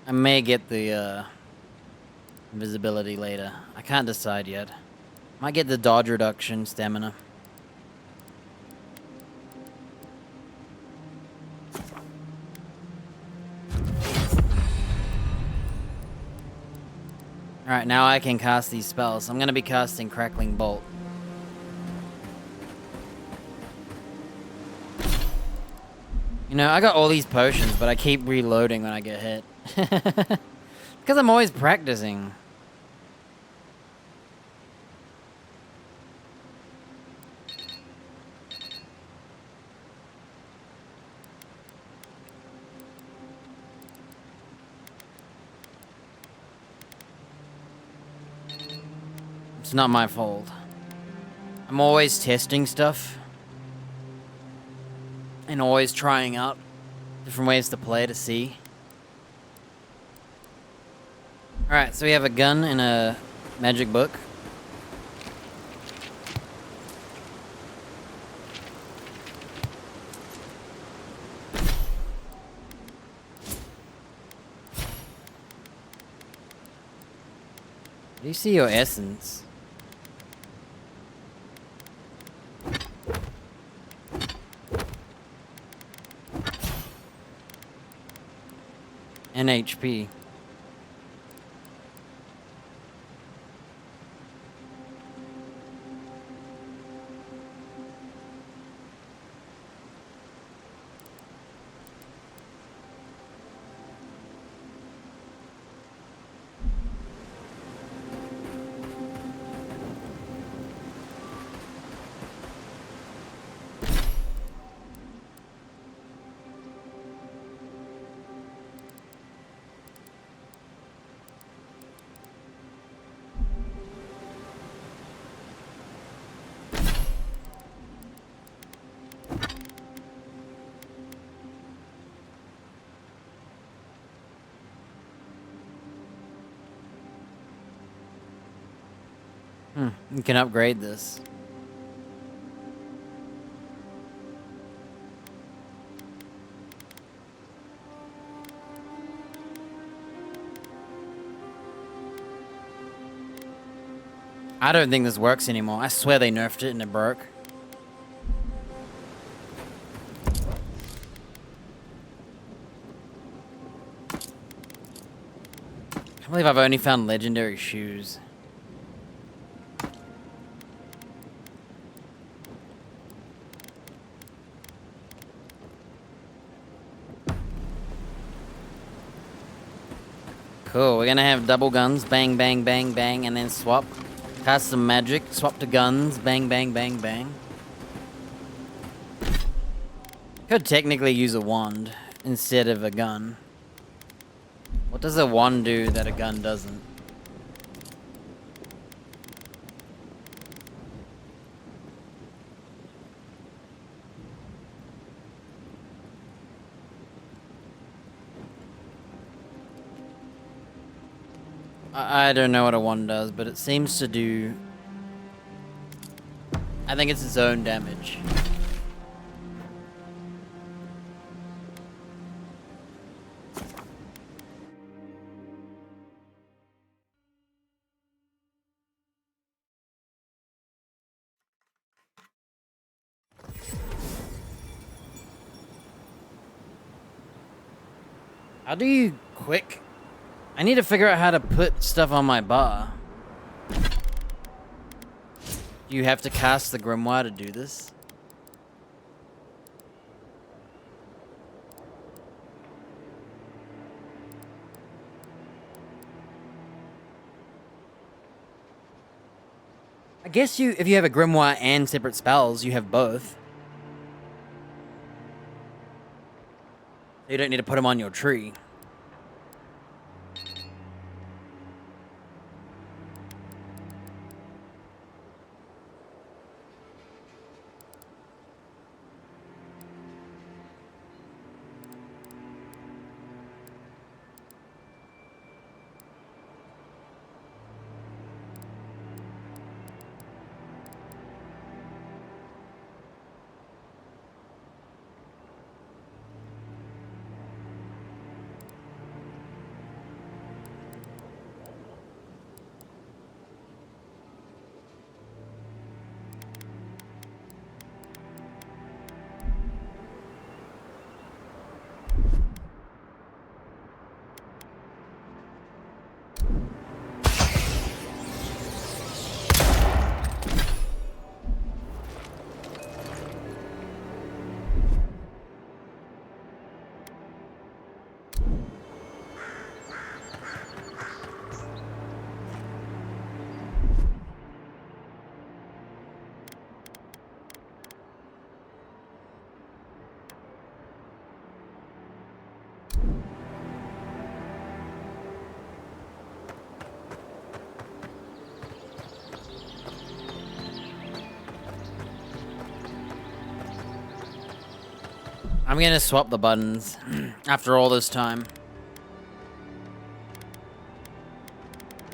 I may get the invisibility later. I can't decide yet. Might get the dodge reduction stamina. Alright, now I can cast these spells. I'm gonna be casting Crackling Bolt. You know, I got all these potions, but I keep reloading when I get hit. Because I'm always practicing. It's not my fault. I'm always testing stuff. And always trying out different ways to play to see. Alright, so we have a gun and a magic book. Do you see your essence? And HP. You can upgrade this. I don't think this works anymore. I swear they nerfed it and it broke. I can't believe I've only found legendary shoes. Cool, we're gonna have double guns, bang, bang, bang, bang, and then swap. Cast some magic, swap to guns, bang, bang, bang, bang. Could technically use a wand instead of a gun. What does a wand do that a gun doesn't? I don't know what a wand does, but it seems to do... I think it's its own damage. How do you quick? I need to figure out how to put stuff on my bar. Do you have to cast the grimoire to do this? I guess if you have a grimoire and separate spells, you have both. You don't need to put them on your tree. I'm gonna swap the buttons after all this time.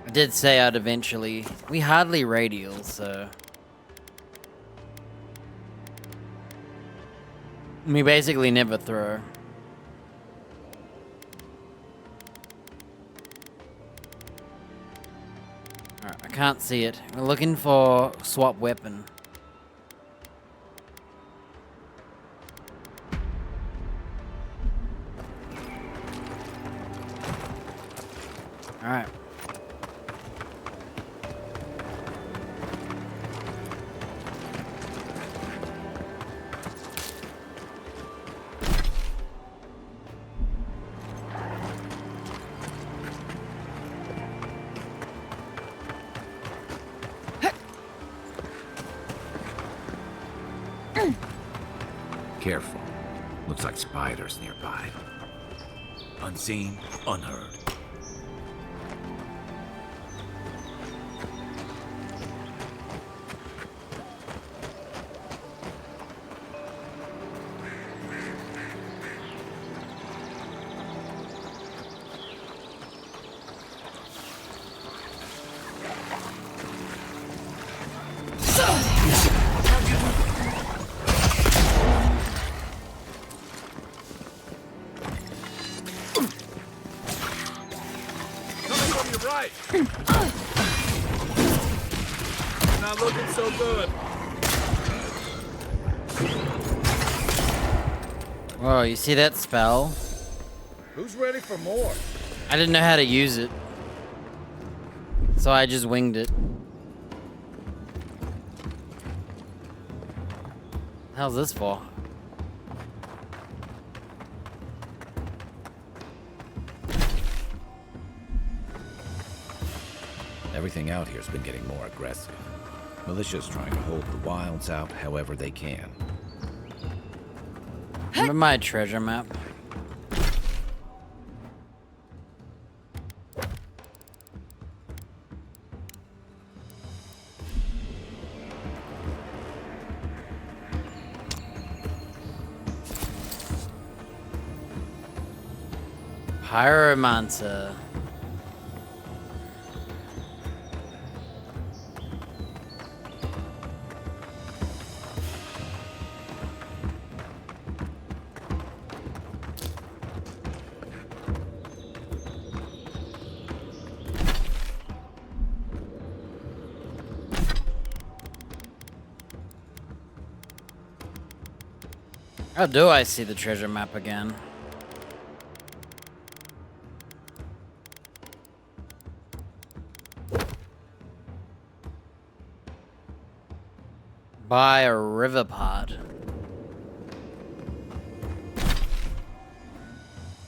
I did say I'd eventually. We hardly radial, so. We basically never throw. Alright, I can't see it. We're looking for swap weapon. Alright. Careful. Looks like spiders nearby. Unseen, unheard. Not looking so good. Whoa, you see that spell? Who's ready for more? I didn't know how to use it, so I just winged it. How's this for? Everything out here's been getting more aggressive. Militia's trying to hold the wilds out however they can. Remember my treasure map? Pyromancer. How do I see the treasure map again? By a river pod.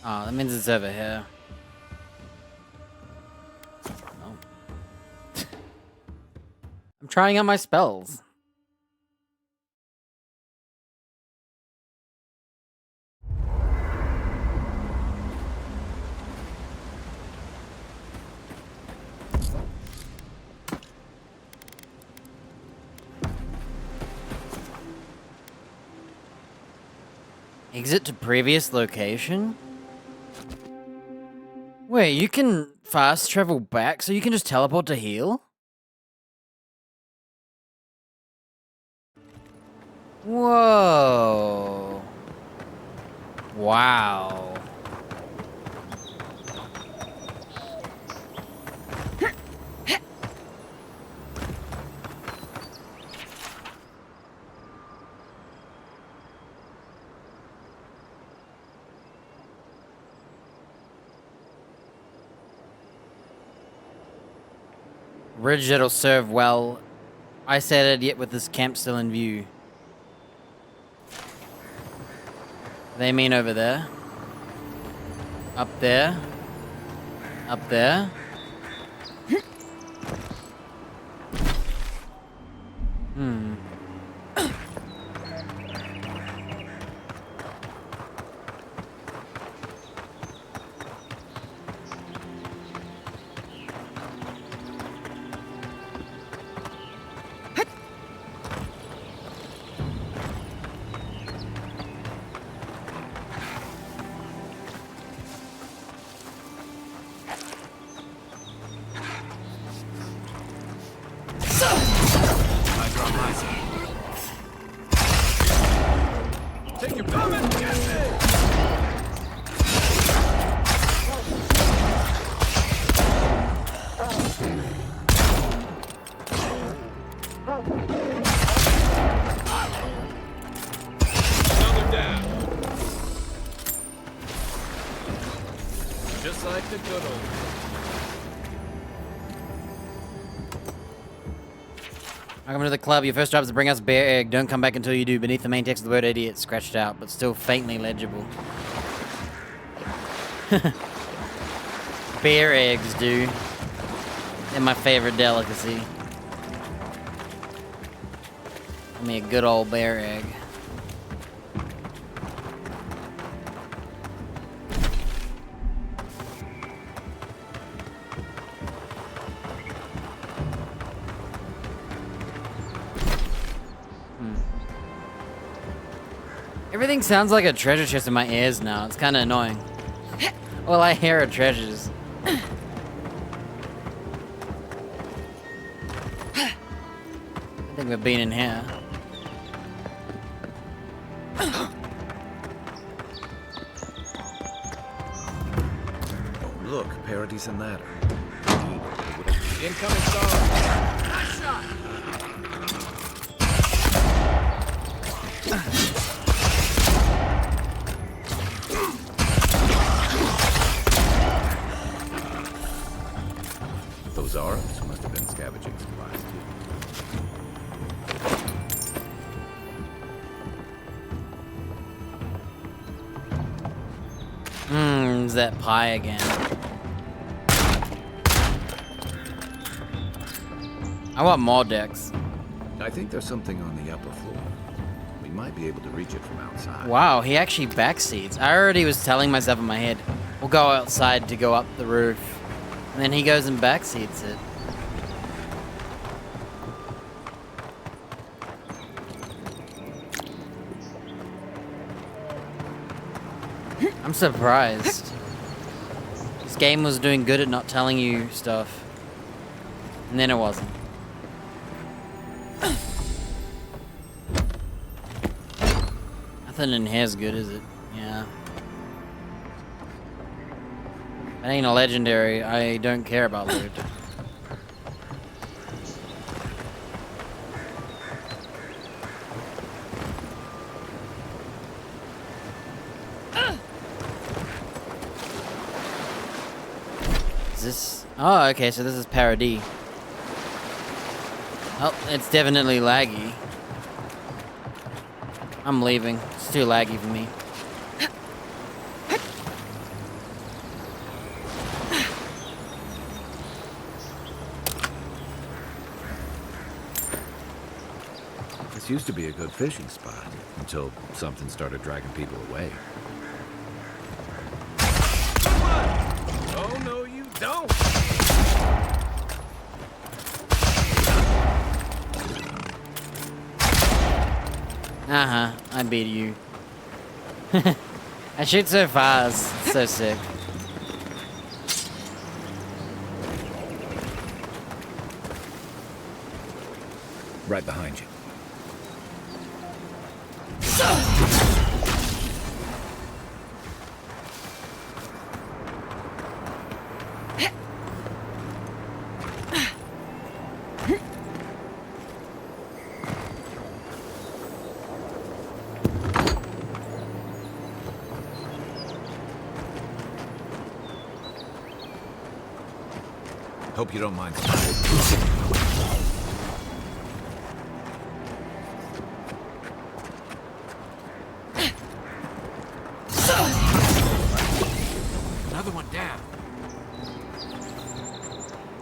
Oh, that means it's over here. Oh. I'm trying out my spells. Exit to previous location? Wait, you can fast travel back, so you can just teleport to heal? Whoa. Wow. Bridge that'll serve well. I said it yet with this camp still in view. They mean over there. Up there. Up there. Hmm. Take your coming! Another down. Just like the good old. Welcome to the club. Your first job is to bring us bear egg. Don't come back until you do. Beneath the main text of the word idiot, scratched out, but still faintly legible. Bear eggs, dude. They're my favorite delicacy. Give me a good old bear egg. Everything sounds like a treasure chest in my ears now. It's kind of annoying. All I hear are treasures. I think we've been in here. Oh, look, Parady's and ladder. Incoming star. Nice shot. Those Arabs must have been scavenging supplies too. It's that pie again. I want more decks. I think there's something on the upper floor. We might be able to reach it from outside. Wow, he actually backseats. I already was telling myself in my head, we'll go outside to go up the roof. And then he goes and backseats it. I'm surprised. This game was doing good at not telling you stuff. And then it wasn't. Nothing in here's good, is it? Yeah. That ain't a legendary. I don't care about loot. Is this... Oh, okay, so this is Paradis. Oh, it's definitely laggy. I'm leaving. It's too laggy for me. This used to be a good fishing spot until something started dragging people away. Oh, no, you don't. Uh-huh, I beat you. I shoot so fast. It's so sick. Right behind you. Hope you don't mind. Another one down.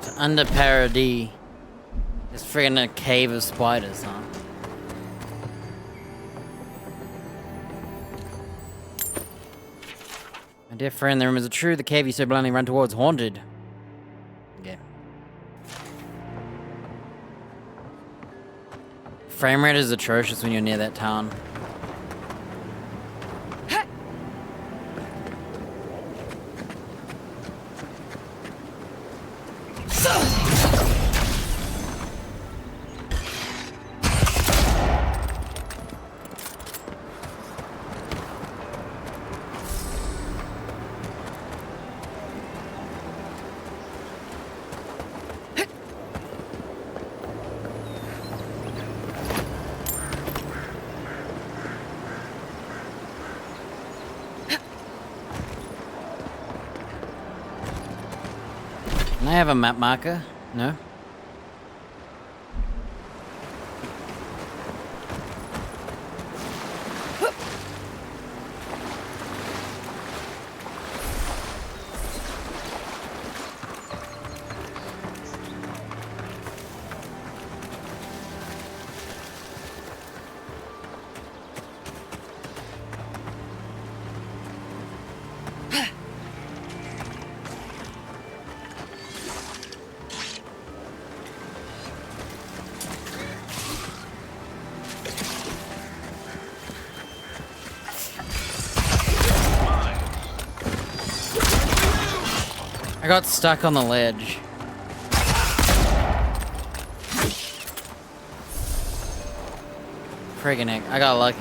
So under Paradis, there's friggin' a cave of spiders, huh? My dear friend, the rumors are true. The cave you so blindly run towards haunted. Okay. Frame rate is atrocious when you're near that town. Can I have a map marker? No? I got stuck on the ledge. Friggin' heck, I got lucky.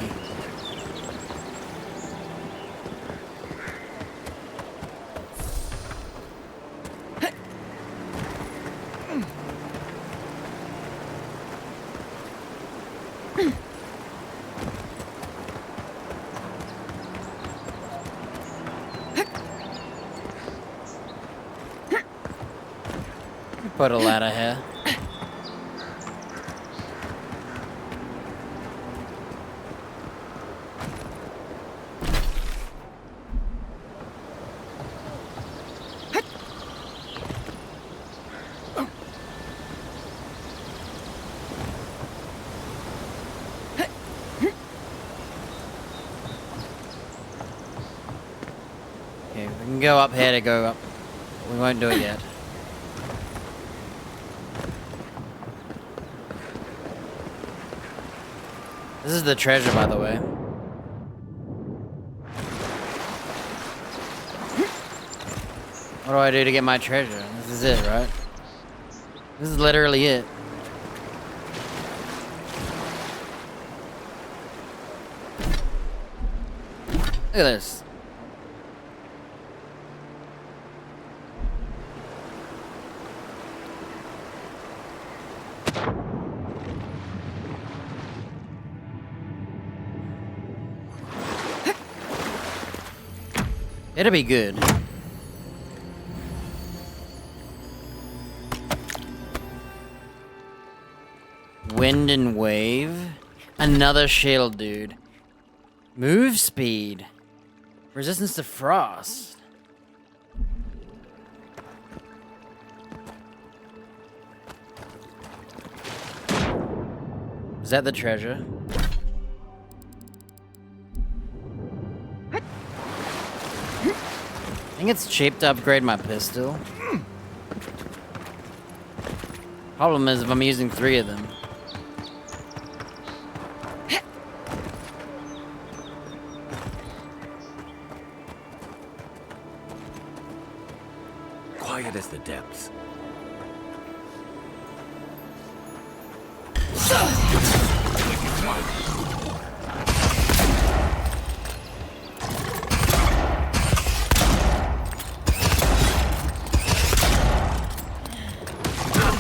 Put a ladder here. can go up here to go up. We won't do it yet. This is the treasure, by the way. What do I do to get my treasure? This is it, right? This is literally it. Look at this. It'll be good. Wind and wave. Another shield, dude. Move speed. Resistance to frost. Is that the treasure? I think it's cheap to upgrade my pistol. Problem is if I'm using 3 of them. Quiet as the depths.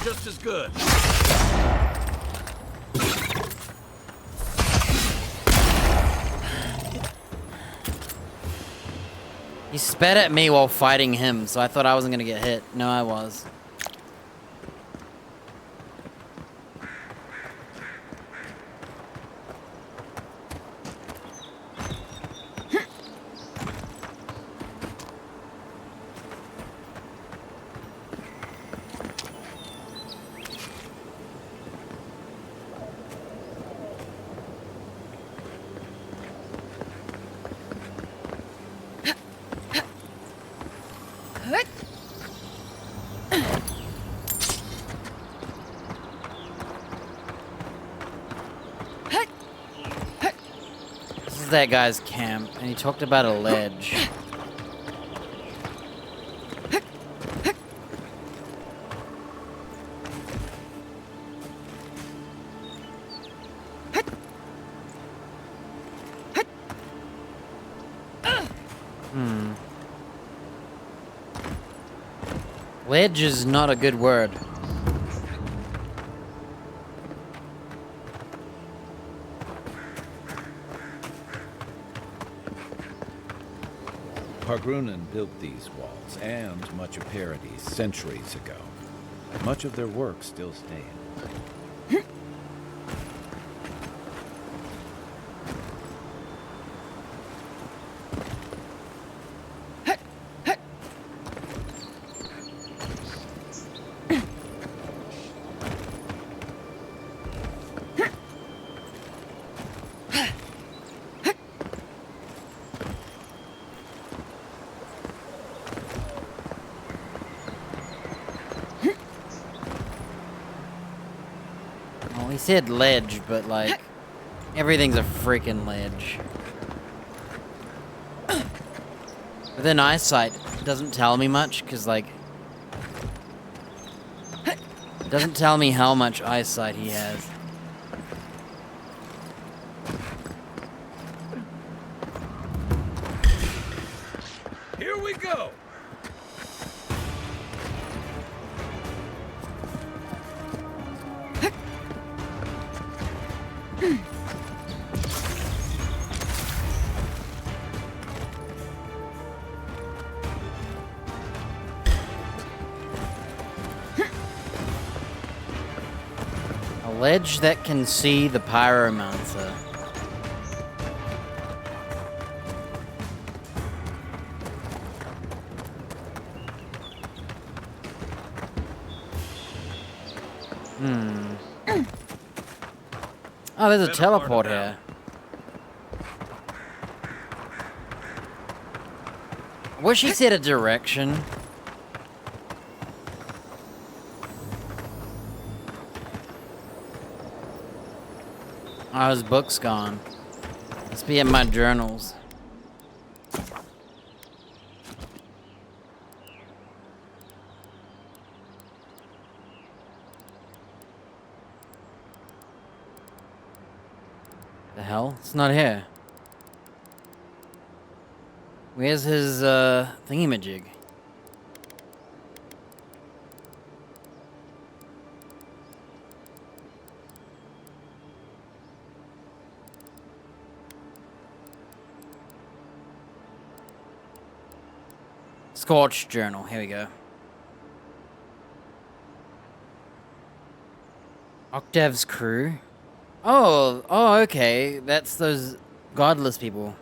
Just as good. He spat at me while fighting him, so I thought I wasn't gonna get hit. No, I was. This is that guy's camp, and he talked about a ledge. Ledge is not a good word. Pargrunan built these walls and much of Paradis centuries ago. Much of their work still stands. Well, he said ledge, but like, everything's a freaking ledge. Within eyesight, it doesn't tell me much, because like, it doesn't tell me how much eyesight he has. Here we go! A ledge that can see the pyromancer. Oh, there's a Better part of teleport that. here. I wish he said a direction. Oh, his book's gone. Must be in my journals. The hell? It's not here. Where's his, thingamajig? Scorch Journal. Here we go. Octave's crew. Oh, okay. That's those godless people.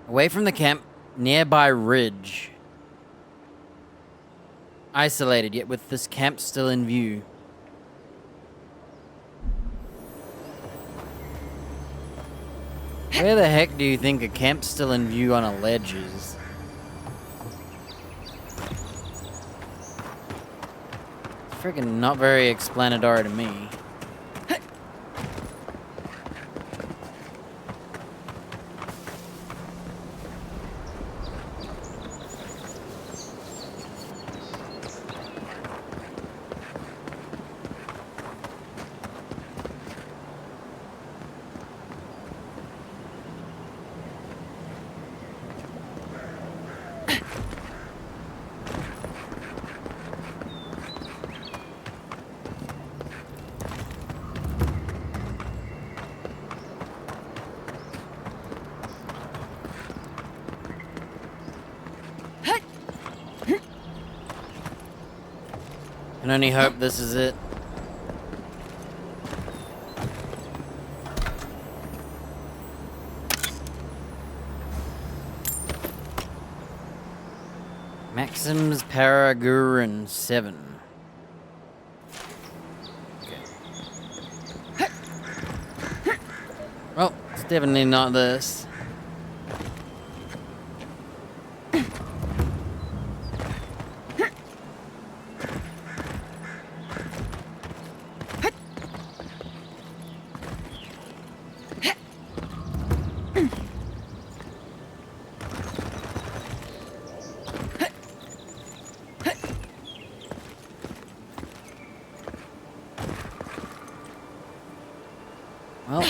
Away from the camp, nearby ridge. Isolated, yet with this camp still in view. Where the heck do you think a camp's still in view on a ledge is? It's freaking not very explanatory to me. Can only hope this is it. Maxim's Paraguran 7. Okay. Well, it's definitely not this. Well,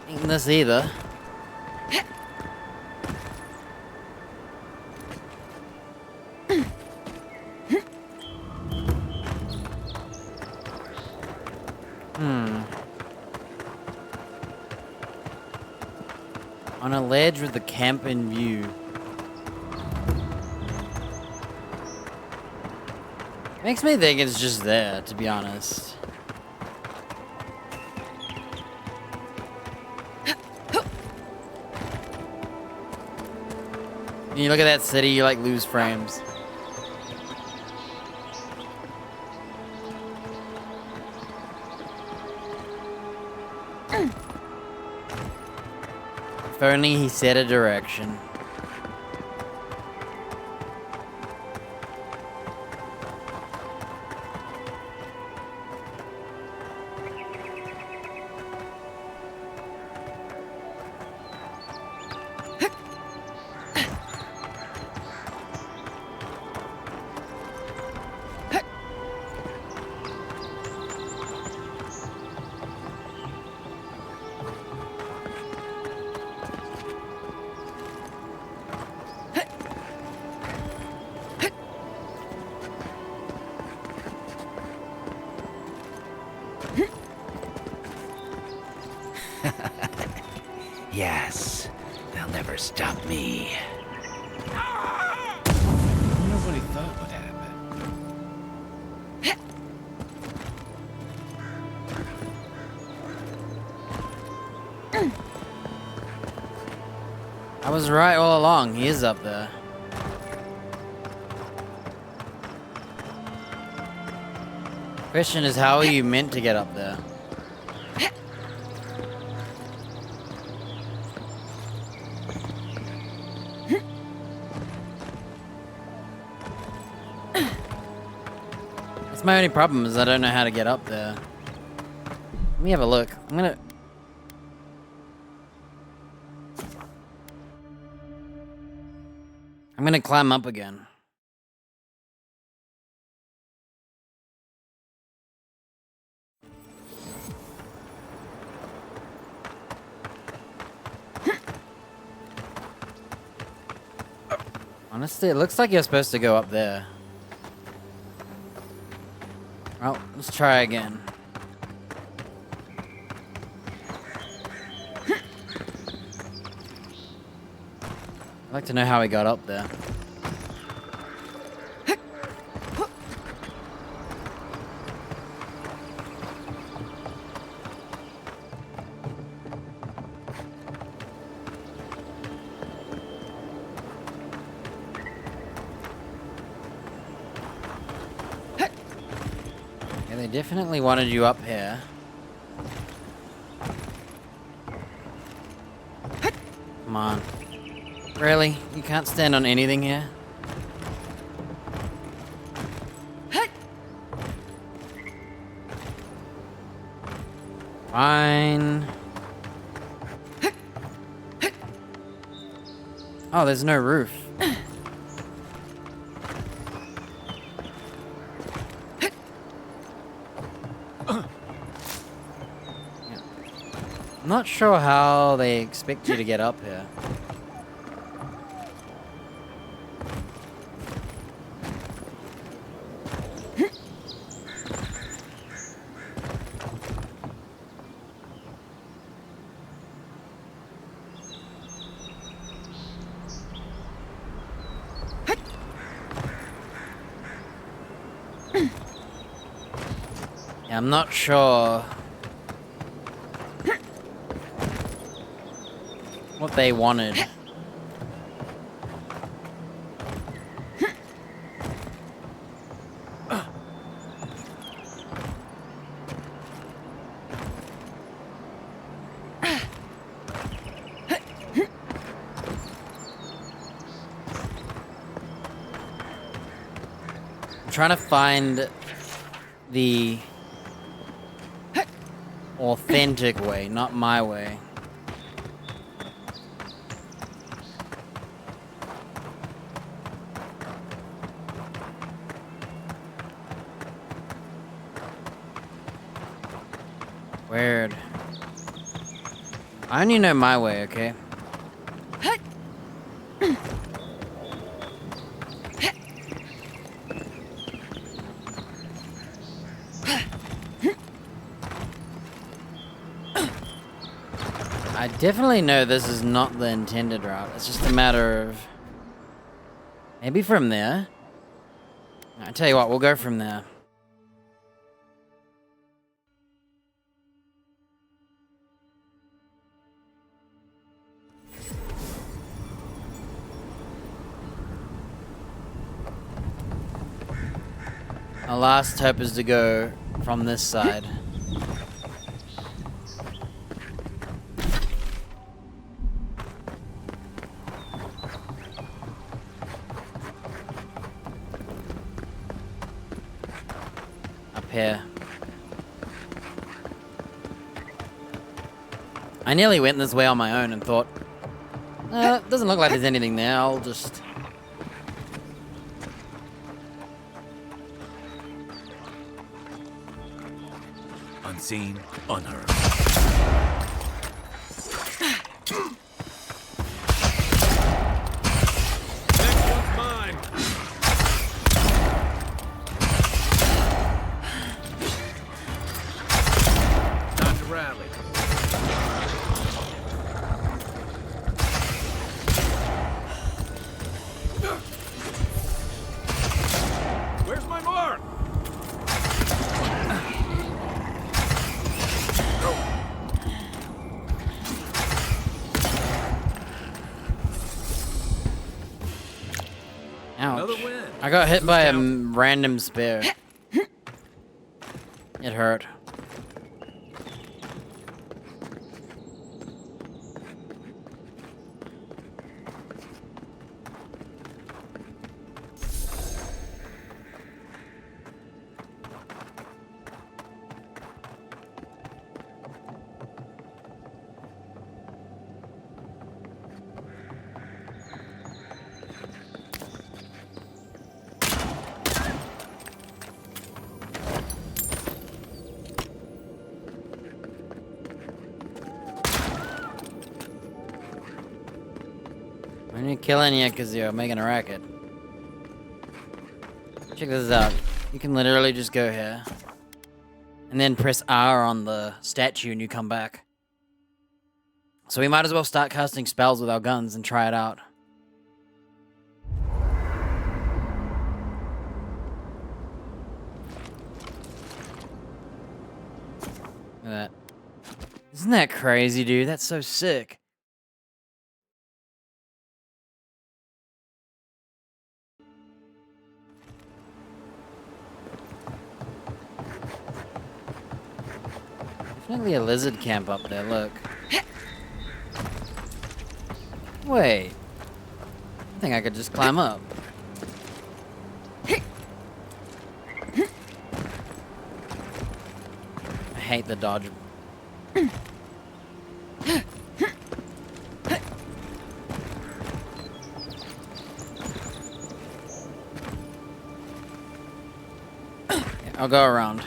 ain't this either. On a ledge with the camp in view. Makes me think it's just there, to be honest. When you look at that city, you like lose frames. If only he set a direction. Yes, they'll never stop me. Nobody thought would happen. I was right all along. He is up there. Question is, how are you meant to get up there? That's my only problem, is I don't know how to get up there. Let me have a look. I'm gonna climb up again. Honestly, it looks like you're supposed to go up there. Well, let's try again. I'd like to know how he got up there. Yeah, they definitely wanted you up here. Come on. Really? You can't stand on anything here? Fine. Oh, there's no roof. I'm not sure how they expect you to get up here. Yeah, I'm not sure what they wanted. I'm trying to find the authentic way, not my way. Weird. I only know my way, okay? I definitely know this is not the intended route. It's just a matter of... maybe from there? I tell you what, we'll go from there. Our last hope is to go from this side. Up here. I nearly went this way on my own and thought, doesn't look like there's anything there, I'll just... Unseen, unheard. Next one's mine. Time to rally. Where's my mark? Ouch. Another win. I got hit by a random spear. It hurt. When you're killing you because you're making a racket. Check this out. You can literally just go here. And then press R on the statue and you come back. So we might as well start casting spells with our guns and try it out. Look at that. Isn't that crazy, dude? That's so sick. Definitely a lizard camp up there, look. Wait. I think I could just climb up. I hate the dodge. I'll go around.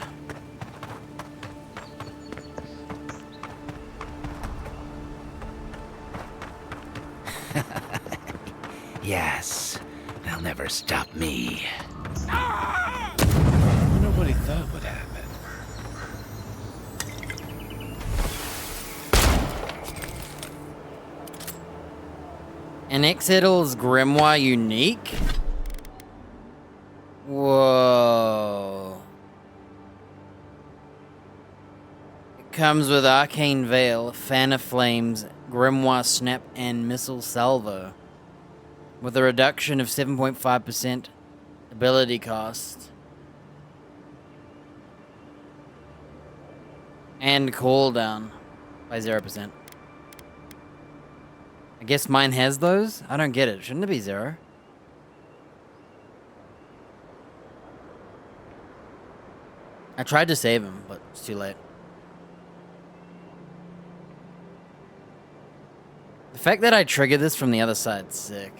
Yes, they'll never stop me. Nobody thought would happen. An Ixidal's Grimoire unique? Whoa. It comes with Arcane Veil, Fan of Flames, Grimoire Snap, and Missile Salvo. With a reduction of 7.5% ability cost. And cooldown by 0%. I guess mine has those? I don't get it. Shouldn't it be 0? I tried to save him, but it's too late. The fact that I triggered this from the other side's sick.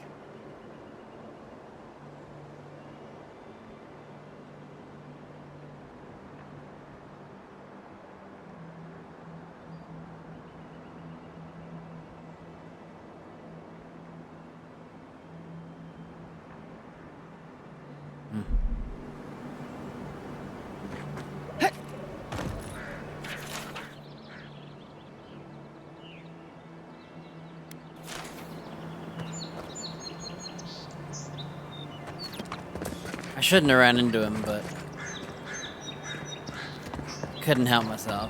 I shouldn't have ran into him, but couldn't help myself.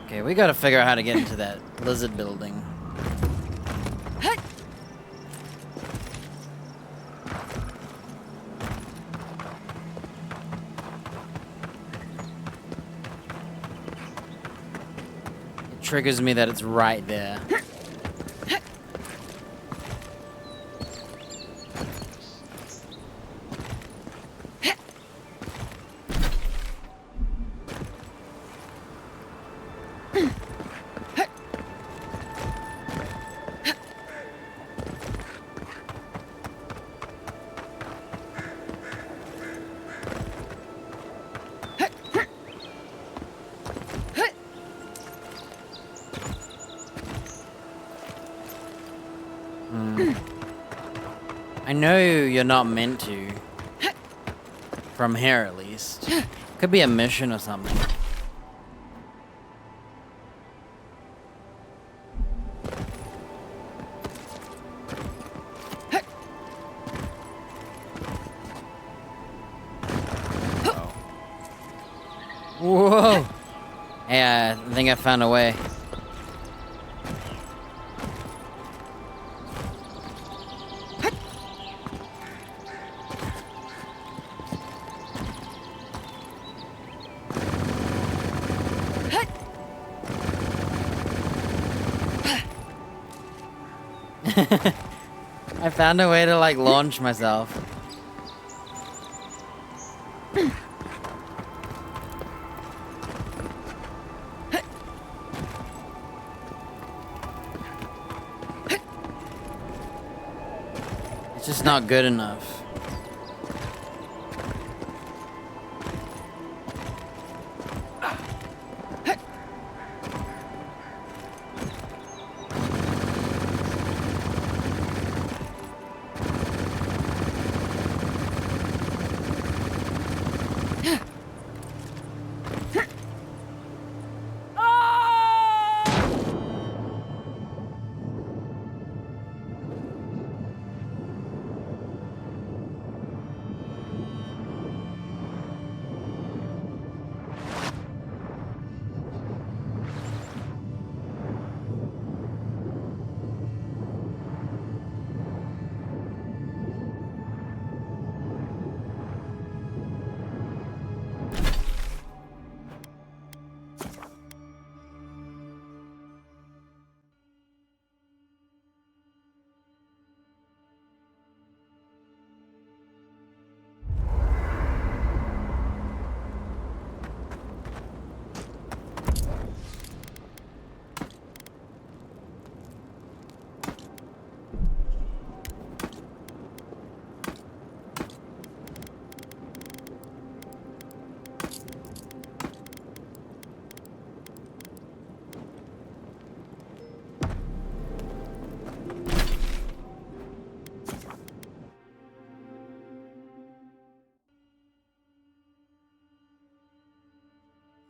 Okay, we gotta figure out how to get into that lizard building. Triggers me that it's right there. I know you're not meant to. From here, at least. Could be a mission or something. Whoa! Hey, I think I found a way. I found a way to like launch myself. It's just not good enough.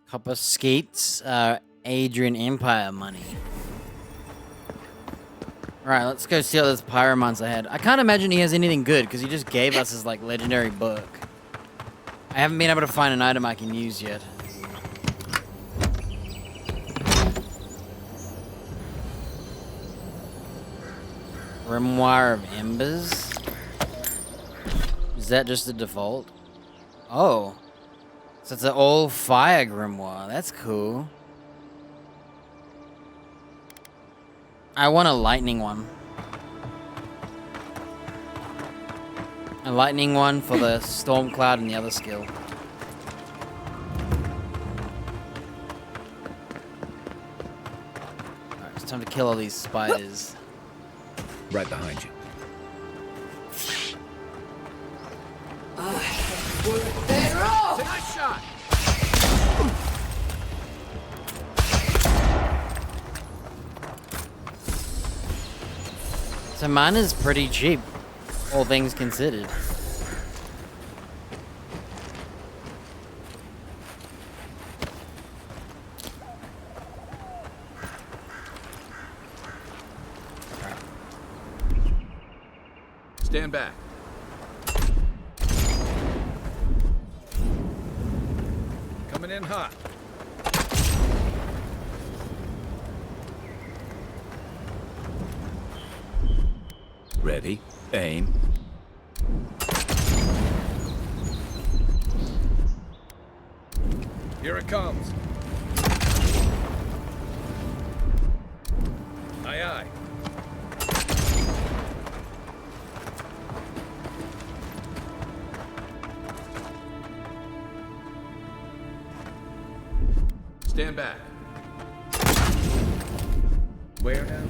Couple skates, Adrian Empire money. Alright, let's go see how this pyromancer had. I can't imagine he has anything good, because he just gave us his, like, legendary book. I haven't been able to find an item I can use yet. Grimoire of Embers? Is that just the default? Oh. So it's an all fire grimoire. That's cool. I want a lightning one. A lightning one for the storm cloud and the other skill. Alright, it's time to kill all these spiders. Right behind you. Nice shot! So mine is pretty cheap, all things considered. Stand back. Coming in hot. Ready, aim. Here it comes. Aye, aye. Stand back. Where now?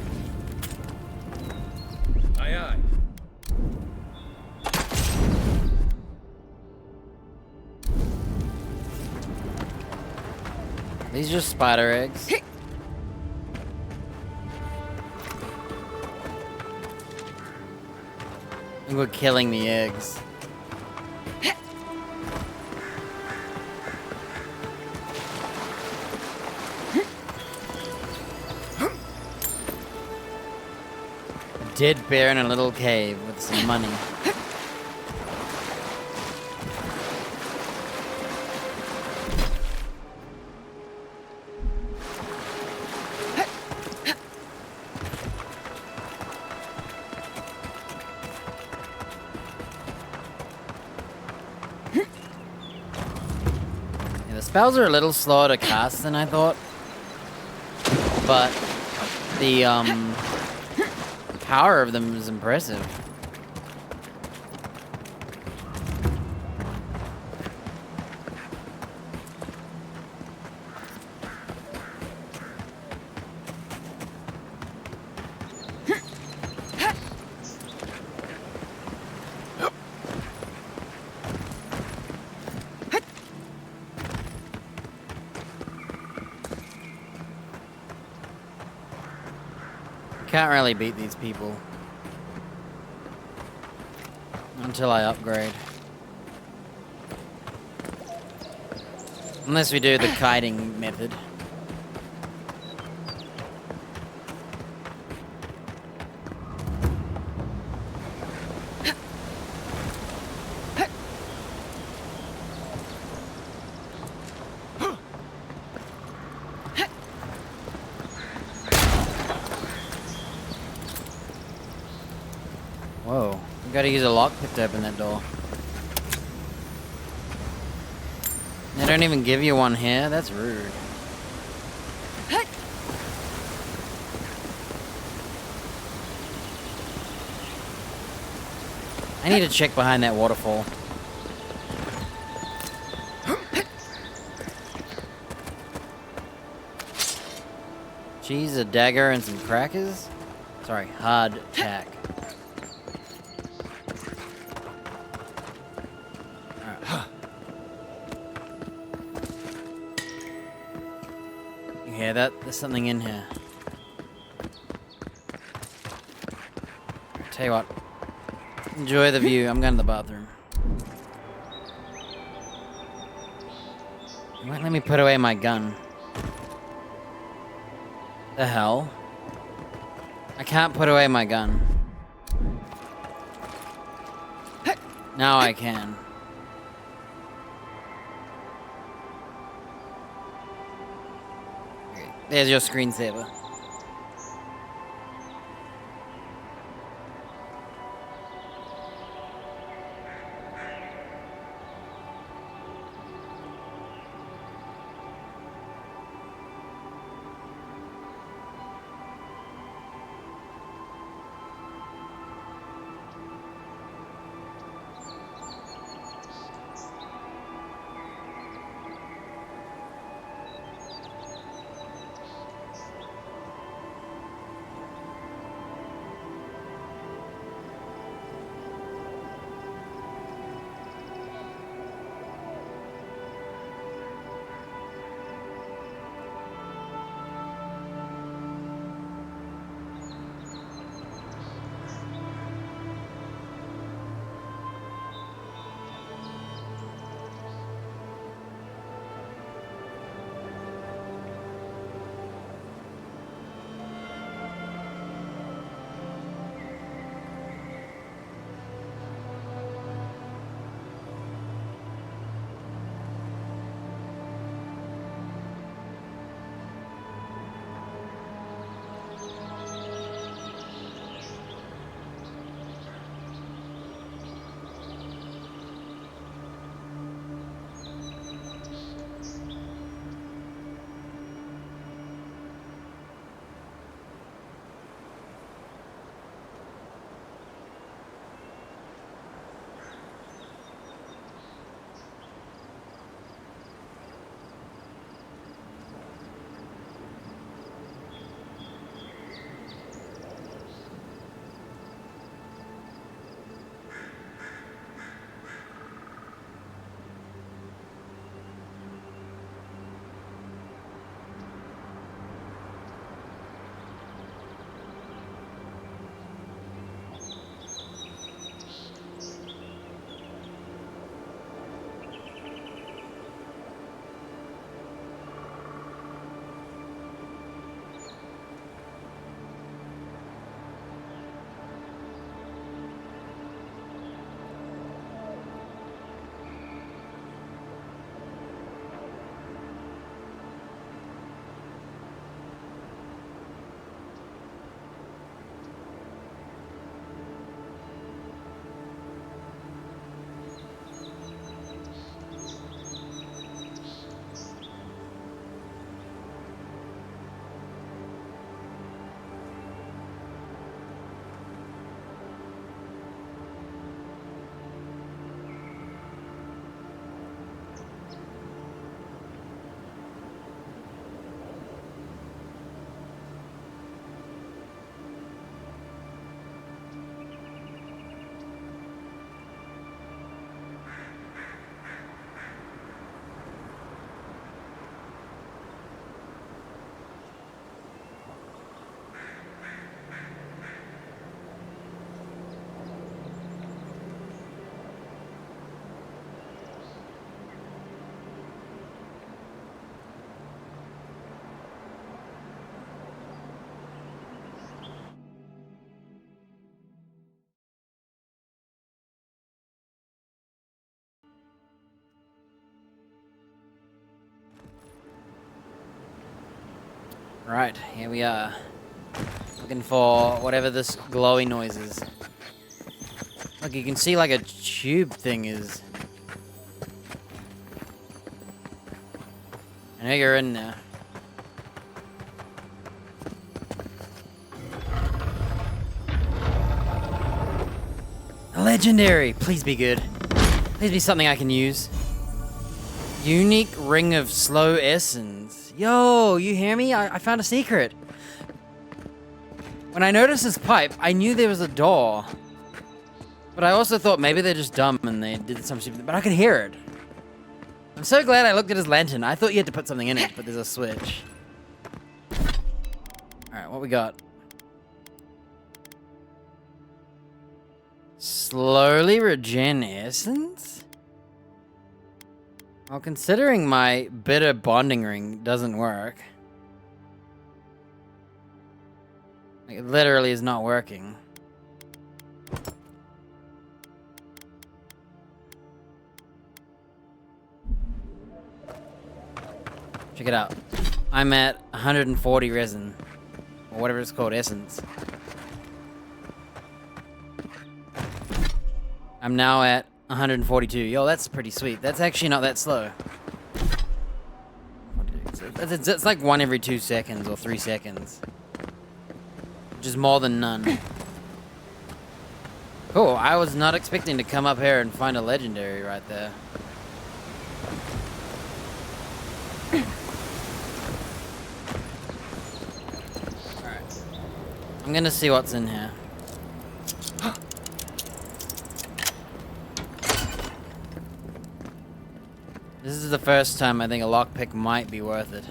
Aye, aye. These are just spider eggs. And we're killing the eggs. Dead bear in a little cave with some money. spells are a little slower to cast than I thought. But the power of them is impressive. Can't really beat these people until I upgrade. Unless we do the kiting method. Whoa, we gotta use a lockpick to open that door. They don't even give you one here? That's rude. I need to check behind that waterfall. Cheese, a dagger, and some crackers? Sorry, hard tack. Yeah, there's something in here. Tell you what. Enjoy the view. I'm going to the bathroom. You won't let me put away my gun. The hell? I can't put away my gun. Now I can. There's your screensaver. Right, here we are. Looking for whatever this glowy noise is. Look, you can see like a tube thing is. I know you're in there. A legendary! Please be good. Please be something I can use. Unique ring of slow essence. Yo, you hear me? I found a secret. When I noticed this pipe, I knew there was a door. But I also thought maybe they're just dumb and they did some stupid thing, but I could hear it. I'm so glad I looked at his lantern. I thought you had to put something in it, but there's a switch. Alright, what we got? Slowly regen essence? Well, considering my bitter bonding ring doesn't work. Like, it literally is not working. Check it out. I'm at 140 resin. Or whatever it's called, essence. I'm now at 142. Yo, that's pretty sweet. That's actually not that slow. It's like 1 every 2 seconds or 3 seconds. Which is more than none. Cool, I was not expecting to come up here and find a legendary right there. Alright. I'm gonna see what's in here. This is the first time I think a lockpick might be worth it.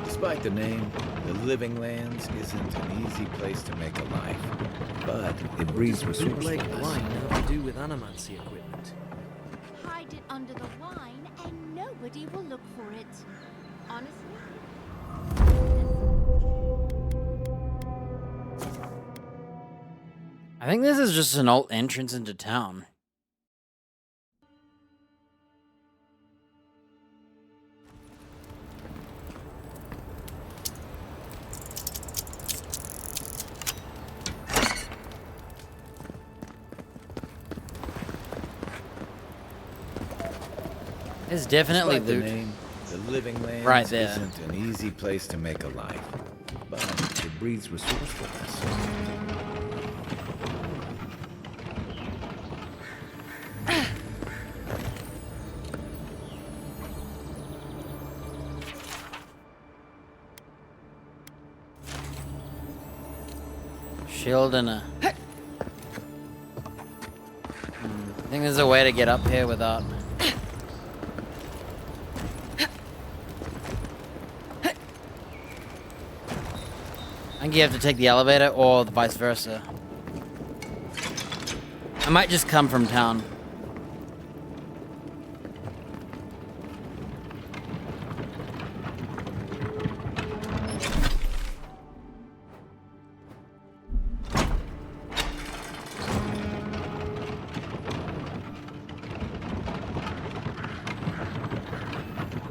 Despite the name, the Living Lands isn't an easy place to make a life, but it breeds resourcefulness. Wine have to do with animancy equipment. Hide it under the wine and nobody will look for it. Honestly? I think this is just an alt entrance into town. There's definitely Despite the loot. name, the Living Lands Right there. isn't an easy place to make a life, but it breeds resourcefulness. Shield and a... I think there's a way to get up here without... I think you have to take the elevator or the vice versa. I might just come from town.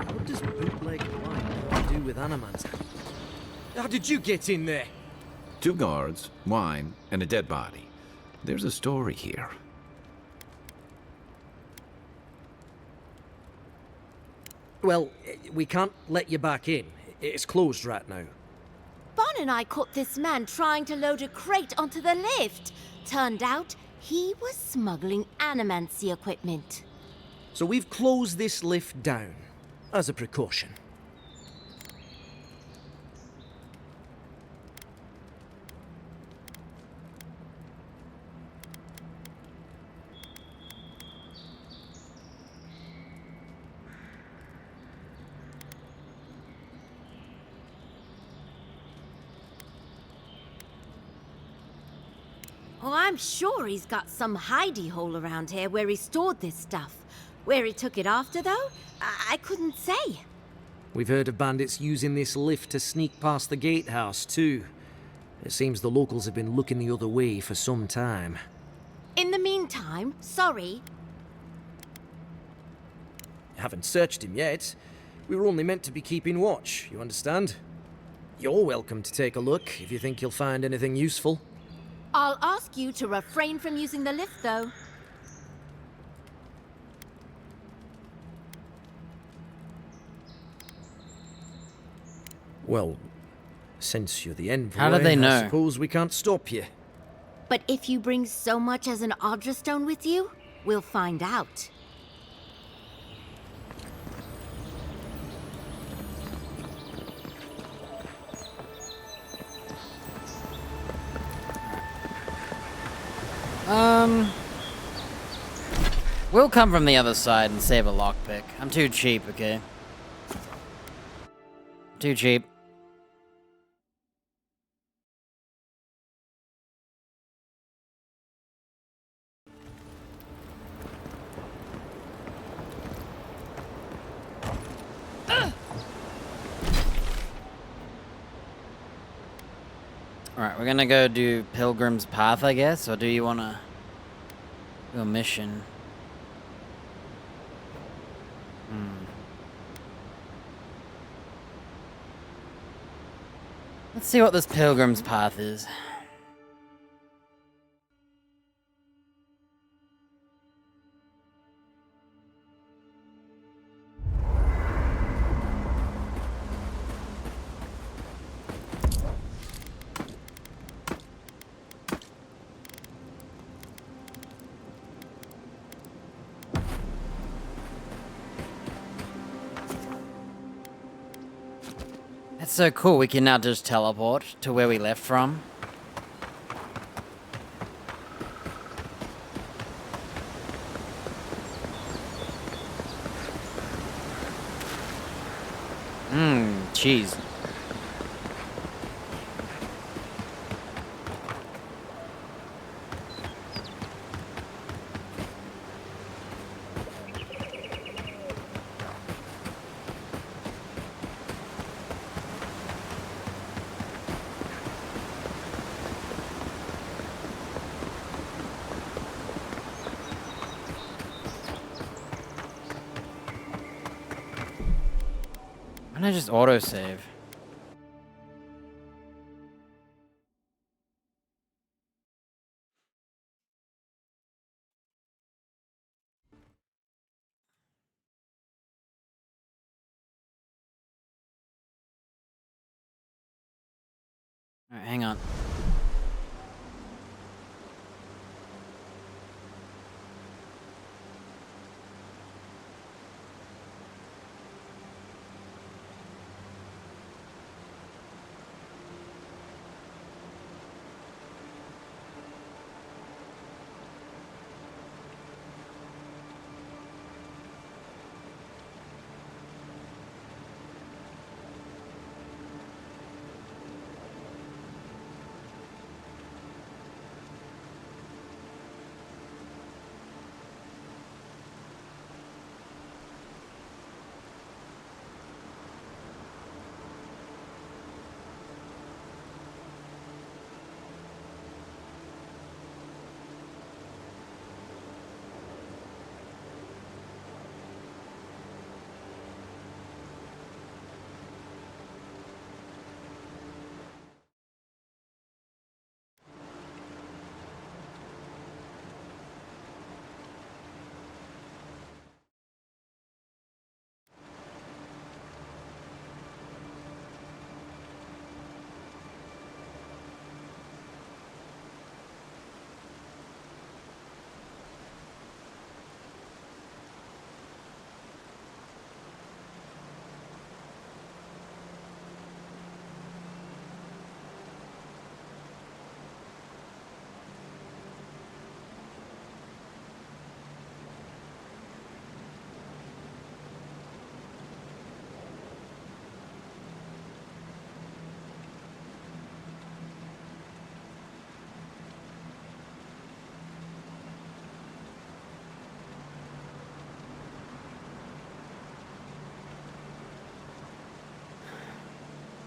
What does bootleg wine have to do with animancy? How did you get in there? 2 guards, wine, and a dead body. There's a story here. Well, we can't let you back in. It's closed right now. Bon and I caught this man trying to load a crate onto the lift. Turned out he was smuggling animancy equipment. So we've closed this lift down, as a precaution. Oh, I'm sure he's got some hidey hole around here where he stored this stuff. Where he took it after, though, I couldn't say. We've heard of bandits using this lift to sneak past the gatehouse, too. It seems the locals have been looking the other way for some time. In the meantime, sorry. haven't searched him yet. We were only meant to be keeping watch, you understand? You're welcome to take a look if you think you'll find anything useful. I'll ask you to refrain from using the lift, though. Well, since you're the envoy, How do they know? I suppose we can't stop you. But if you bring so much as an Audra stone with you, we'll find out. We'll come from the other side and save a lockpick. I'm too cheap, okay? Too cheap. Alright, we're gonna go do Pilgrim's Path, I guess, or do you wanna do a mission? Let's see what this Pilgrim's Path is. That's so cool, we can now just teleport to where we left from. Cheese. Why don't I just autosave? Alright, hang on.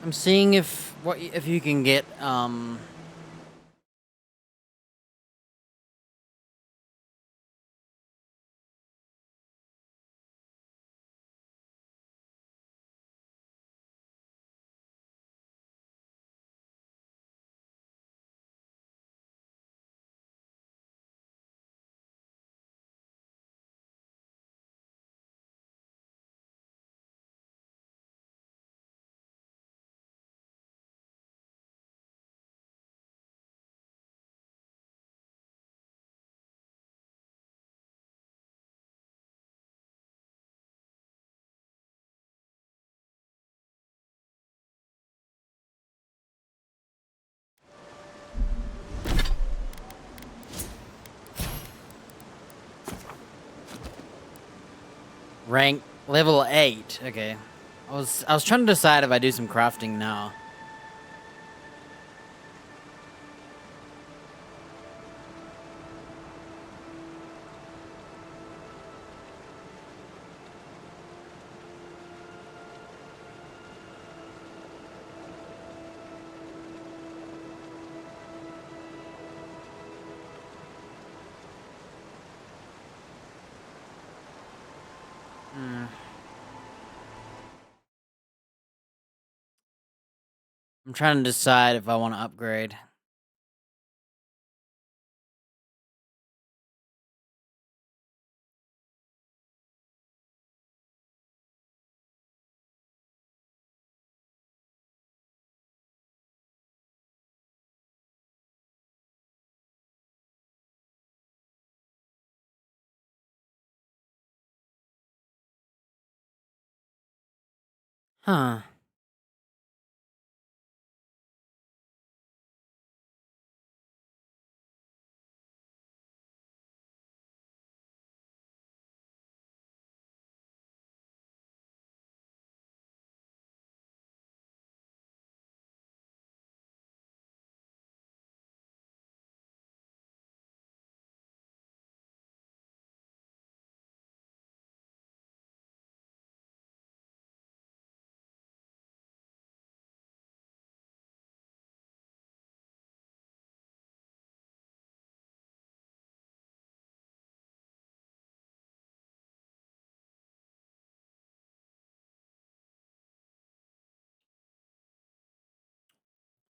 I'm seeing if you can get Rank level 8. Okay. I was trying to decide if I do some crafting now. I'm trying to decide if I want to upgrade. Huh.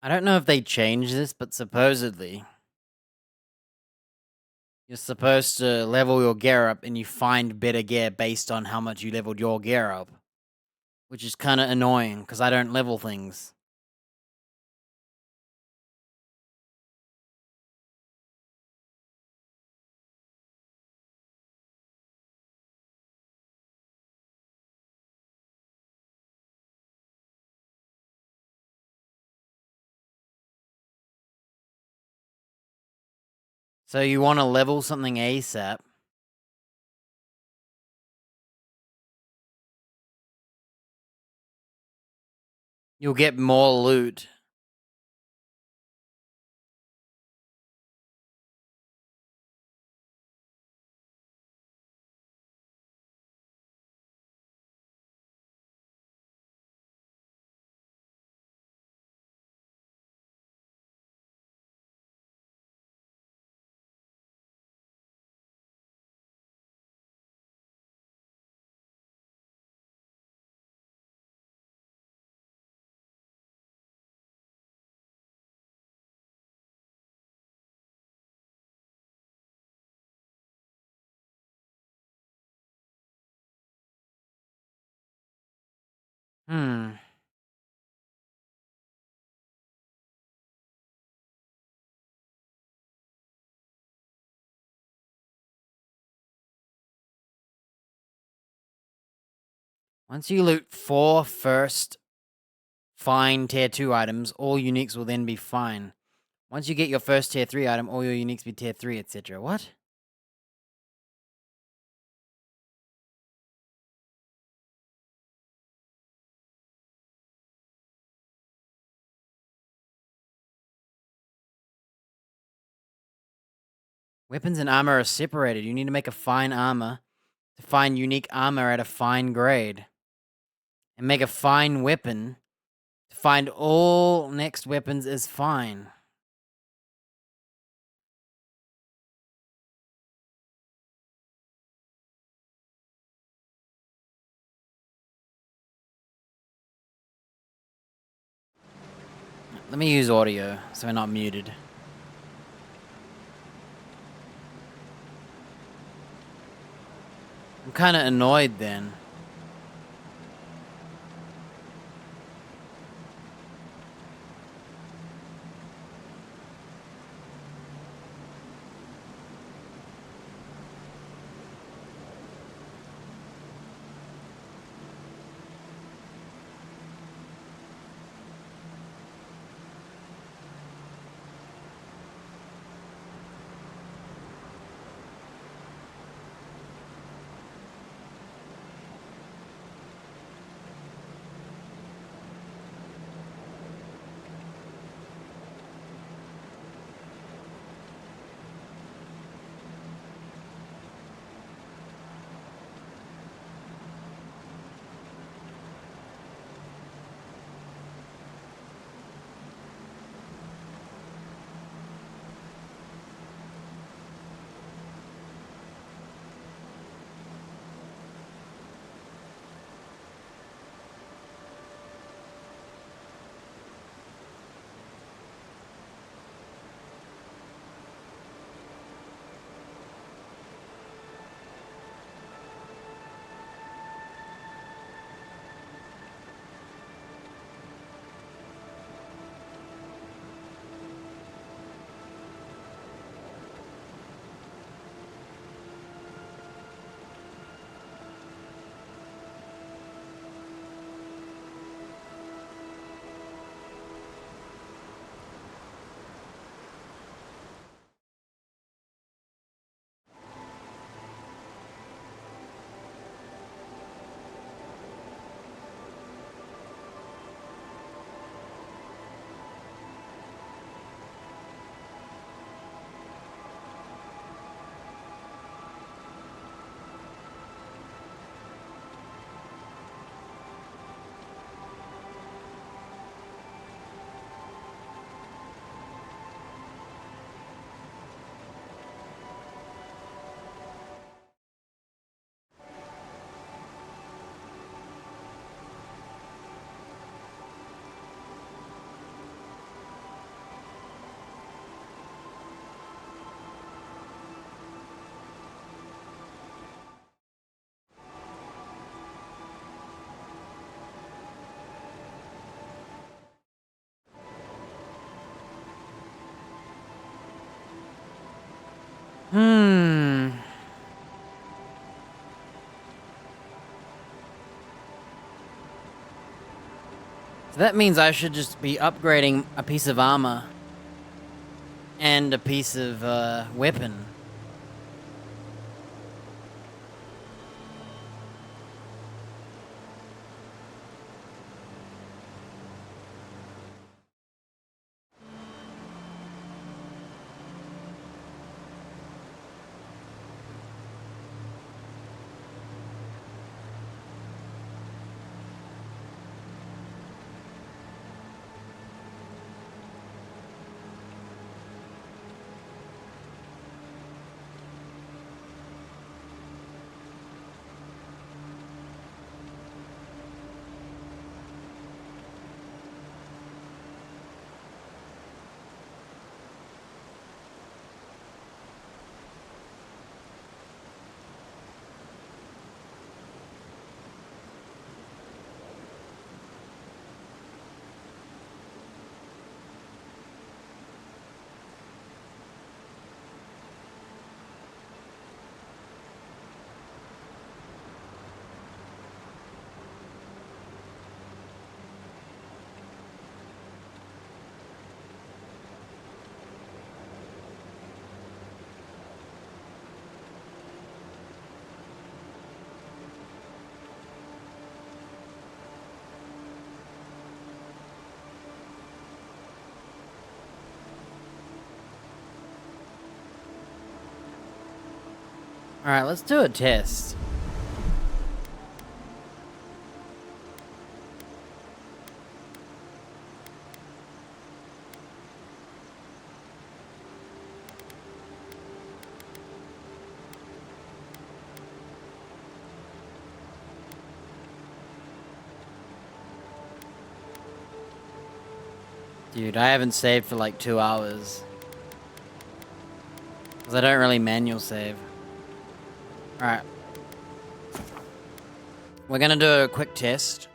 I don't know if they changed this, but supposedly you're supposed to level your gear up and you find better gear based on how much you leveled your gear up. Which is kind of annoying because I don't level things. So you want to level something ASAP. You'll get more loot. Hmm. Once you loot 4 first fine tier 2 items, all uniques will then be fine. Once you get your first tier 3 item, all your uniques be tier 3, etc. What? Weapons and armor are separated. You need to make a fine armor to find unique armor at a fine grade. And make a fine weapon to find all next weapons is fine. Let me use audio so we're not muted. I'm kind of annoyed then. Hmm. So that means I should just be upgrading a piece of armor and a piece of weapon. Alright, let's do a test. Dude, I haven't saved for like 2 hours. Because I don't really manual save. Alright. We're gonna do a quick test.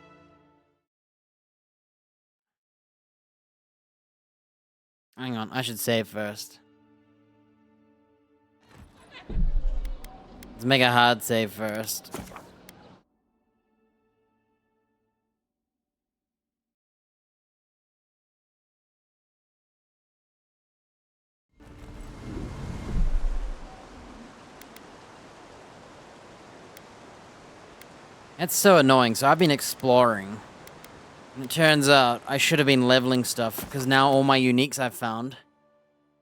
Hang on, I should save first. Let's make a hard save first. That's so annoying. So I've been exploring. And it turns out I should have been leveling stuff, because now all my uniques I've found,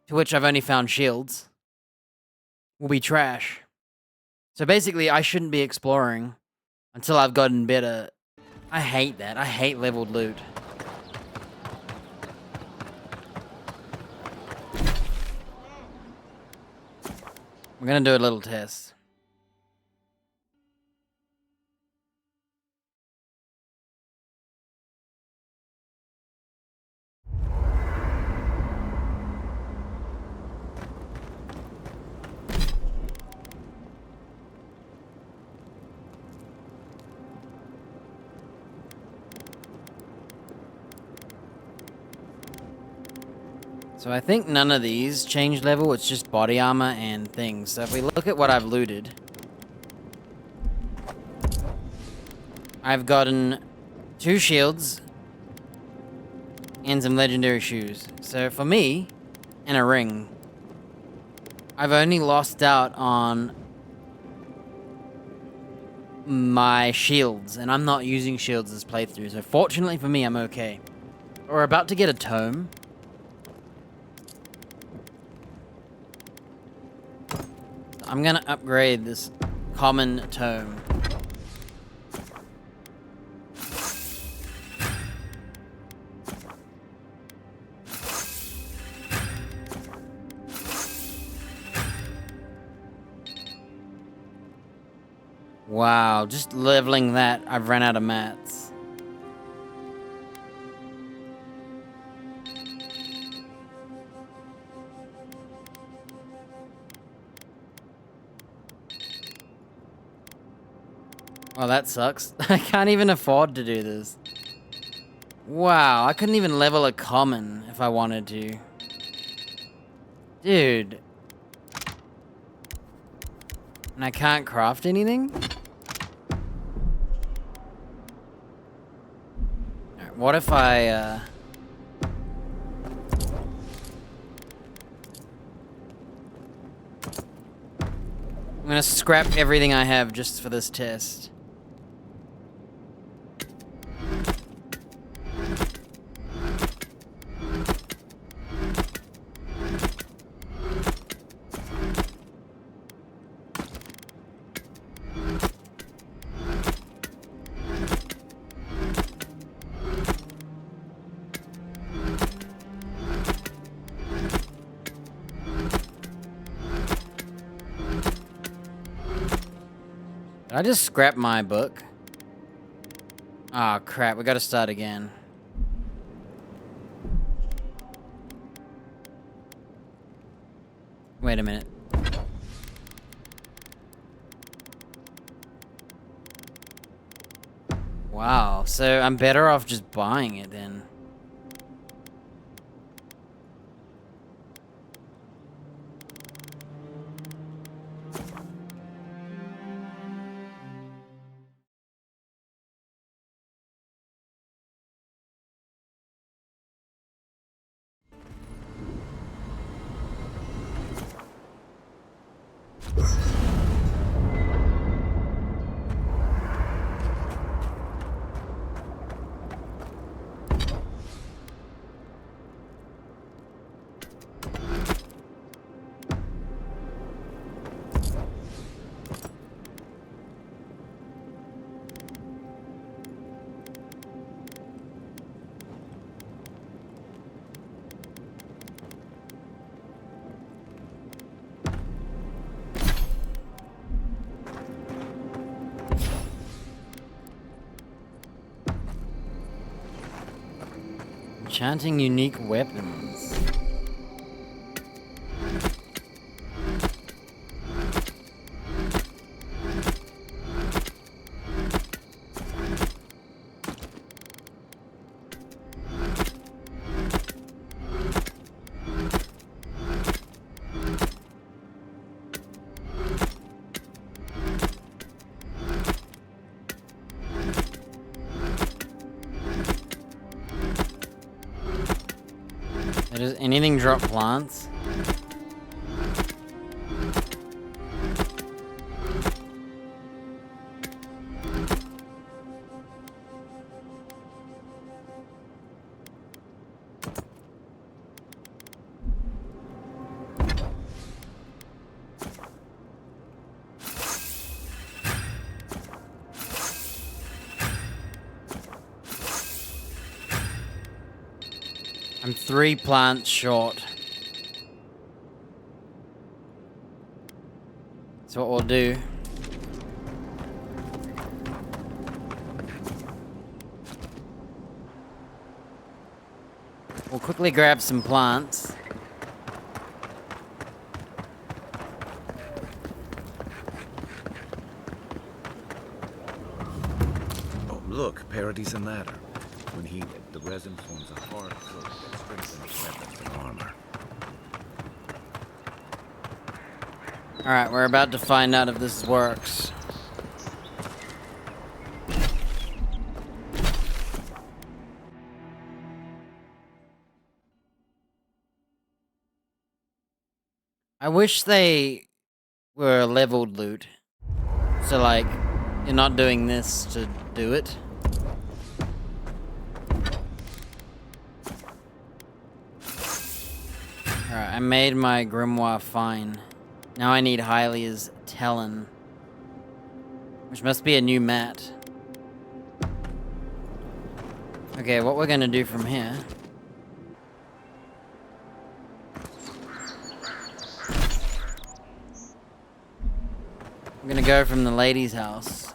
to which I've only found shields, will be trash. So basically, I shouldn't be exploring until I've gotten better. I hate that. I hate leveled loot. We're gonna do a little test. So I think none of these change level, it's just body armor and things. So if we look at what I've looted, I've gotten 2 shields and some legendary shoes. So for me, and a ring, I've only lost out on my shields, and I'm not using shields this playthrough. So fortunately for me, I'm okay. We're about to get a tome. I'm gonna upgrade this common tome. Wow, just leveling that, I've run out of mats. Well, that sucks. I can't even afford to do this. Wow, I couldn't even level a common if I wanted to. Dude. And I can't craft anything? Alright, what if I, I'm gonna scrap everything I have just for this test. Did I just scrap my book? Oh crap, we gotta start again. Wait a minute. Wow, so I'm better off just buying it then. Enchanting unique weapons. Does anything drop plants? I'm 3 plants short. That's what we'll do. We'll quickly grab some plants. Oh, look, Parady's and ladder. When heated, the resin forms a hard coat that strengthens weapons and armor. Alright, we're about to find out if this works. I wish they were leveled loot. So like, you're not doing this to do it. Alright, I made my grimoire fine. Now I need Hylia's Talon. Which must be a new mat. Okay, what we're gonna do from here... I'm gonna go from the lady's house.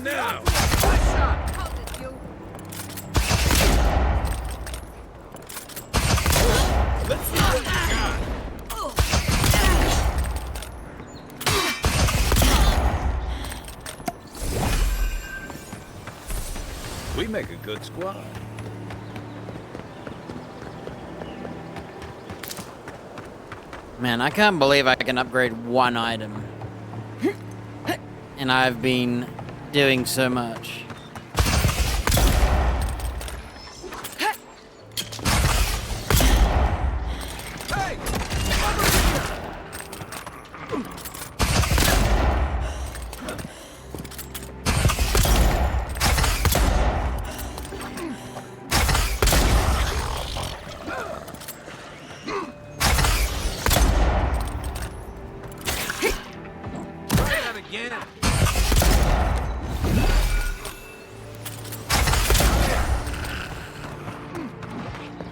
Move now! Let's see what you got! We make a good squad. Man, I can't believe I can upgrade one item. And I've been doing so much.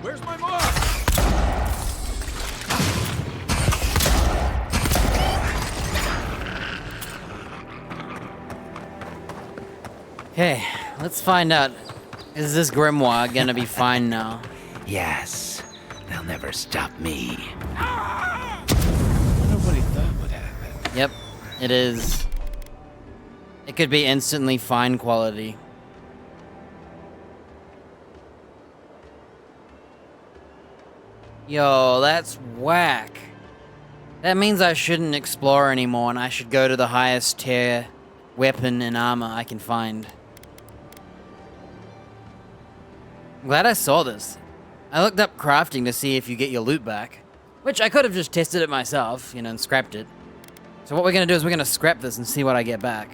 Where's my mark? Okay, let's find out. Is this grimoire gonna be fine now? Yes, they'll never stop me. Nobody thought would happen. Yep, it is. It could be instantly fine quality. Yo, that's whack. That means I shouldn't explore anymore and I should go to the highest tier weapon and armor I can find. I'm glad I saw this. I looked up crafting to see if you get your loot back. Which I could have just tested it myself, you know, and scrapped it. So what we're gonna do is we're gonna scrap this and see what I get back.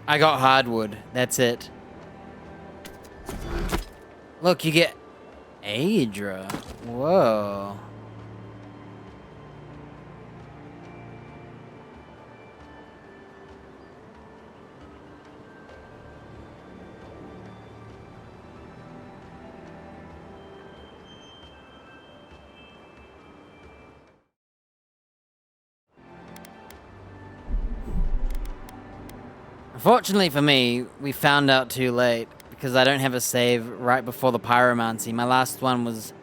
I got hardwood. That's it. Look, you get Aedra. Whoa. Unfortunately for me, we found out too late because I don't have a save right before the pyromancy. My last one was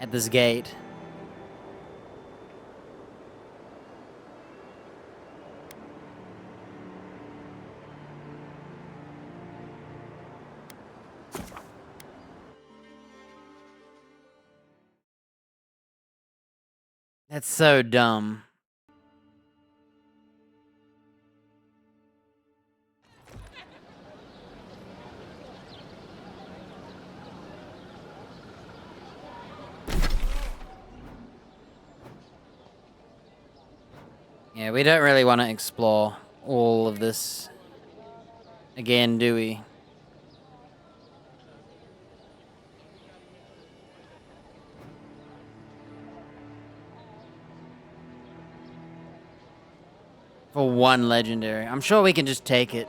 at this gate. That's so dumb. Yeah, we don't really want to explore all of this again, do we? For one legendary. I'm sure we can just take it.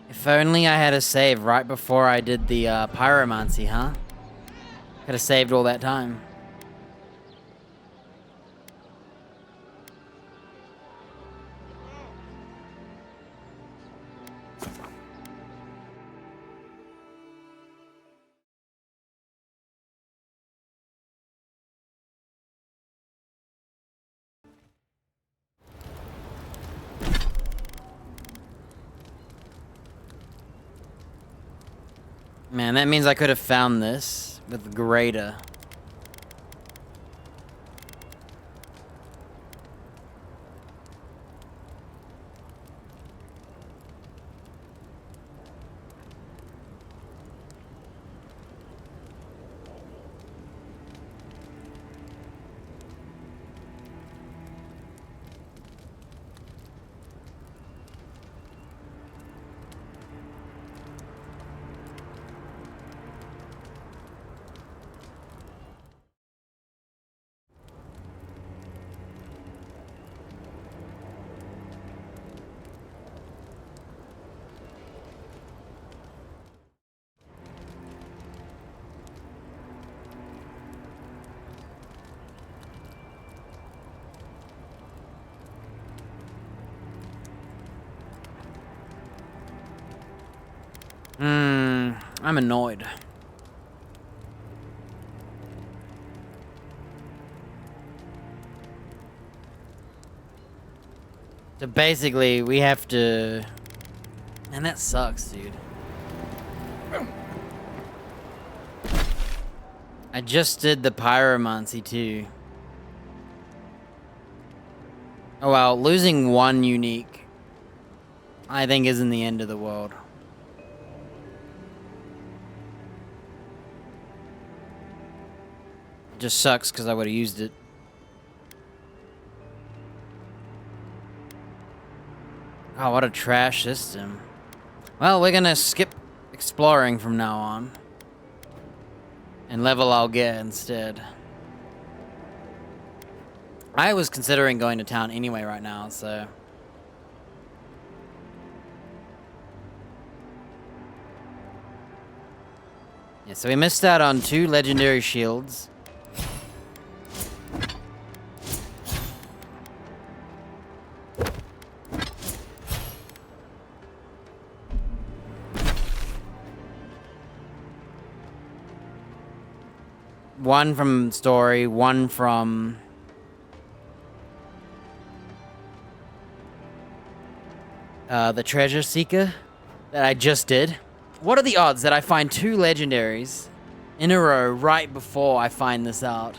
If only I had a save right before I did the pyromancy, huh? Could have saved all that time. Man, that means I could have found this with greater. I'm annoyed. So basically, we have to... Man, that sucks, dude. I just did the pyromancy too. Oh well, losing one unique, I think, isn't the end of the world. It just sucks because I would have used it. Oh, what a trash system. Well, we're gonna skip exploring from now on. And level I'll get instead. I was considering going to town anyway right now, so... Yeah, so we missed out on 2 legendary shields. One from story, one from... the treasure seeker that I just did. What are the odds that I find 2 legendaries in a row right before I find this out?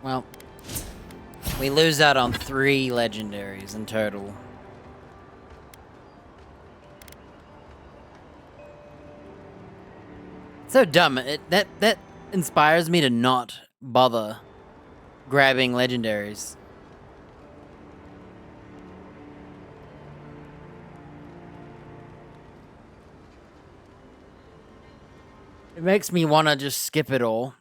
Well, we lose out on 3 legendaries in total. So dumb. That inspires me to not bother grabbing legendaries. It makes me want to just skip it all.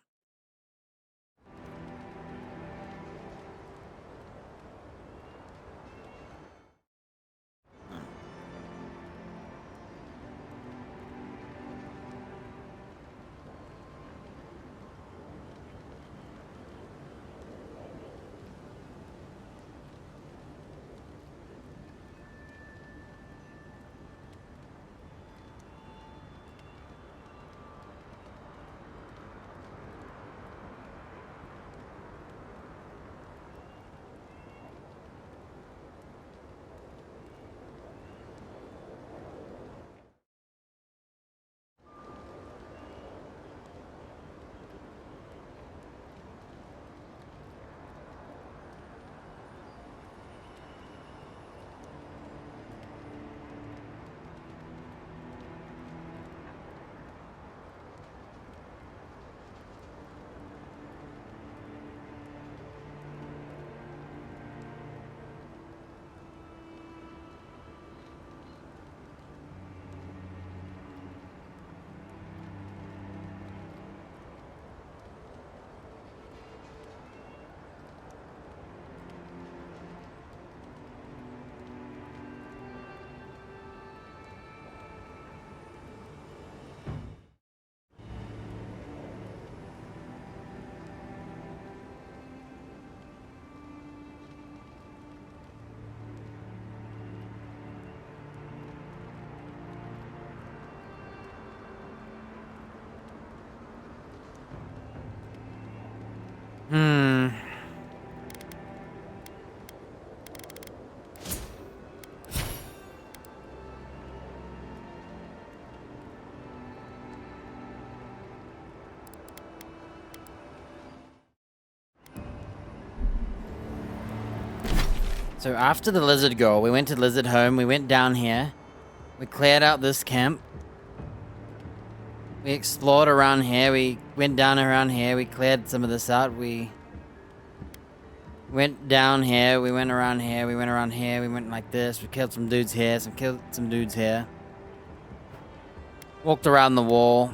So after the lizard goal, we went to Lizard Home, we went down here, we cleared out this camp, we explored around here, we went down around here, we cleared some of this out, we went down here, we went around here, we went around here, we went like this, we killed some dudes here, killed some dudes here. Walked around the wall.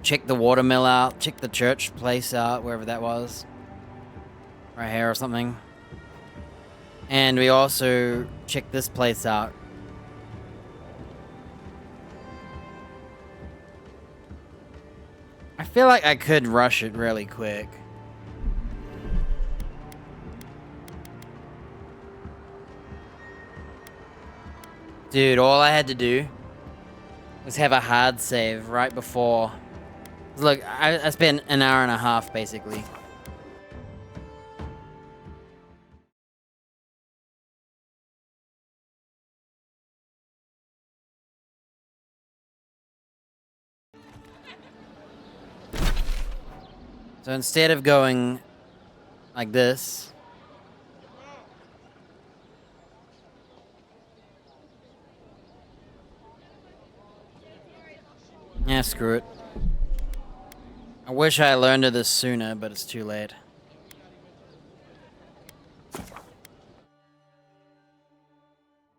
Checked the watermill out. Checked the church place out, wherever that was. Right here or something. And we also checked this place out. I feel like I could rush it really quick. Dude, all I had to do was have a hard save right before. Look, I spent an hour and a half, basically. So instead of going like this... Yeah, screw it. I wish I learned of this sooner, but it's too late.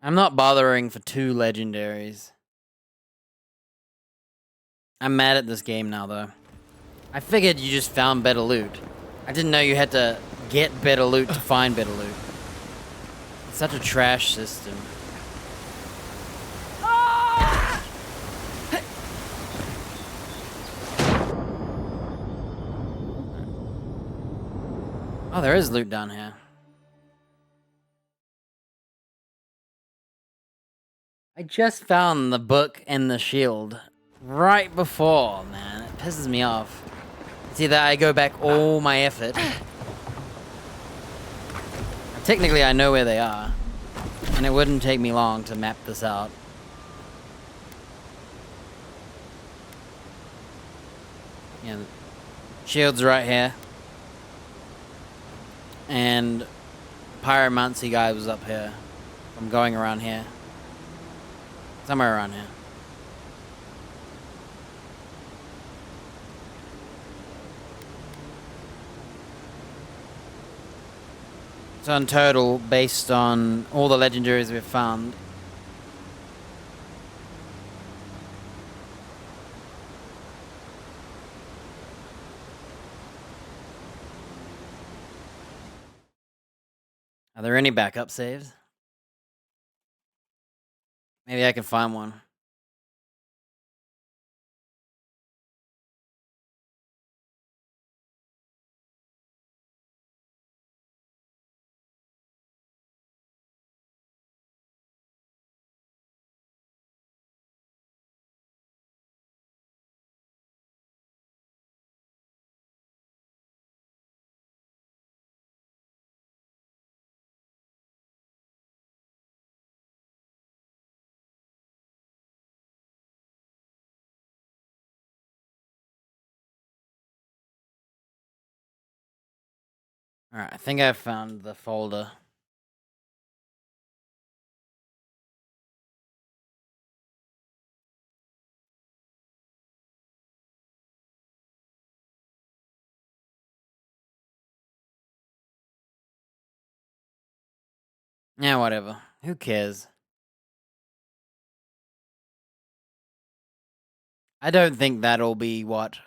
I'm not bothering for 2 legendaries. I'm mad at this game now, though. I figured you just found better loot. I didn't know you had to get better loot to find better loot. It's such a trash system. Oh, there is loot down here. I just found the book and the shield right before, man. It pisses me off. It's either I go back all my effort. Technically, I know where they are. And it wouldn't take me long to map this out. Yeah, the shield's right here. And Pyromancy guy was up here. I'm going around here. Somewhere around here. So in total, based on all the legendaries we've found, are there any backup saves? Maybe I can find one. Alright, I think I found the folder. Yeah, whatever. Who cares? I don't think that'll be what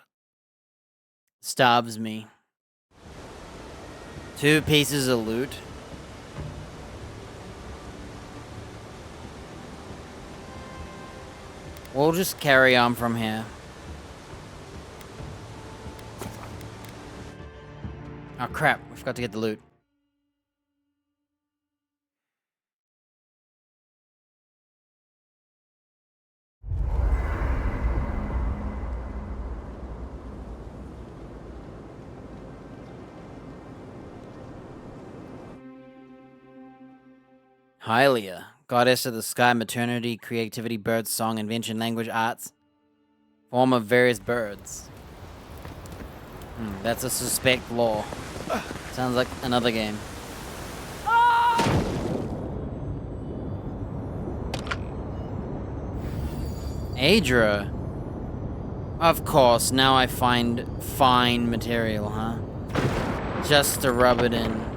starves me. 2 pieces of loot. We'll just carry on from here. Oh crap, we forgot to get the loot. Hylia, goddess of the sky, maternity, creativity, bird song, invention, language, arts, form of various birds. That's a suspect law. Sounds like another game. Adra. Of course, now I find fine material, huh? Just to rub it in.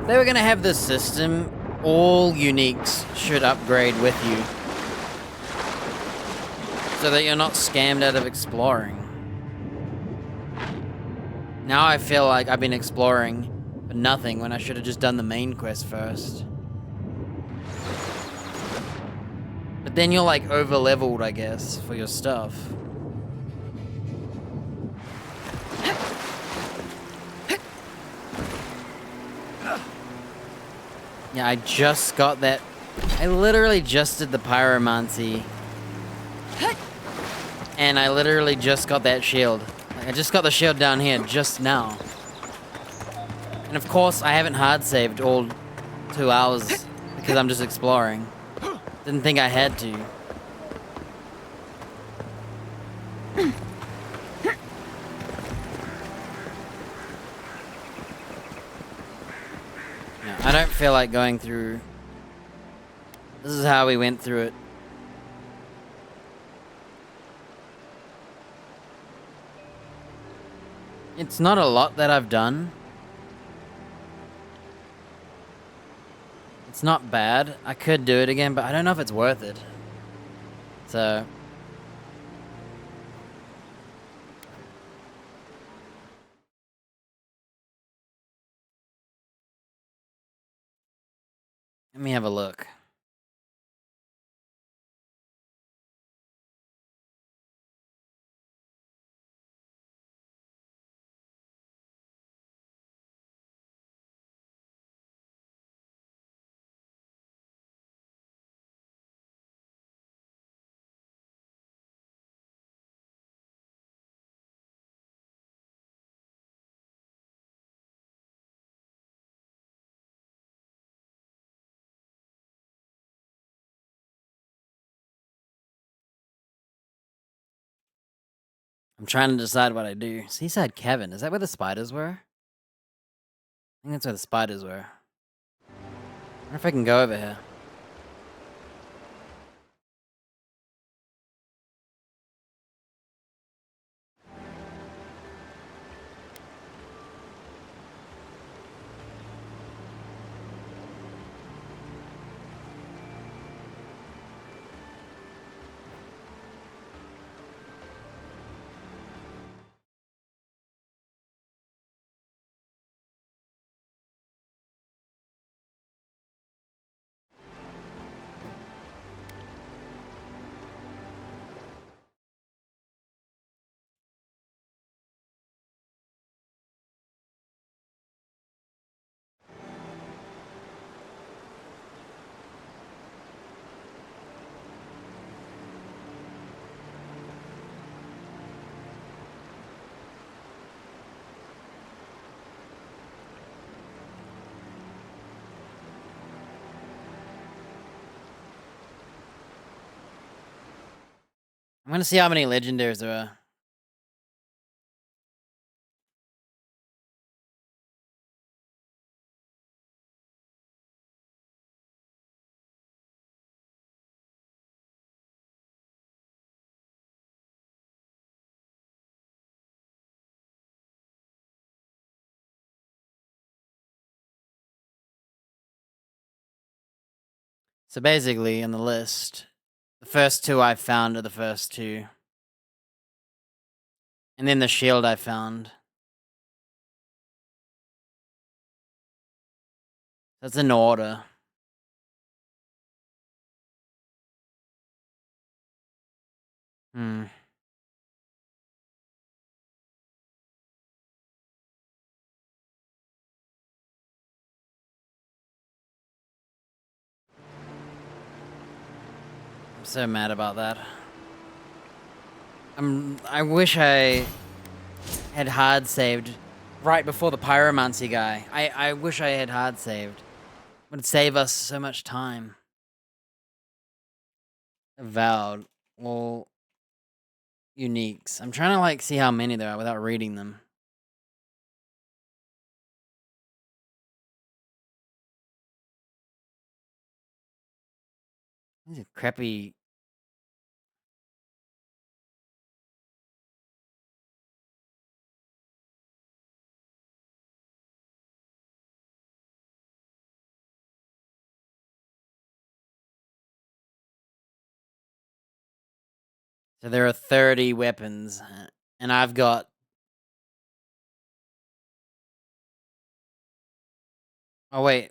If they were gonna have this system all uniques should upgrade with you, so that you're not scammed out of exploring. Now I feel like I've been exploring for nothing when I should have just done the main quest first. But then you're like over-leveled, I guess, for your stuff. Yeah, I just got that. I literally just did the pyromancy. And I literally just got that shield. Like, I just got the shield down here just now. And of course, I haven't hard saved all 2 hours because I'm just exploring. Didn't think I had to. No, I don't feel like going through. This is how we went through it. It's not a lot that I've done. It's not bad. I could do it again, but I don't know if it's worth it. So... let me have a look. I'm trying to decide what I do. Seaside Cavern. Is that where the spiders were? I think that's where the spiders were. I wonder if I can go over here. I'm gonna see how many legendaries there are. So basically, on the list, the first two I found are the first two. And then the shield I found. That's in order. Hmm. I'm so mad about that. I wish I had hard saved right before the pyromancy guy. I wish I had hard saved. It would save us so much time. Avowed. Well, uniques. I'm trying to like see how many there are without reading them. These are crappy. So there are 30 weapons, and I've got... Oh, wait.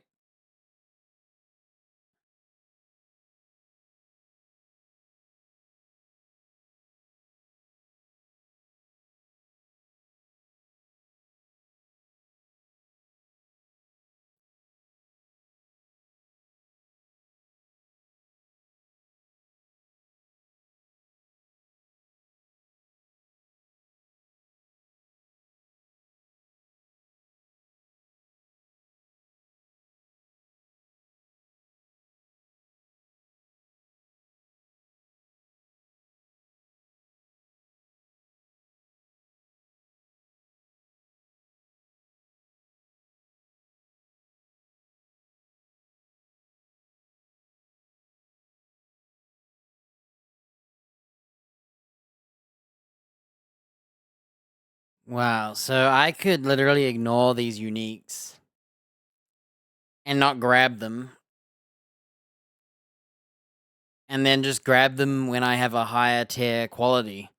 Wow, so I could literally ignore these uniques and not grab them, and then just grab them when I have a higher tier quality.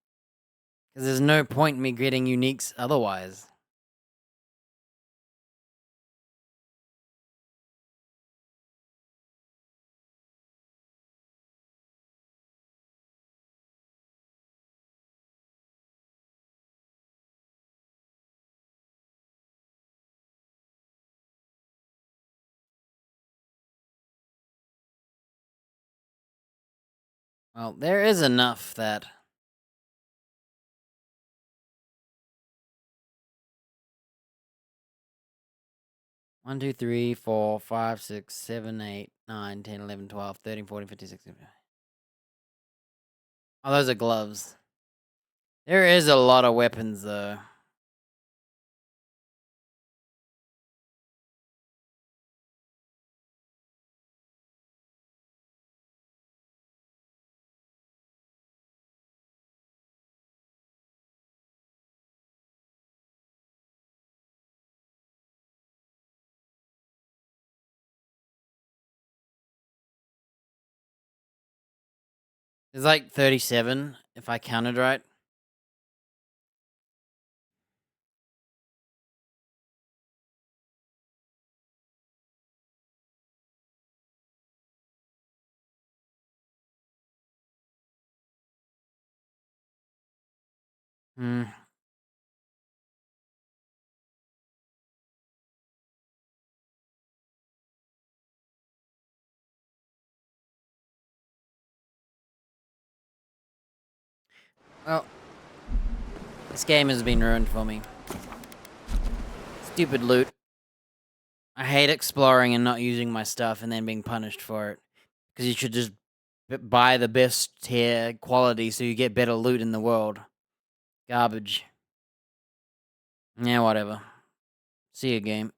Because there's no point in me getting uniques otherwise. Well, there is enough that... One, 2, 3, 4, 5, 6, 7, 8, 9, 10, 11, 12, 13, 14, 15, 16. Oh, those are gloves. There is a lot of weapons, though. There's like 37, if I counted right. Hmm. Well, this game has been ruined for me. Stupid loot. I hate exploring and not using my stuff and then being punished for it. Because you should just buy the best tier quality so you get better loot in the world. Garbage. Yeah, whatever. See you, game.